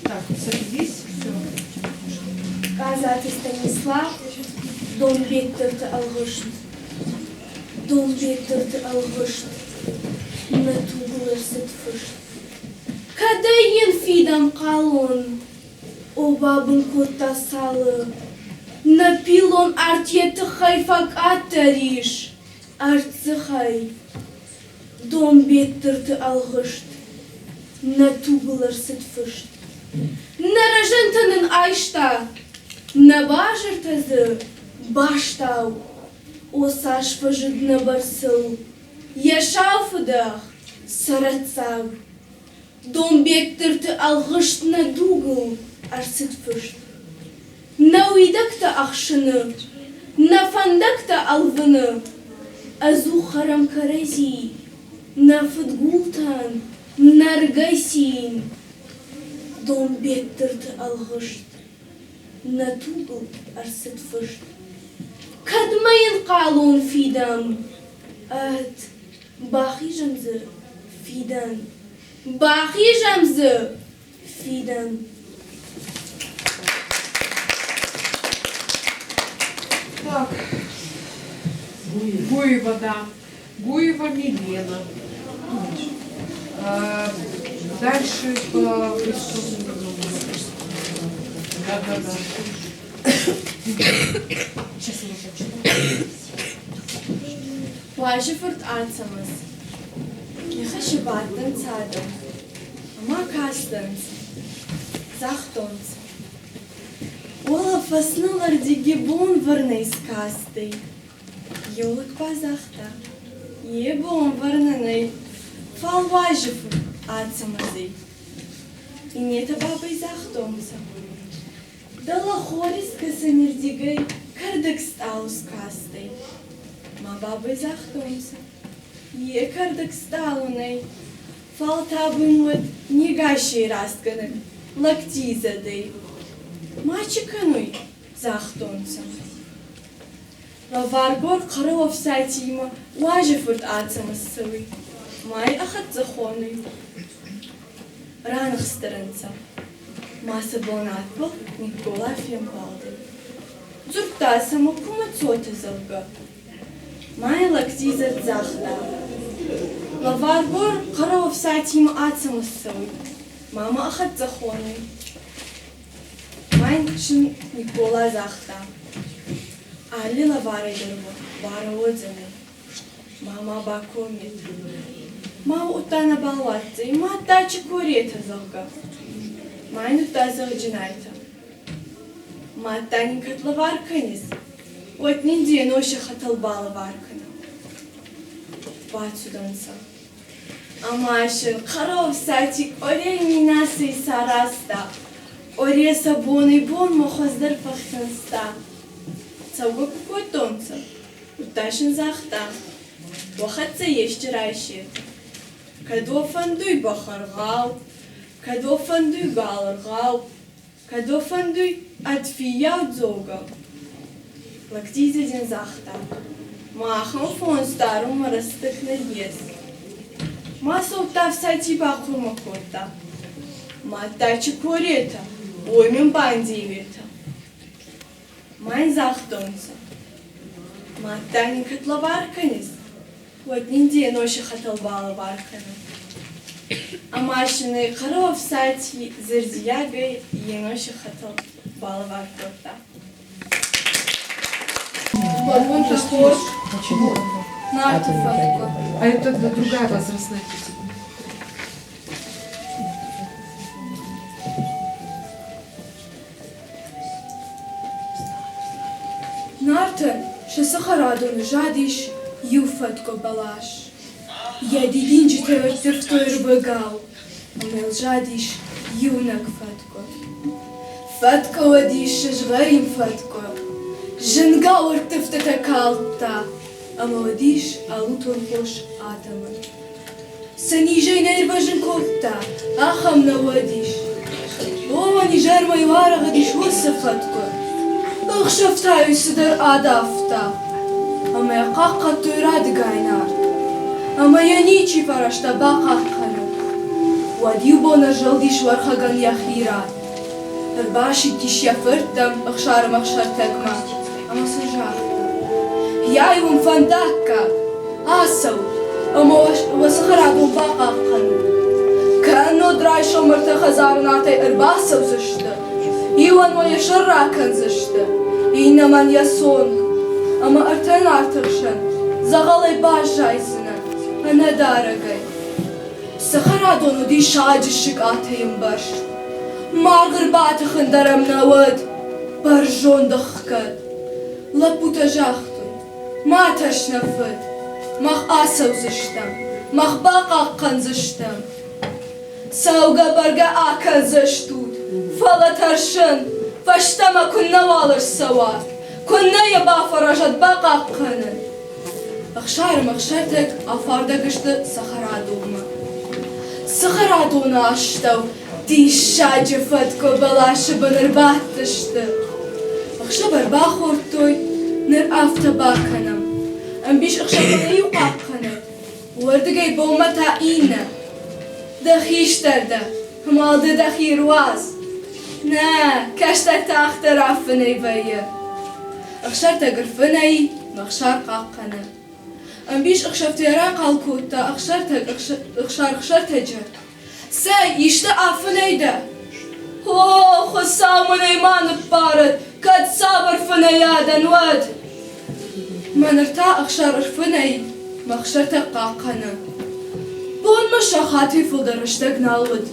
Speaker 1: Так, садись.
Speaker 12: Казати Станислав, дом беттірді алғышт. Дом беттірді алғышт. На туғылыр сытфышт. Кадайын фидам қалын, о бабын котта салы. На пилон артеті хайфак аттариш, артсы хай. Дом беттірді алғышт. На туғылыр сытфышт. Нарожентанın ayşta, na bajırtazı baştav, o saçfa jıdna barsıl, yaşav fıdağ, saratsav, dom bektirti alğışt na dugıl, arsıt fışt. Na uydakta akşını, na fandakta alvını, azu haram karazi, na fıdgultan, nargasin, dom bettirdi alğışt, na tuğul arsıt fışt. Kadmayın qalun fidam, at baxijamzı fidan, baxijamzı fidan.
Speaker 1: Так, Гуева, да. Гуева Милена. Дальше по да.
Speaker 12: Сейчас я прочитаю. Лажифорд Ацамас. Нехашибаттан цадам. Ама кастанц. Захтонц. Ола фаснылар дигибон варнайс кастай. Йолык пазахта. Ебон варнанай. Фал лажифорд Ацамазей. И нета бабай захтонца. Дала хорис касамирдигай кардак сталус кастай. Ма бабай захтонца. Е кардак сталунай. Фал табынват негашей растканак. Лакти задай. Мачикануй захтонца. Лаваргор қарылов сәтима лажифырт ацамыз сылый. Май ахат захоной. Ранық стырынца. Масы болнат был Никола Фембалды. Зурта само кумацота залга. Май лактизат захта. Лаваргор қарылов сәтима ацамыз сылый. Мама ахат захоной. Май шын Никола захта. Али лаварай дырвы, бары одзаны. Мама бакомит. Ма утана балватцы, и ма тачи курета залга. Май нута залджинайта. Ма танин катла варканис. Вот ниндия ноша хаталбала варкана. Бацуданца. Амашин, харов сатик, оре минасы сараста. Оре сабоны бон мохоздар фахтанста. Цауга кукотонца. Уташин захта. Вахатца ещерайшет. Кадо фандуй бахаргау. Кадо фандуй галаргау. Кадо фандуй атфияу дзога. Лактиза ден захта. Махам фон старум растых на ес. Маса утав сати бахурма кота. Матачи корета. Оймен бандивета. Майн захтонца. Матани катла варканис. Вот ниндия ноши хаталбала варкана. А машины харов сати зердиягой еноши хаталбала варкота.
Speaker 1: Он похож.
Speaker 12: На артефактку.
Speaker 1: А это другая возрастная категория.
Speaker 12: Нартен, що сахарадон жадиш, юфатко балаш. Я дидинчи тевертер в той рвегал, умел жадиш, юнак фатко.
Speaker 14: فتكة وديش غريم فتكة جنقا ورتفتة كالتا أما وديش ألوتون خوش آتمن سنيجي نيربجن كوتا أخمنا وديش واني جارما يوارا غديش وصفتكة اخشفتا يسدر آدافتا أما يقاقا توراد غاينار أما ينيچي فرشتا باقا خنو وديو بونا جلديش ورخغن يخيرات الباشي ديش يفرتم اخشار مخشر تقما أما سجارتا يايوم فنداكا آسو أما وسخراتو باقا خنو كأنو درايشو مرتخزارناتي إرباسو زشتا يوان ويشرا كان زشتا إنما يسون أما أرتن أرتغشن زغالي باش جايزنا أنا دارقاي سخراتو دي شاجشك آتيم باش مارغر بات خندرم نود برجون دخكت لبوتا جاختوي ما تشنفت مخ آسو زشتم مخ باقا قن زشتم ساوغا برغا آكن زشتود فلا ترشن فاشتما كنا والر سوا كنا يبا فرجت باقا قنن اخشار مخشرتك افاردا قشت سخرادوما سخرادونا اشتو دي شاجفتكو بلاش بنربات تشت اخشبر باخورتوي نر افتا باكنم ام بيش اخشبر يوقاقنم وردقاي بومتا اينا دخيشتر ده همالده دخير واز نا كشتك تاختر عفني بيا اخشرت قرفني مخشار قاقنا ام بيش اخشفت يراق الكوتا اخشرت هجر سي يشتا عفني ده هو خسامن ايمان بارد كد صابر فنيادا ود من ارتا اخشر ارفني مخشرت قاقنا بون مشاخاتي فلدرشتك نالودي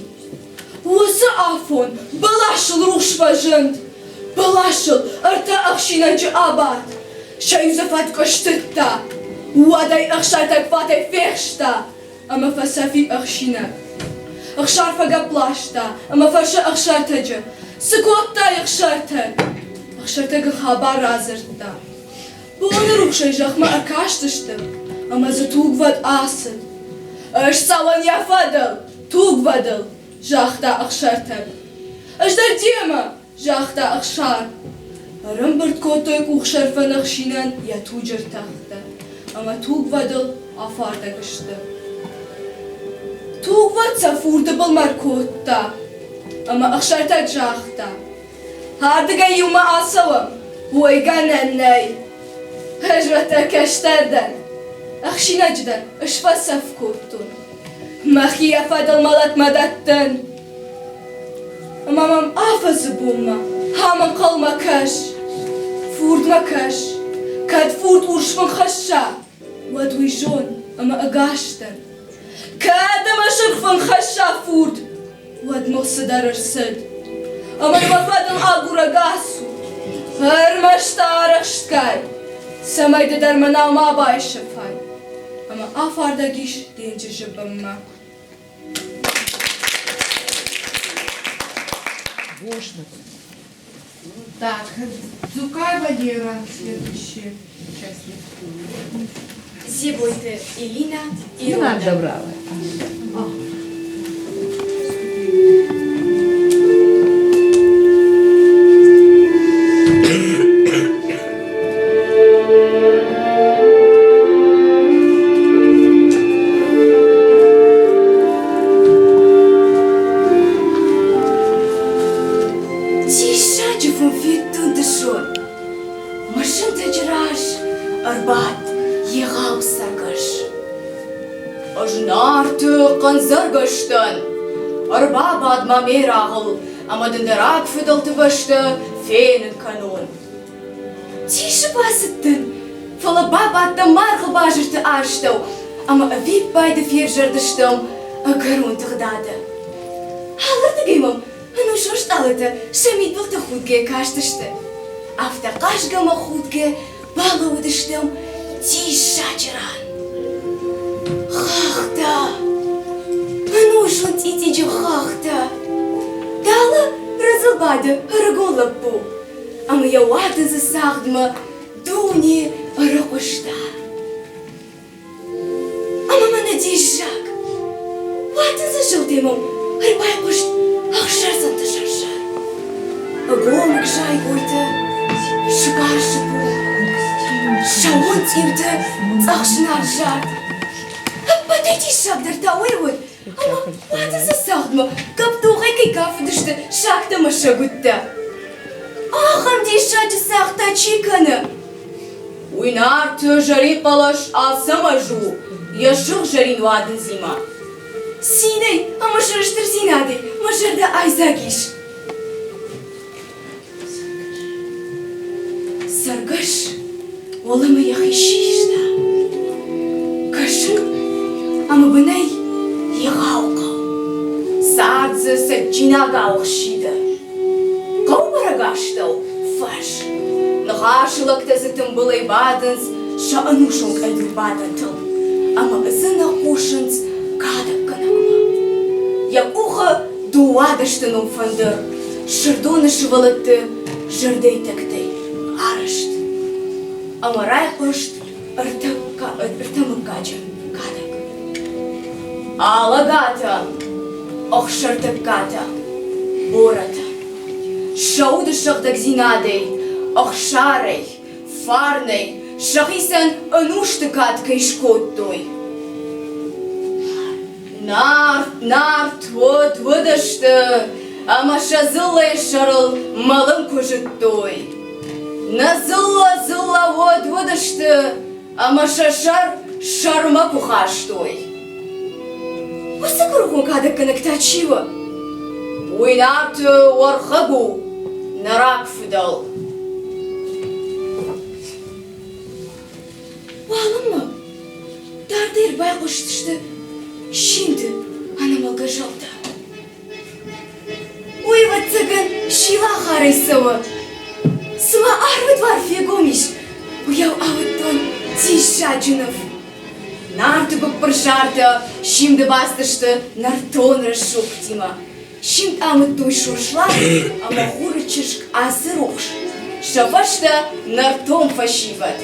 Speaker 14: وسعفون بلاشل روش بجند بلاشل ارتا اخشينا جابات شايف زفات كشتتا وداي اخشارتك فاتي فيخشتا اما فسافي اخشينا اخشار فقا بلاشتا اما فرشا اخشارتك سكوتا اخشارتك خابار رازرتا بون روشي جخما اكاشتشتا اما زتوق ود آسد اش سوان يفضل توق بدل جاختا اخشارتك اش در ديما جاختا اخشار رمبرت كوتوك وخشر فنخشينان يا توجر تختا اما توق بدل افارتك اشتا توق ود سفور دبل مركوتا اما اخشارتك جاختا هاردقا يوما آسوام ويقانناي هجرتك اشتردن أخشينا جدا أشفى سفكوتون مخي أفادل مالت مدتن أمامم آفز بوما هامم قل مكاش فورد مكاش كاد فورد أورش من خشا ودوي جون أما أقاشتن كاد مشرف من خشا فورد ود مصدر رسد أما نمفادل أقور أقاسو هرمش تارخشتكاي سمايد درمنا ما باي شفاي أما أفاردقيش دينجي جبما
Speaker 1: Так, Дзукай Валера, следующий участник.
Speaker 12: Зебойте Илина и
Speaker 9: Не
Speaker 12: Рода.
Speaker 9: надо брала.
Speaker 8: أربعة بعد ما ميراغل أما دندراك فضلت بشتا فين القانون تيش باستن فلا بابا تمارغ باجرت آشتو أما أبيب بايد فير جردشتم أقرون تغدادا حالة تقيمم أنو شوش طالتا شميد بلت خودجي كاشتشتا أفتا قاشقا ما خودجي بالا ودشتم تيش شاجران خاختا أنو شون تيجي خاختا دالا رزل بعد هرقون
Speaker 22: лапу. Ama я уатызы сағдыма дуни ырықышта. Ama mana дейшак. Уатызы жылдемім ырбай құшт ақшар санты шаршар. Агомық жай қойды шықар шыпу. Шауын тимді цақшынар жар. Патети шабдар тауы өт. Ama уатызы сағдыма каптуғай кайкафы дышты шақтымы шагутта. Ахам дейшачы сақта чиканы.
Speaker 7: Уйнартı жари қалаш асамажу. Яшық жарин вадын зима.
Speaker 22: Синей, ama шырыштыр зинады, мажырда айзагиш. Саргыш, олымы яхишишта. Кашын, ama бынай яғауқа.
Speaker 7: Садзы сәджинага оқшиды. Қаубарagaштау фаш. Нығашылықта зітім бұлай бадынс, шаанушың әйдір бадынтыл. Ama ызына қошынс кадық қанағыма. Якуха дуадыштын умфанды, шырдоны шывалытты, жырдай тәктай арышт. Ama рай қошт ыртымы качы кадық. Алагата, оқшыртып ката, бората. Шауды шықтық зинадей, оқшарей, фарней, шахисан анушты каткай шкоттой. Нарт, вот выдашты, ама шазылай шарыл малым көжіттой. Назылла, вот выдашты, ама шарма кухаштой.
Speaker 22: Осы күргін кадық кінікта чива?
Speaker 7: Уйнартı орхагу, нарак фидал.
Speaker 22: Валымма, дардыр бай қоштышты, шинді анамалға жалды. Уйва цыгын шила харайсывы. Сыма арвыд var фегомиш, уяв авыттон тишачынов.
Speaker 7: Нарты бұппыршарты, шимді бастышты, нартон рашук тима.
Speaker 22: Шимд амыт той шуршлар, ама хуры чышк асыр оқш.
Speaker 7: Шафашта нартом фашиват.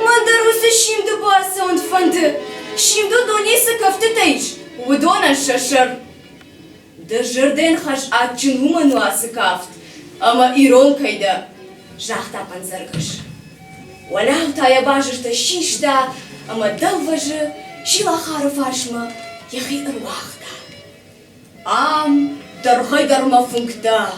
Speaker 22: Мандарусы шимді басы он фанды, шимді донесі кафты тайш,
Speaker 7: Удона шашар. Да жырден хаш атчын уману асы кафт, ама ирон кайда. Жахта панзаргыш. Валяу тая бажышта шишта, ама дылважы, шилахары фашма, яхи ыруахта. Ам тархай дарма функта,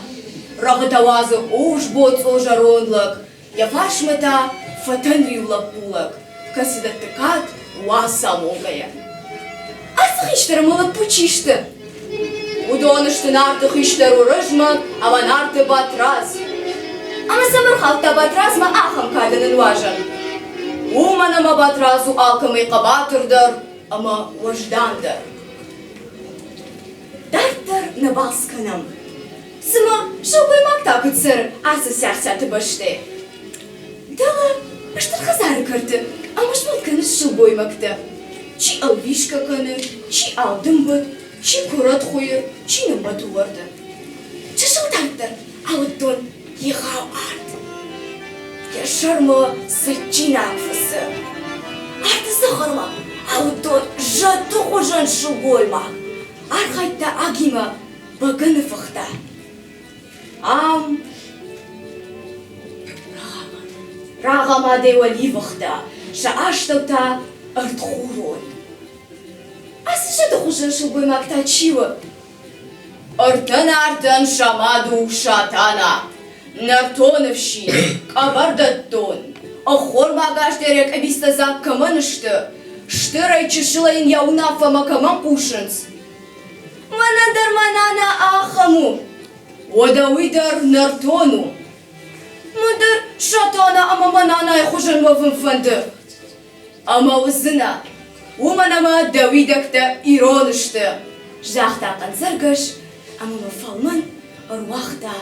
Speaker 7: рағытавазы ош боц ожаронлық, яфашмата фатан риулак булак, касыдаттыкат уаса молгая.
Speaker 22: Асық иштары мылып пучишты.
Speaker 7: Удоныштын артық иштар урыжмак, ама нарты батраз.
Speaker 22: Ама самыр халта батразма ахам кадынын важын.
Speaker 7: Уманама батразу алкымай қабатырдар, ама вождандар.
Speaker 22: Дартыр набалсканам. Сыма шоугоймакта күтсір асы сәрсәті башты. Дала аштыр қызары көрді, ама шмалтканы шоугоймакты. Чи алвишка каны, чи алдым бұд, чи көрат қойыр, чи нымбат уырды. Чышыл дартыр, ауыттон еғау ард. Яшырмы сәтчин ақфысы. Арты сақырма, ауыттон жаты қожан шоугоймак. Архайтта агима баганы фахта.
Speaker 7: Ам Рағама девали вахта, шааштаута артхурон.
Speaker 22: Асы жады қожан шоугоймакта чива?
Speaker 7: Артын шамаду шатана. Нартоновщи, кабардаттон. Охормагаш дерек абистазак каманышты. Штырай чышылайын яунафама каман пушынс.
Speaker 22: Манадар манана ахаму.
Speaker 7: Ода уйдар нартону.
Speaker 22: Мыдыр
Speaker 7: Шатана ама манана хужан вавын фанды. Ама узына. Уманама давидакта иронышты.
Speaker 22: Жахта қанзыргыш, ама мафалмын ұруақта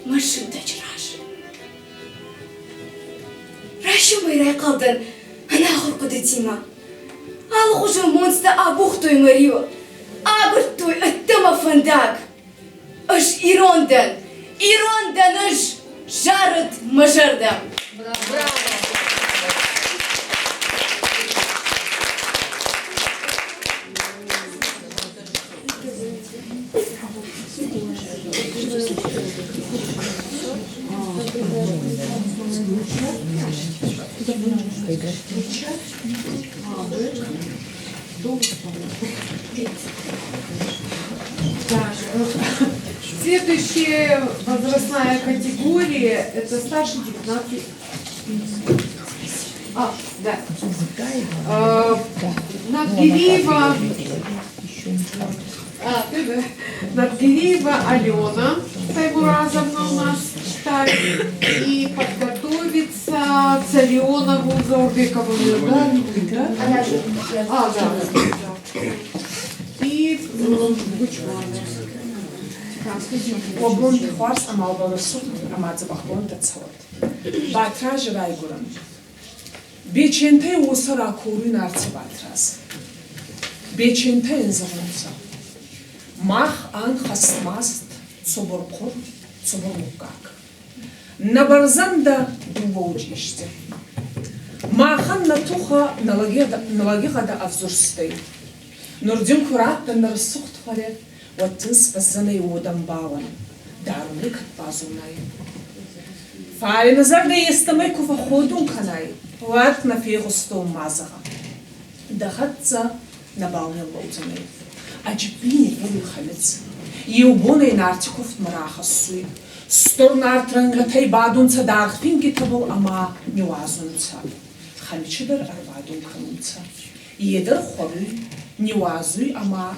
Speaker 22: машында жыраш. Рашу майрай қалдын, ана құрқыды тима. Ал хужан монста абух той марио. Абыр той ыттыма фандак. Ыш ирондын,
Speaker 7: даныш жарыт мыжырдым.
Speaker 1: Следующая возрастная категория – это старше 19. Да. Надгиреева. Надгиреева Алена Таймуразовна у нас читает. И подготовится Царионову Заурбекову. И
Speaker 11: وبون خواست اما برسول اما زبخون دتسوت باتراج رای گرم بیچنته وسرا کوری نارچ باتراز بیچنته انزغونسا ماخ آن خستماست صبرقر صبرمقاق نبرزنده دووجیشته ماخن نتوخا نلاقيها دا افزورستي نردين كرات نرسخت خلي وتنس بزني ودم باون دارون لك بازوناي فعلي نظر دي يستميكو فخودون كناي وات نفي غستو مازغا دخدزا نباوني اللوزني أجبيني بولي خلص يوبوني نارتكوفت مراخ السوي ستور نارترن غتاي بادون تا دارخفين كتابو أما نوازون تا خليشدر أربادون كنوتا يدر خوري نوازوي أما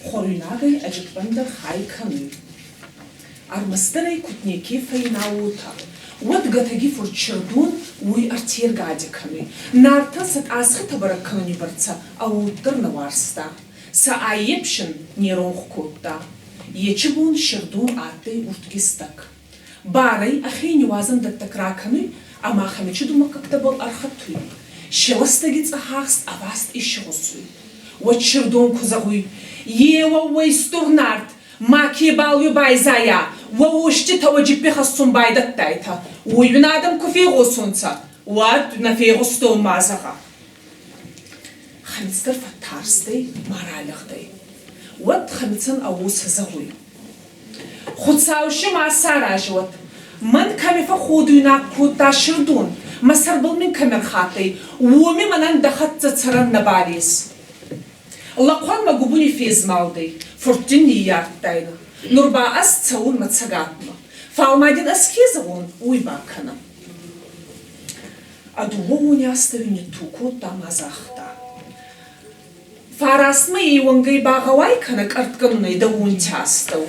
Speaker 11: خوريناغي أجبندر خاي كنوي أرمستري كتني كيفي ناوتا ودغتاگي فورچردون وي ارتير غادي كنوي نارتا ست اسخي تبرك كنوي برца аутыр наварста са айепшин нерон хкотта ечибун ширдун аты уртгистак барай ахини вазан даттакра кнуи ама хамичидума как-то был архатуй шеластаги цахаст аваст ишгусуй вачирдун кузагуй ева вайстурнарт маки балю байзая ووشتي توجي بخصم بايدت تايتا ويبنادم كفي غصونتا واد نفي غستو مازغا خمستر فتارستي مرالغدي واد خمسن اووس زغوي خدساوشي ما ساراجوت من كمي فخودونا كوتا شردون مسربل من كمر خاطي ومي منان دخت تسرن نباليس لقوان ما قبوني فيز مالدي فورتيني يارتاينا نوربا أس تسوون متسقاتنا فالمادين أسكيزون ويباكنا أدووني أستويني توكو تامازاختا فاراسما يوانغي باغواي كانك أرتقنونا يدوون تاستو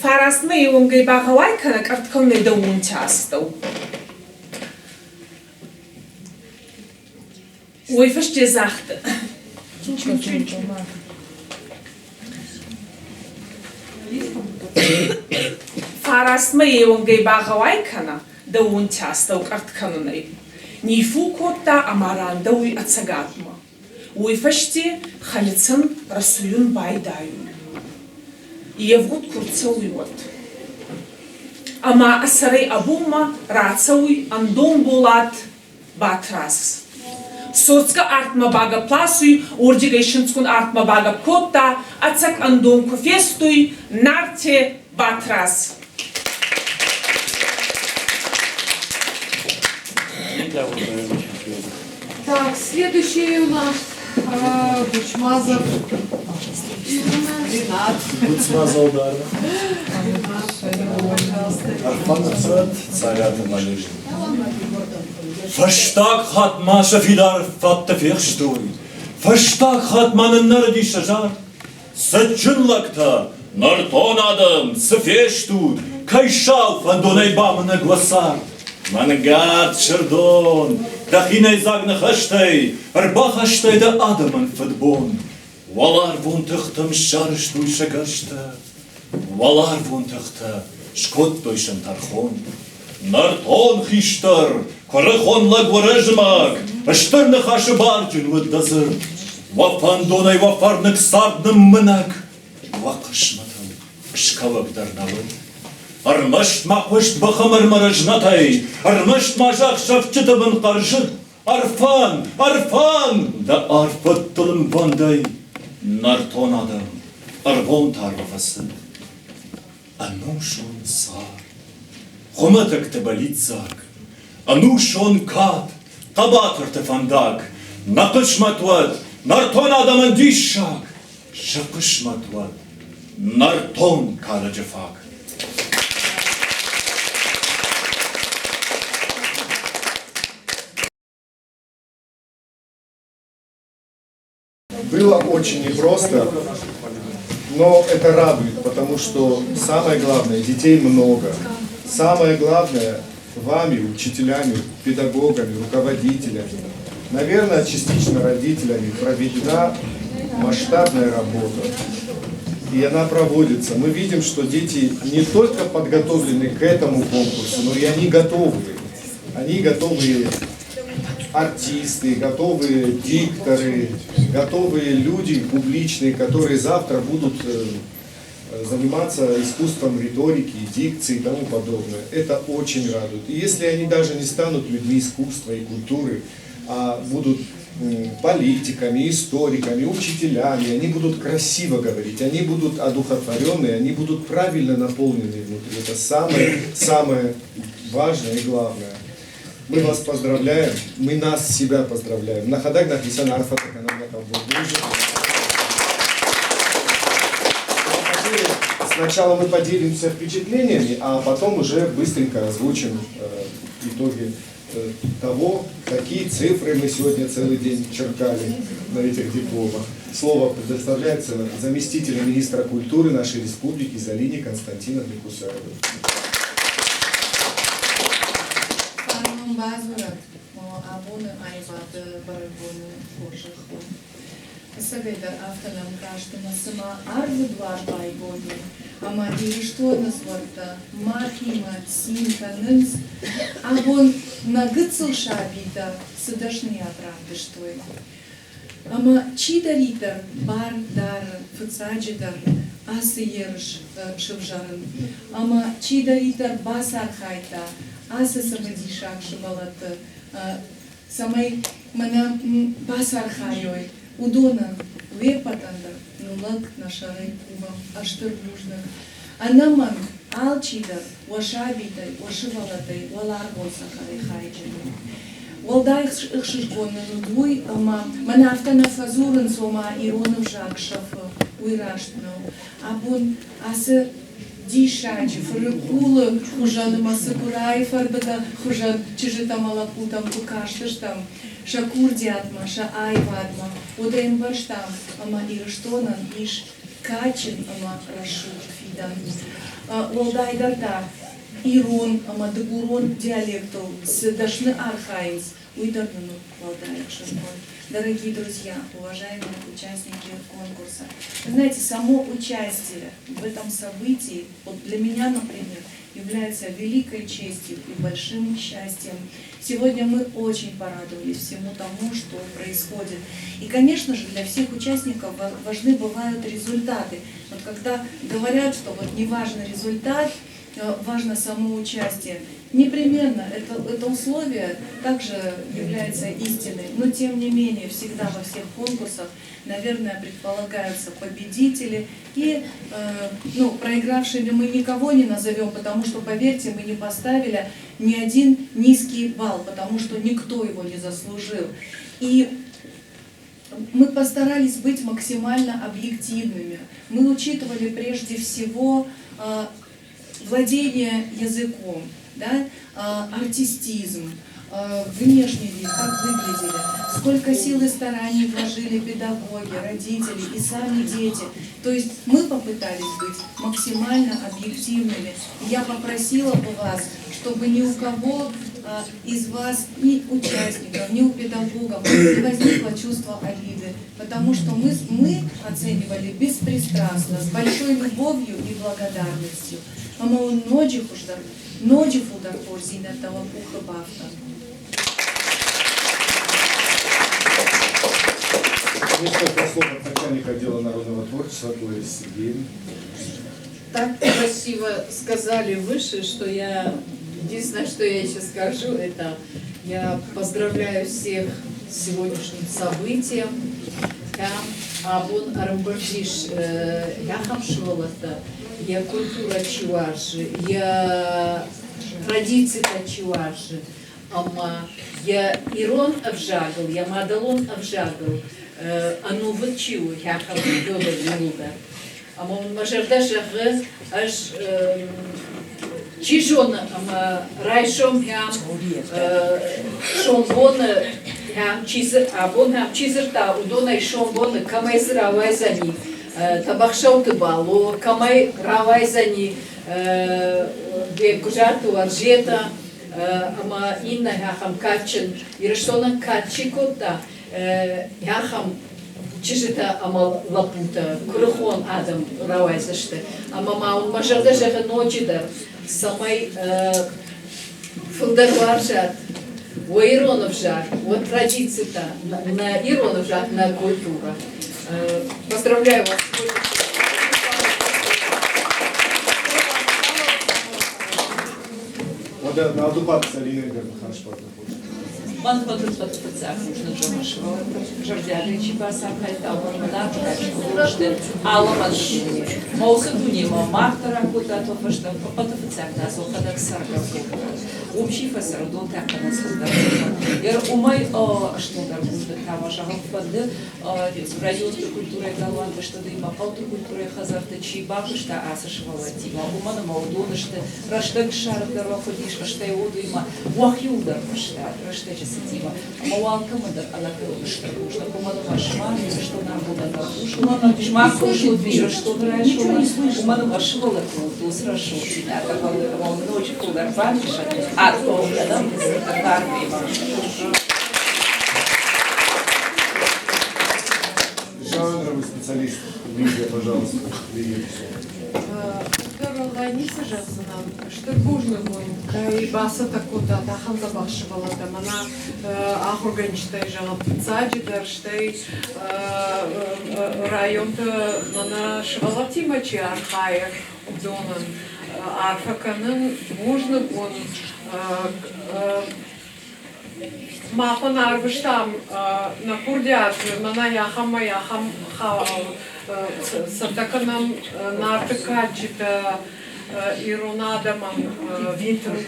Speaker 11: فاراسما يوانغي باغواي كانك أرتقنونا يدوون تاستو ويفش جزاخت فاراسما يوانغي باغواي كانا دوون تاستو كارتكانوني نيفو كوتا اماران دوي اتساغاتما ويفشتي خالتسن رسولون بايدايو يفغوت كورتسوي وات اما اسري ابوما راتسوي اندون بولات باتراس соцка артма бага пласуй, урдига ишинцкун артма бага котта, ацак андон кофестуй, нарте батрас.
Speaker 1: Так, следующий у нас Бучмазов.
Speaker 5: Бучмазов удар. Арфан царят на лежит.
Speaker 13: Verstag hat Masha vidar fatte verstoy. Verstag hat man nerdi shajar. Сачунлакта, нартонадам, сфештуд, кайшал фандонай бамна гласар. Мангат шердон, дахинай загна хаштей, арба хаштей да адаман фатбон. Валар вон тахтам шарштуй шагашта. Валар вон тахта, шкот той шантархон. Нартон хиштар, Корехон лагворежмак, аштерна хаша барджин выдазыр, вафандонай вафарнык сардным мынак, вакышматым, шкавак дарнавы, Армашт мақышт бақамар маражнатай, армашт мажақ шапчытыбын қаржы, арфан, да арфыттылым вандай, нартон адам, арвон тарвасы. Ану шон сар, хоматык болицак, ану шон кат, табатырты фандак, нақышматуат, нартон адамын дишак, шақышматуат, нартон караджафак.
Speaker 6: Было очень непросто, но это радует, потому что самое главное, детей много. Самое главное, вами, учителями, педагогами, руководителями, наверное, частично родителями проведена масштабная работа. И она проводится. Мы видим, что дети не только подготовлены к этому конкурсу, но и они готовы. Они готовы артисты, готовые дикторы, готовые люди публичные, которые завтра будут заниматься искусством риторики, дикции и тому подобное. Это очень радует. И если они даже не станут людьми искусства и культуры, а будут политиками, историками, учителями, они будут красиво говорить, они будут одухотворенные, они будут правильно наполнены внутри. Это самое важное и главное. Мы вас поздравляем, мы нас себя поздравляем. На ходах написано арфата канална. Сначала мы поделимся впечатлениями, а потом уже быстренько озвучим итоги того, какие цифры мы сегодня целый день черкали на этих дипломах. Слово предоставляется заместителю министра культуры нашей республики Залине Константиновне Кусаевой.
Speaker 9: Bazırat, abone ayvat barabonu koşuğu. Sagayda aftanam kaştıma sıma arvudvar baygoni. Ama iriştoynas varta makima sinka nins abon nagıtsıl şabida sıdaşniya pravdıştoy. Ama çidariter bar dar fıtsacıdar ası yarış şıvjarın. Ama çidariter basar hayta асы самодишак шибалаты, самай мана басархайой, удона вепатандр, нулак нашарай кубам, аштыр нужных. Анаман алчидар, вашабитай, вашивалатай, валарбой сахарай хайджины. Волдай ихшишгонны нудвуй, мана автана фазурын сома иронов жакшав уйраштну, абун асы дишачи, фарыкулы, хужаны масыкурай, фарбата, хужан, чижита малакутам, кукаштыштам, шакур дятма, ша айвадма, одаем баштам, ама ирыштонан, иш качин, ама рашур фидан. Волдайдарда, ирон, ама дагурон диалектов, сдашны архаис, уйдарныну волдайк шашкой. Дорогие друзья, уважаемые участники конкурса, знаете, само участие в этом событии, вот для меня, например, является великой честью и большим счастьем. Сегодня мы очень порадовались всему тому, что происходит. И, конечно же, для всех участников важны бывают результаты. Вот когда говорят, что вот не важен результат, важно само участие. Непременно это условие также является истиной, но тем не менее всегда во всех конкурсах, наверное, предполагаются победители и проигравшими мы никого не назовем, потому что, поверьте, мы не поставили ни один низкий балл, потому что никто его не заслужил. И мы постарались быть максимально объективными. Мы учитывали прежде всего владение языком, да, артистизм, внешний вид, как выглядели, сколько сил и стараний вложили педагоги, родители и сами дети. То есть мы попытались быть максимально объективными. Я попросила бы вас, чтобы ни у кого из вас, ни участников, ни у педагогов не возникло чувство обиды, потому что мы оценивали беспристрастно, с большой любовью и благодарностью. Ама ночи фудар порзина того пуха бафта.
Speaker 6: Несколько слов от начальника отдела народного творчества Ларисы Сергеевны.
Speaker 9: так красиво сказали выше, что я... Единственное, что я еще скажу, это я поздравляю всех с сегодняшним событием. Абун Арамбардиш, я хамшвалата, я культура чуваши, я традиции чуваши, ама я ирон обжагал, я мадалон обжагал, ану вычу, я хамшвалата белуда. Ама он мажарда жагы, аж чижона, ама райшом ям, шомбона ям чизер, абон ям чизерта, удона шомбона, камайз равайзани, табахшау бало, камай равайзани, гужарту аржета, ама инна яхам качен, ирштона качикота, яхам чижета ама лапута, крухон адам равайзаште, ама маун мажарда жага ночидар, самай филдарваржат, о ироновжат, о традиция-то, на ироновжат, на культура. Поздравляю вас.
Speaker 6: На адупат Алина Игоревна Хашпарта.
Speaker 15: Man pat нужно Джамашева, Жардяли, Чипаса, Кайтау, Мадамка, Штурштен, Аламаш, Маусадунима, Мартара, Кутату, Фаштам, Патофицак, нас уходок Сарка, Умчи Фасардон, так она создала. Я умай, что там нужно там шагом впаде, в районе культуры Галанты, что да и попал культуры Хазарта, Чибака, что Асашевала Тима, Умана Маудона, что Раштек Шарк, Дорога, что и Удуима, Уахюдар, что Сатива, Мауанка Мадар, Алакова, что нужно помогать Машма, что нам было на душу, Шмак ушел, вижу, что раньше Умана Машвала, то срашу тебя, как он ночью куда памятишь, а то да,
Speaker 6: Жанровый специалист, Лидия, пожалуйста, Лидия.
Speaker 1: Здорово, не сажаться нам, что нужно было. И баса такуда, да, ханза башивала, там она ахурганчатай жала цаджидер, штай район-то она швала тимачи архая донан, арфаканын нужно было Махан арбыштам на курдят, мана яхам сатаканам нартыкачита иронадамам витрк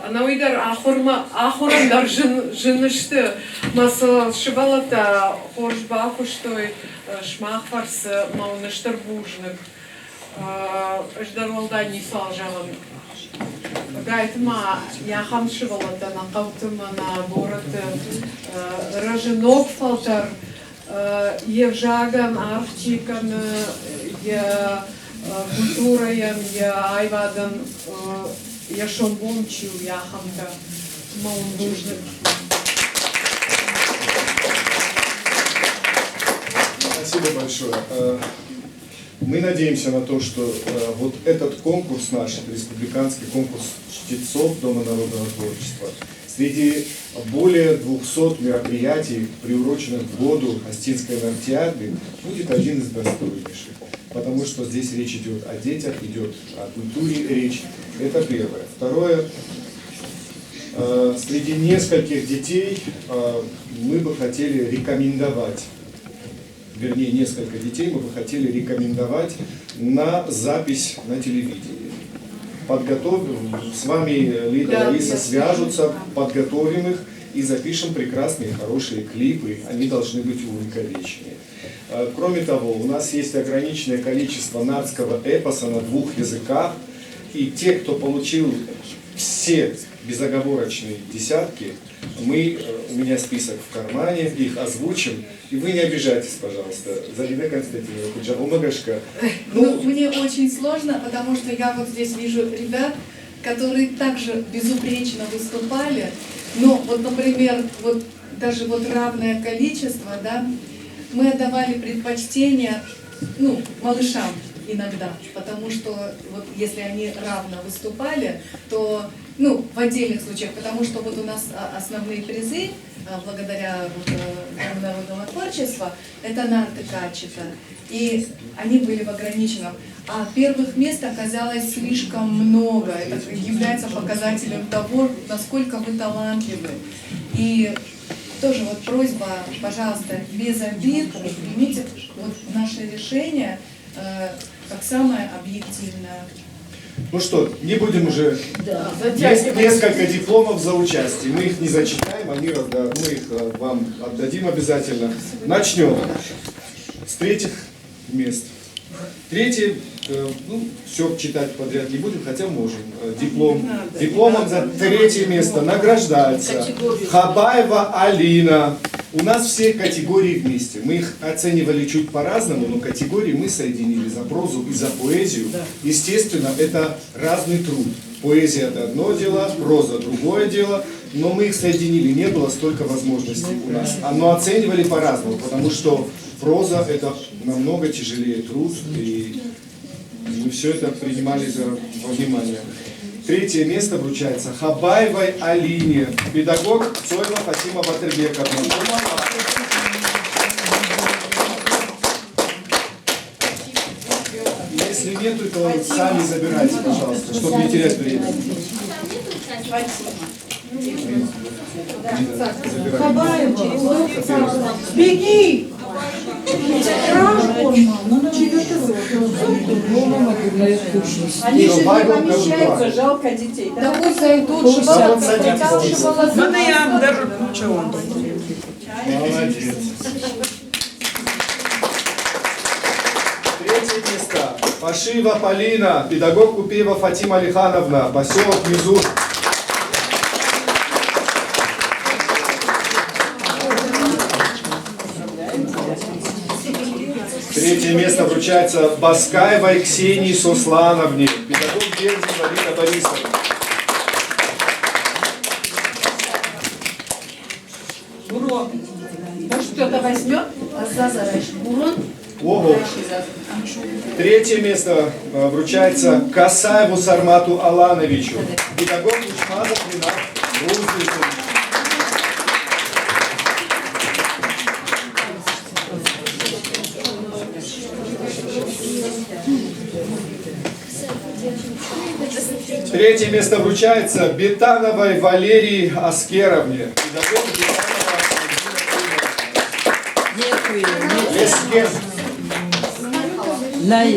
Speaker 1: она уйдер ахурандар жынышты масал шибалата хоржбаху штой шмахфарс мауныштыр бужнык ждарвалда не салжалам Гайтма яхам шивалата на каутыма на город роженок фалтар евжаган арчикан я культураем я айвадан я шонбончил яхамда маундужным.
Speaker 6: Спасибо большое. Мы надеемся на то, что вот этот конкурс наш, республиканский конкурс чтецов Дома народного творчества, среди более 200 мероприятий, приуроченных к году Остинской Нартиады, будет один из достойнейших. Потому что здесь речь идет о детях, идет о культуре речь. Это первое. Второе. Среди нескольких детей мы бы хотели рекомендовать, вернее, несколько детей мы бы хотели рекомендовать на запись на телевидении. Подготовим, с вами Лида, Лариса свяжутся, подготовим их и запишем прекрасные, хорошие клипы. Они должны быть увековечены. Кроме того, у нас есть ограниченное количество нартского эпоса на 2 языках. И те, кто получил все безоговорочные десятки, у меня список в кармане, их озвучим. И вы не обижайтесь, пожалуйста. Залина Константиновна, Куджавумагашка.
Speaker 9: Ну, мне очень сложно, потому что я вот здесь вижу ребят, которые также безупречно выступали. Но вот, например, вот даже вот равное количество, да, мы отдавали предпочтение, малышам иногда, потому что вот если они равно выступали, то, в отдельных случаях, потому что вот у нас основные призы благодаря Дому народного творчества, это нарты Качета. И они были в ограниченном. А первых мест оказалось слишком много. Это является показателем того, насколько вы талантливы. И тоже вот просьба, пожалуйста, без обид, примите вот наше решение как самое объективное.
Speaker 6: Ну что, не будем уже. Есть несколько дипломов за участие. Мы их не зачитаем, мы их вам отдадим обязательно. Начнем с третьих мест. Третье, все читать подряд не будем, хотя можем. Дипломом за третье место награждается Хабаева Алина. У нас все категории вместе. Мы их оценивали чуть по-разному, но категории мы соединили за прозу и за поэзию. Естественно, это разный труд. Поэзия – это одно дело, проза – другое дело, но мы их соединили, не было столько возможностей у нас. Но оценивали по-разному, потому что проза – это намного тяжелее труд, и мы все это принимали во внимание. Третье место вручается Хабаевой Алине, педагог Цойла Фатима Батырбековна. Если нету, то сами забирайте, пожалуйста, чтобы не терять время.
Speaker 2: Хабаева, беги!
Speaker 9: Они же не помещаются, жалко детей. Да пусть зайдут,
Speaker 2: Можно я даже лучше он.
Speaker 6: Молодец. Третье место. Пашива Полина, педагог Купеева Фатима Алихановна, поселок Мизур. Третье место вручается Баскаевой Ксении Суслановне, педагог Бердин Марина Борисовна.
Speaker 2: Бурон. Да что-то возьмет? Бурон.
Speaker 6: Ого. Третье место вручается Касаеву Сармату Алановичу, педагог Ушмазов Ренат Рузлицевич. Третье место вручается Бетановой Валерии Аскеровне, педагог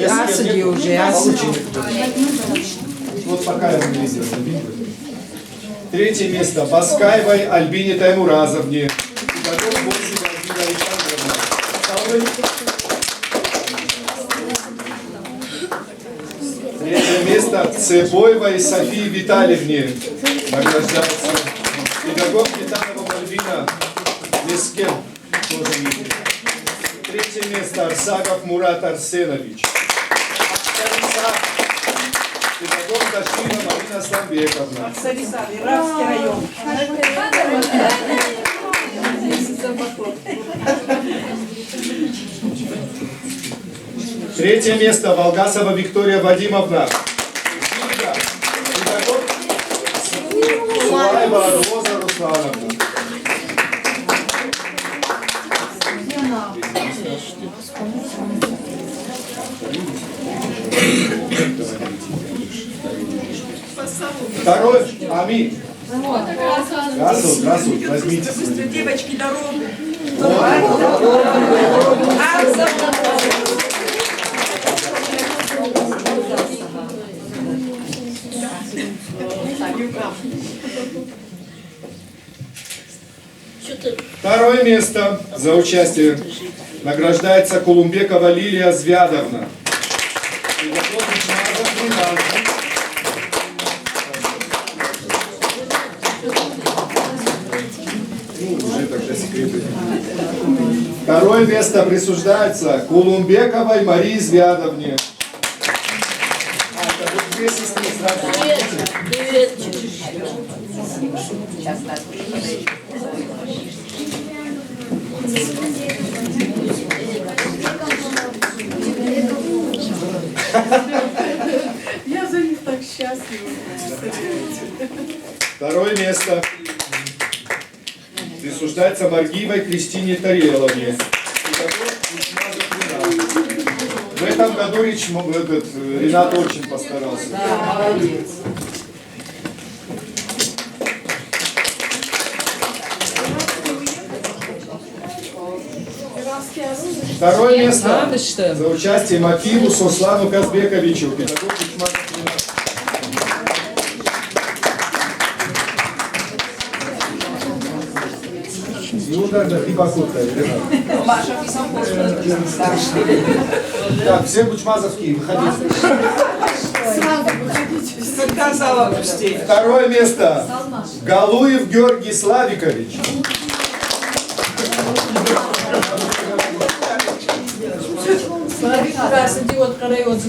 Speaker 2: Асади уже,
Speaker 6: Вот пока я не видел. Третье место Баскаевой Альбине Таймуразовне, педагог Борисова Альбина Александровна. Третье место Цебоевой Софии Витальевне награждается педагог Витанова Мальвина Лескен. Третье место Арсаков Мурат Арсенович. Педагог Ташина Марина Сламбековна.
Speaker 2: Иракский район.
Speaker 6: Третье место Волгасова Виктория Вадимовна. Педагог Сулаева Роза Руслановна. Второй Ами. Здравствуй, возьмите.
Speaker 2: Девочки, дорогу.
Speaker 6: Второе место за участие награждается Кулумбекова Лилия Звядовна. Уже тогда секреты. Второе место присуждается Кулумбековой Марии Звядовне. Это вот две сестры сразу.
Speaker 2: Я за них так счастлива.
Speaker 6: Второе место присуждается Маргиевой Кристине Тареловне. В этом году Ренат очень постарался.
Speaker 15: Да, молодец.
Speaker 6: Второе место за участие Макиву Сослану Казбековичу, педагог Ичмазов Ренат.
Speaker 15: Маша, ты сам старший.
Speaker 6: Так, все бучмазовские, выходите. Второе место. Галуев Георгий Славикович.
Speaker 15: Славик раз идиот продает.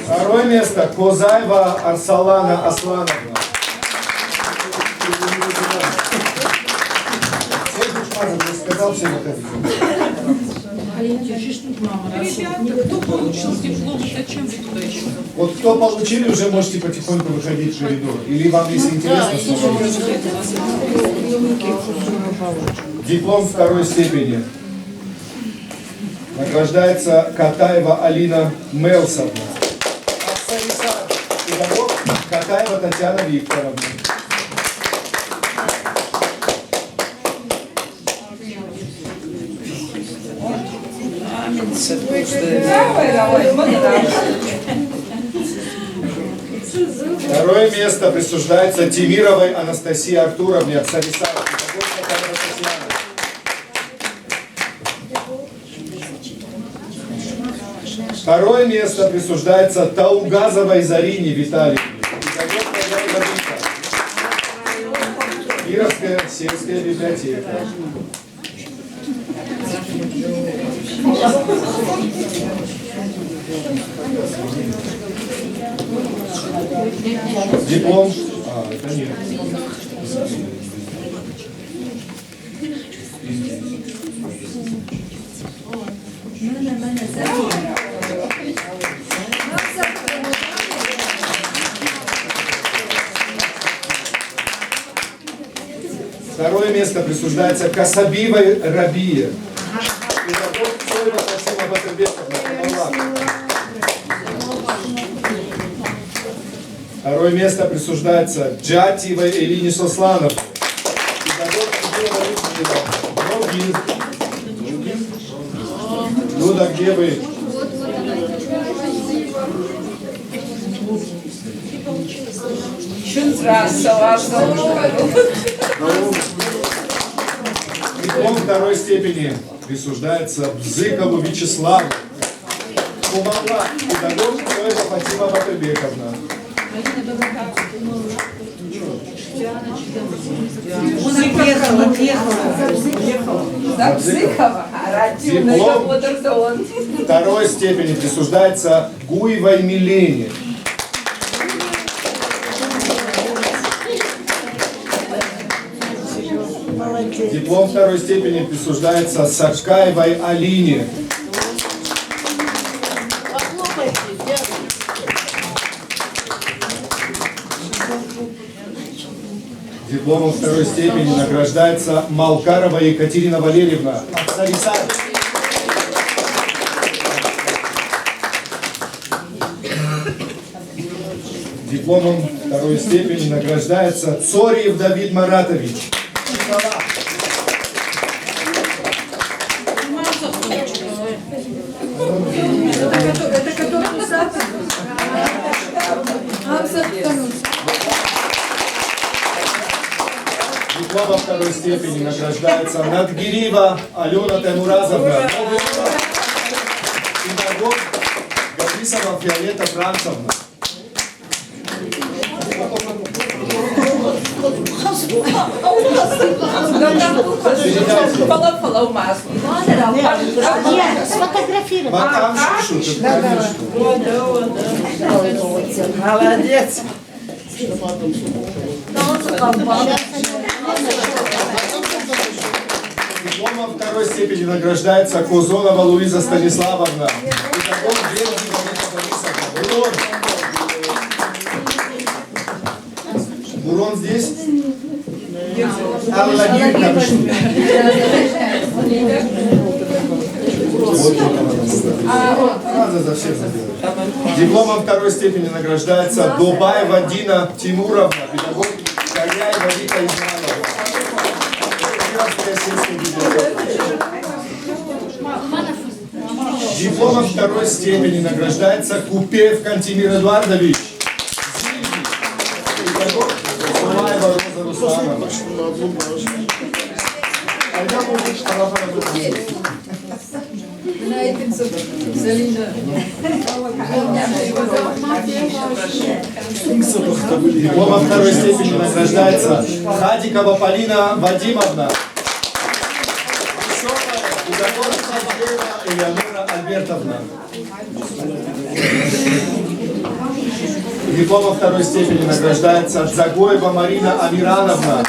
Speaker 6: Второе место. Козаева Арсалана Аслановна. Все бучмазов, я сказал, все выходите.
Speaker 15: Кто получил диплом? Зачем вы туда еще?
Speaker 6: Вот кто получили, уже можете потихоньку выходить в коридор. Или вам, если интересно, диплом второй степени. Награждается Катаева Алина Мелсовна. Педагог Катаева Татьяна Викторовна. Второе место присуждается Тимировой Анастасии Артуровне от Сарисара. Второе место присуждается Таугазовой Зарине Виталиевне. Кировская сельская библиотека. Диплом? Это нет. Второе место присуждается Касабиевой Рабие. Педагог Цоева Татьяна Батырбековна. Второе место присуждается Джатиевой Элине Сослановне. Педагог Другин. Люда, где вы? Диплом второй степени присуждается Бзыкову Вячеславу. Помогла педагог Цоева Фатима Батырбековна. Диплом второй степени присуждается Гуевой Милене. Диплом второй степени присуждается Сачкаевой Алине. Дипломом второй степени награждается Малкарова Екатерина Валерьевна. Дипломом второй степени награждается Цориев Давид Маратович. Дипломом второй степени награждается Надгирева Алена Таймуразовна. Педагог Габрисова Фиолета Францевна.
Speaker 15: Falou máximo.
Speaker 2: Молодец.
Speaker 6: Дипломом второй степени награждается Кузонова Луиза Станиславовна. Педагог Бердина Вика Борисовна. Бурон здесь? Алла Юрьевна. Надо за всех сделать. Дипломом второй степени награждается Дубаева Дина Тимуровна, педагог Коряева Вика Измайлова. Кировская сельская библиотека. Дипломом второй степени награждается Купеев Кантемир Эдуардович. Педагог Сулаева Роза Руслановна. Дипломом второй степени награждается Хадикова Полина Вадимовна. Педагог Элеонора Альбертовна. Дипломом второй степени награждается Загоева Марина Амирановна.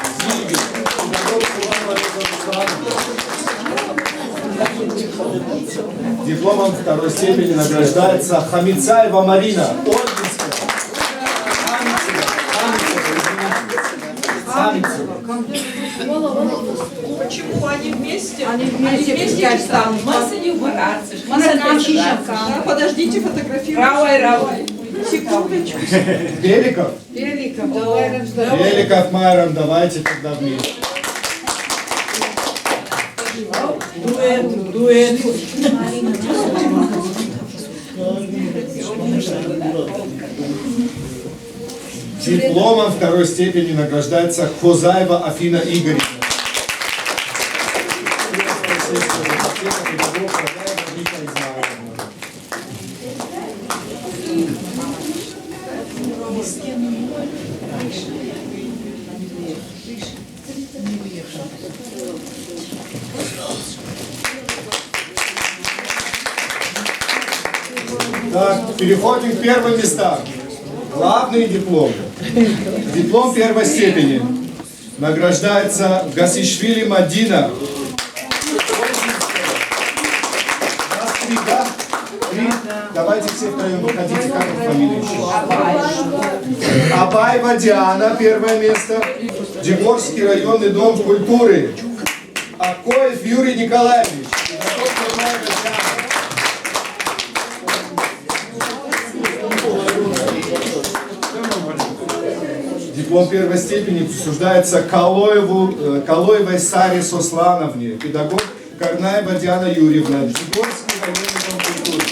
Speaker 6: Дипломом второй степени награждается Хамицаева Марина.
Speaker 15: Почему они вместе? Они вместе станут. Масса не убираться. Подождите, фотографируйте. Равай. Секундочку.
Speaker 6: Беликов?
Speaker 1: Беликов, давай рождать.
Speaker 6: Беликов, Майрон, давайте тогда вместе.
Speaker 15: Дуэт.
Speaker 6: Дипломом второй степени награждается Хозаева Афина Игоревна. Так, переходим к первым местам. Главный диплом. Диплом первой степени. Награждается Гасишвили Мадина. Нас три, да? Три. Давайте все втроем выходите, как фамилия еще. Абаева Диана, первое место. Дегорский районный дом культуры. Акоев Юрий Николаевич. Диплом первой степени присуждается Калоевой Саре Сослановне, педагог Карнаева Диана Юрьевна, Дегорский районный дом культуры.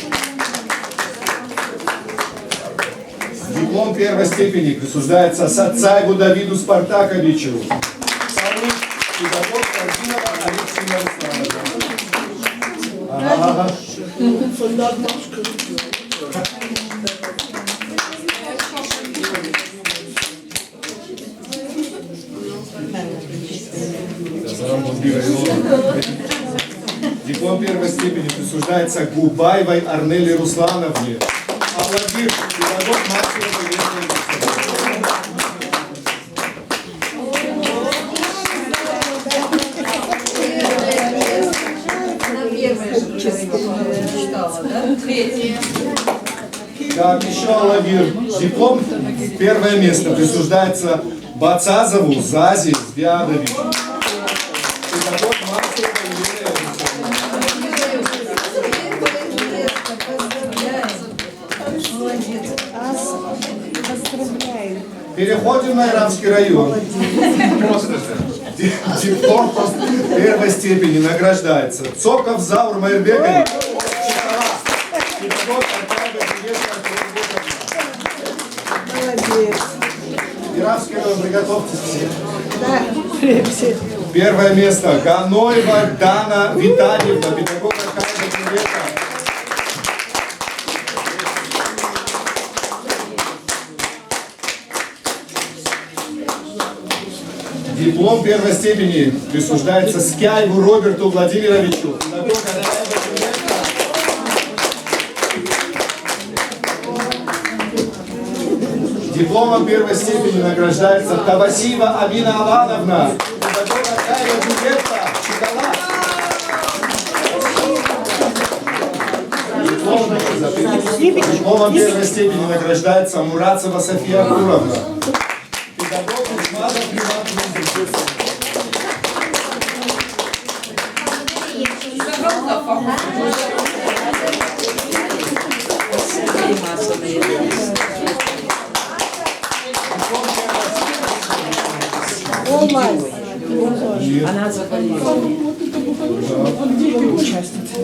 Speaker 6: Диплом первой степени присуждается Сацаеву Давиду Спартаковичу, педагог Карзинова Алексея Ярославовна. Диплом первой степени присуждается Губаевой Арнеле Руслановне. Аплодир, педагог Так, еще Алагир. Диплом первое место присуждается Бацазову Зазе Звядовичу. Педагог Марсова Елена. Переходим на Ирамский район. Диплом первой степени награждается Цоков Заур Майербекович. Ирамский район, приготовьтесь все. Первое место. Ганоева Дана Витальевна, педагог Аркадия Кулека. Диплом первой степени присуждается Скяеву Роберту Владимировичу, педагог Аркадия Кулека. Дипломом первой степени награждается Тавасиева Амина Алановна, педагог Аркадия Кулека. Шоколад. Дипломом первой степени награждается Мурацева София Акуровна. Педагог Учмазов приватный университет.
Speaker 2: Она заболела. Участница.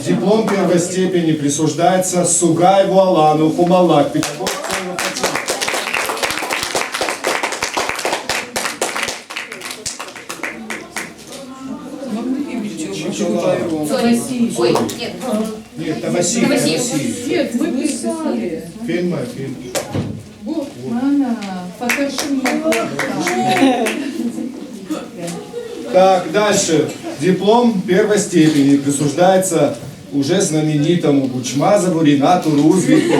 Speaker 6: Диплом первой степени присуждается Сугаеву Алану Хумалак.
Speaker 8: Ой, нет.
Speaker 6: Нет, Тавасиев.
Speaker 9: Нет, мы писали.
Speaker 6: Фильм.
Speaker 9: Вот, она, покажи мне.
Speaker 6: Так, дальше. Диплом первой степени присуждается уже знаменитому Бучмазову Ринату Рузвельту.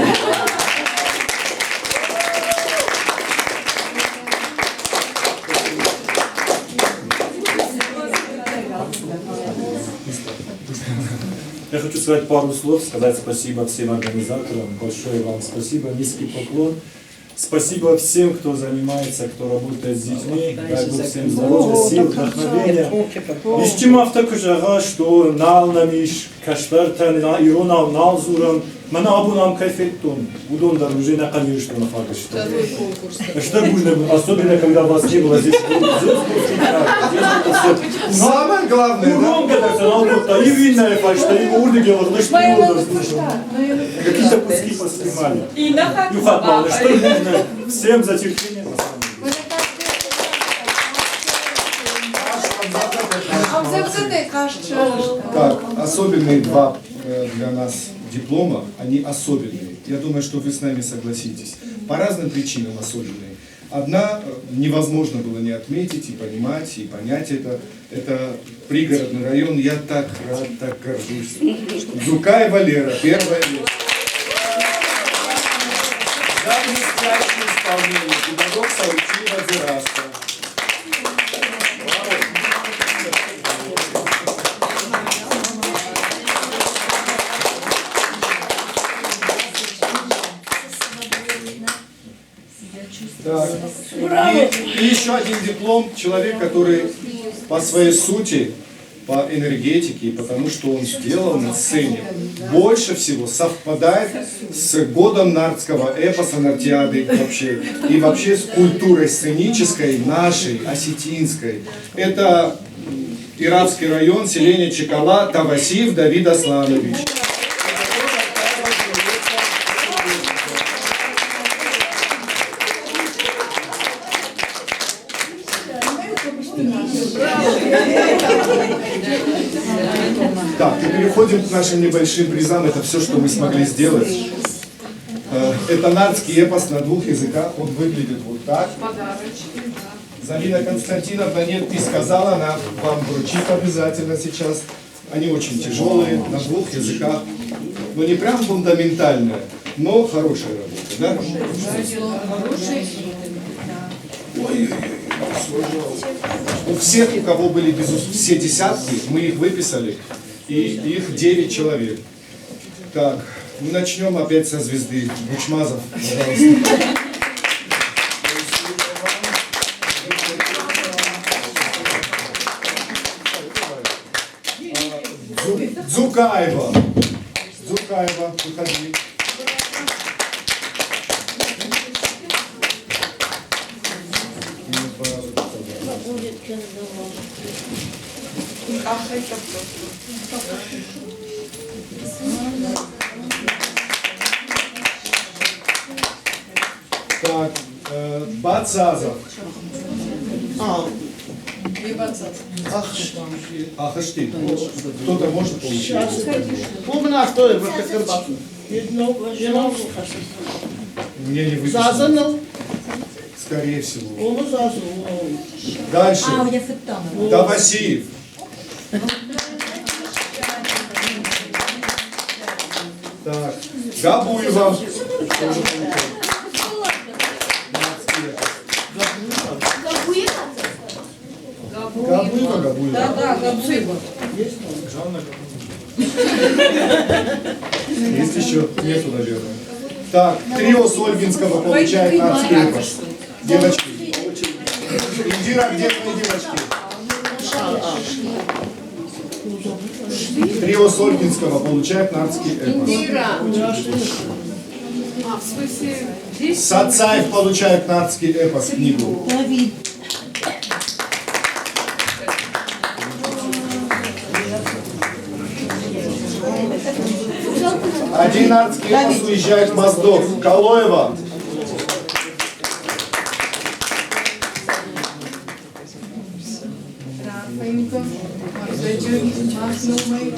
Speaker 13: Я хочу сказать пару слов, сказать спасибо всем организаторам. Большое вам спасибо, низкий поклон. Спасибо всем, кто занимается, кто работает с детьми. Дай Бог всем здоровья, сил, вдохновения. Ищем автокужага, что нал намиш, каштартан, ирона, налзуран, манабу нам кайфеттун. Удон дороже на конечно на факт. Что нужно, особенно когда вас не было здесь.
Speaker 6: Самое главное,
Speaker 13: да? И винная фашта, и урды делали, что какие-то куски поснимали. И хатманы, что нужно всем за терпение.
Speaker 6: Так, особенные два для нас диплома, они особенные. Я думаю, что вы с нами согласитесь. По разным причинам особенные. Одна невозможно было не отметить, и понимать, и понять это. Это пригородный район. Я так рад, так горжусь. Зукаева Валера, первое место. За блестящее исполнение. Педагог Саутиева Зираста. Да. И еще один диплом, человек, который по своей сути, по энергетике, и потому что он сделал на сцене, больше всего совпадает с годом нардского эпоса Нартиады вообще, и вообще с культурой сценической, нашей, осетинской. Это Ирабский район, селение Чекала, Тавасиев Давид Асланович. Так, и переходим к нашим небольшим призам. Это все, что мы смогли сделать. Это нардский эпос на 2 языках. Он выглядит вот так. Залина Константиновна нет, не сказала, она вам вручит обязательно сейчас. Они очень тяжелые, на 2 языках. Но не прям фундаментальная, но хорошая работа, да? У всех, у кого были все десятки, мы их выписали, и их 9 человек. Так, мы начнем опять со звезды. Бучмазов, пожалуйста. Зукаева. Зукаева, выходи.
Speaker 3: Ах, это просто.
Speaker 6: Так, Бацазов.
Speaker 9: И Бацазов.
Speaker 6: Ахашти. Кто-то может получить? Мне не выписано. Скорее всего. Дальше. Тавасиев. Так. Габуева. Габуева.
Speaker 2: Да, Габуева.
Speaker 6: Есть еще? Нету, наверное. Так, трио Сольвинского получает нацкий эпос. Девочки. Индира, где твои девочки? Трио Сольвинского получает нацкий эпос.
Speaker 1: в смысле, здесь?
Speaker 6: Сацаев получает нацкий эпос, книгу. Один нацкий эпос уезжает в Моздок. Калоева.
Speaker 9: Рафаенко, Марзадюк, Махновой.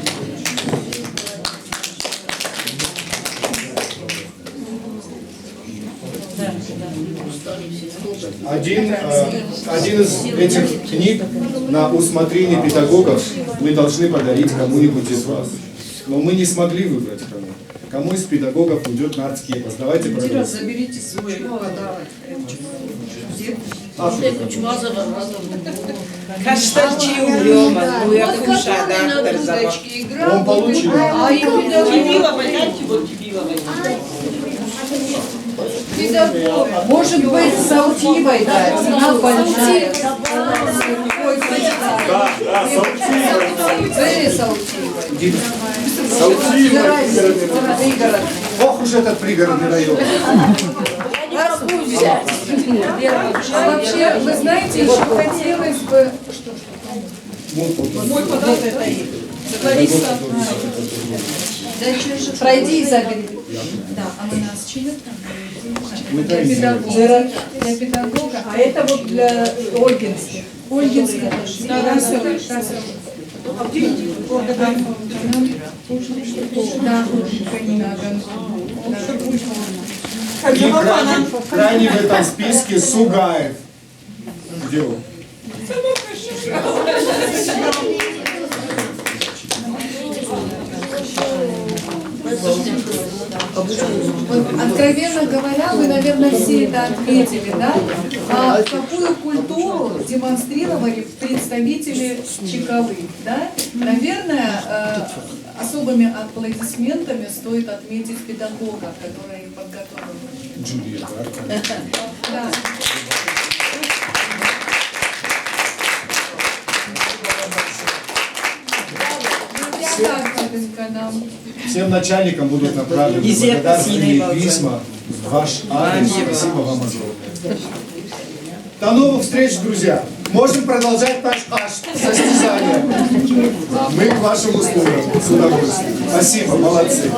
Speaker 6: Один из этих книг на усмотрение педагогов мы должны подарить кому-нибудь из вас. Но мы не смогли выбрать кому. Кому из педагогов уйдет нацкий эпос? Давайте проголосуем.
Speaker 2: Заберите свой подарок.
Speaker 3: Каштарчи умрем, я кушаю, да,
Speaker 6: Он получил.
Speaker 15: Кибилова, дайте вот Кибиловой.
Speaker 2: Может быть, Саутьевой дать. Она большая.
Speaker 13: Да,
Speaker 2: Саутьевой.
Speaker 6: Ох уж этот пригородный район.
Speaker 9: А вообще, вы знаете, еще хотелось бы...
Speaker 2: Мой подарок это и. Лариса. Пройди и забери.
Speaker 9: Да, а мы нас чинят там? Для педагога. Для педагога.
Speaker 2: А это вот для Ольгинских.
Speaker 9: Ольгинская. Да,
Speaker 6: И крайний в этом списке Сугаев. Где он?
Speaker 9: Откровенно говоря, вы, наверное, все это отметили, да? А какую культуру демонстрировали представители Чиковы, да? Наверное, особыми аплодисментами стоит отметить педагога, который подготовил.
Speaker 6: Джулия, да?
Speaker 9: Да.
Speaker 6: Всем начальникам будут направлены благодарственные письма в ваш адрес. Спасибо вам огромное. До новых встреч, друзья! Можем продолжать наш состязание. Мы к вашим услугам с удовольствием. Спасибо, молодцы.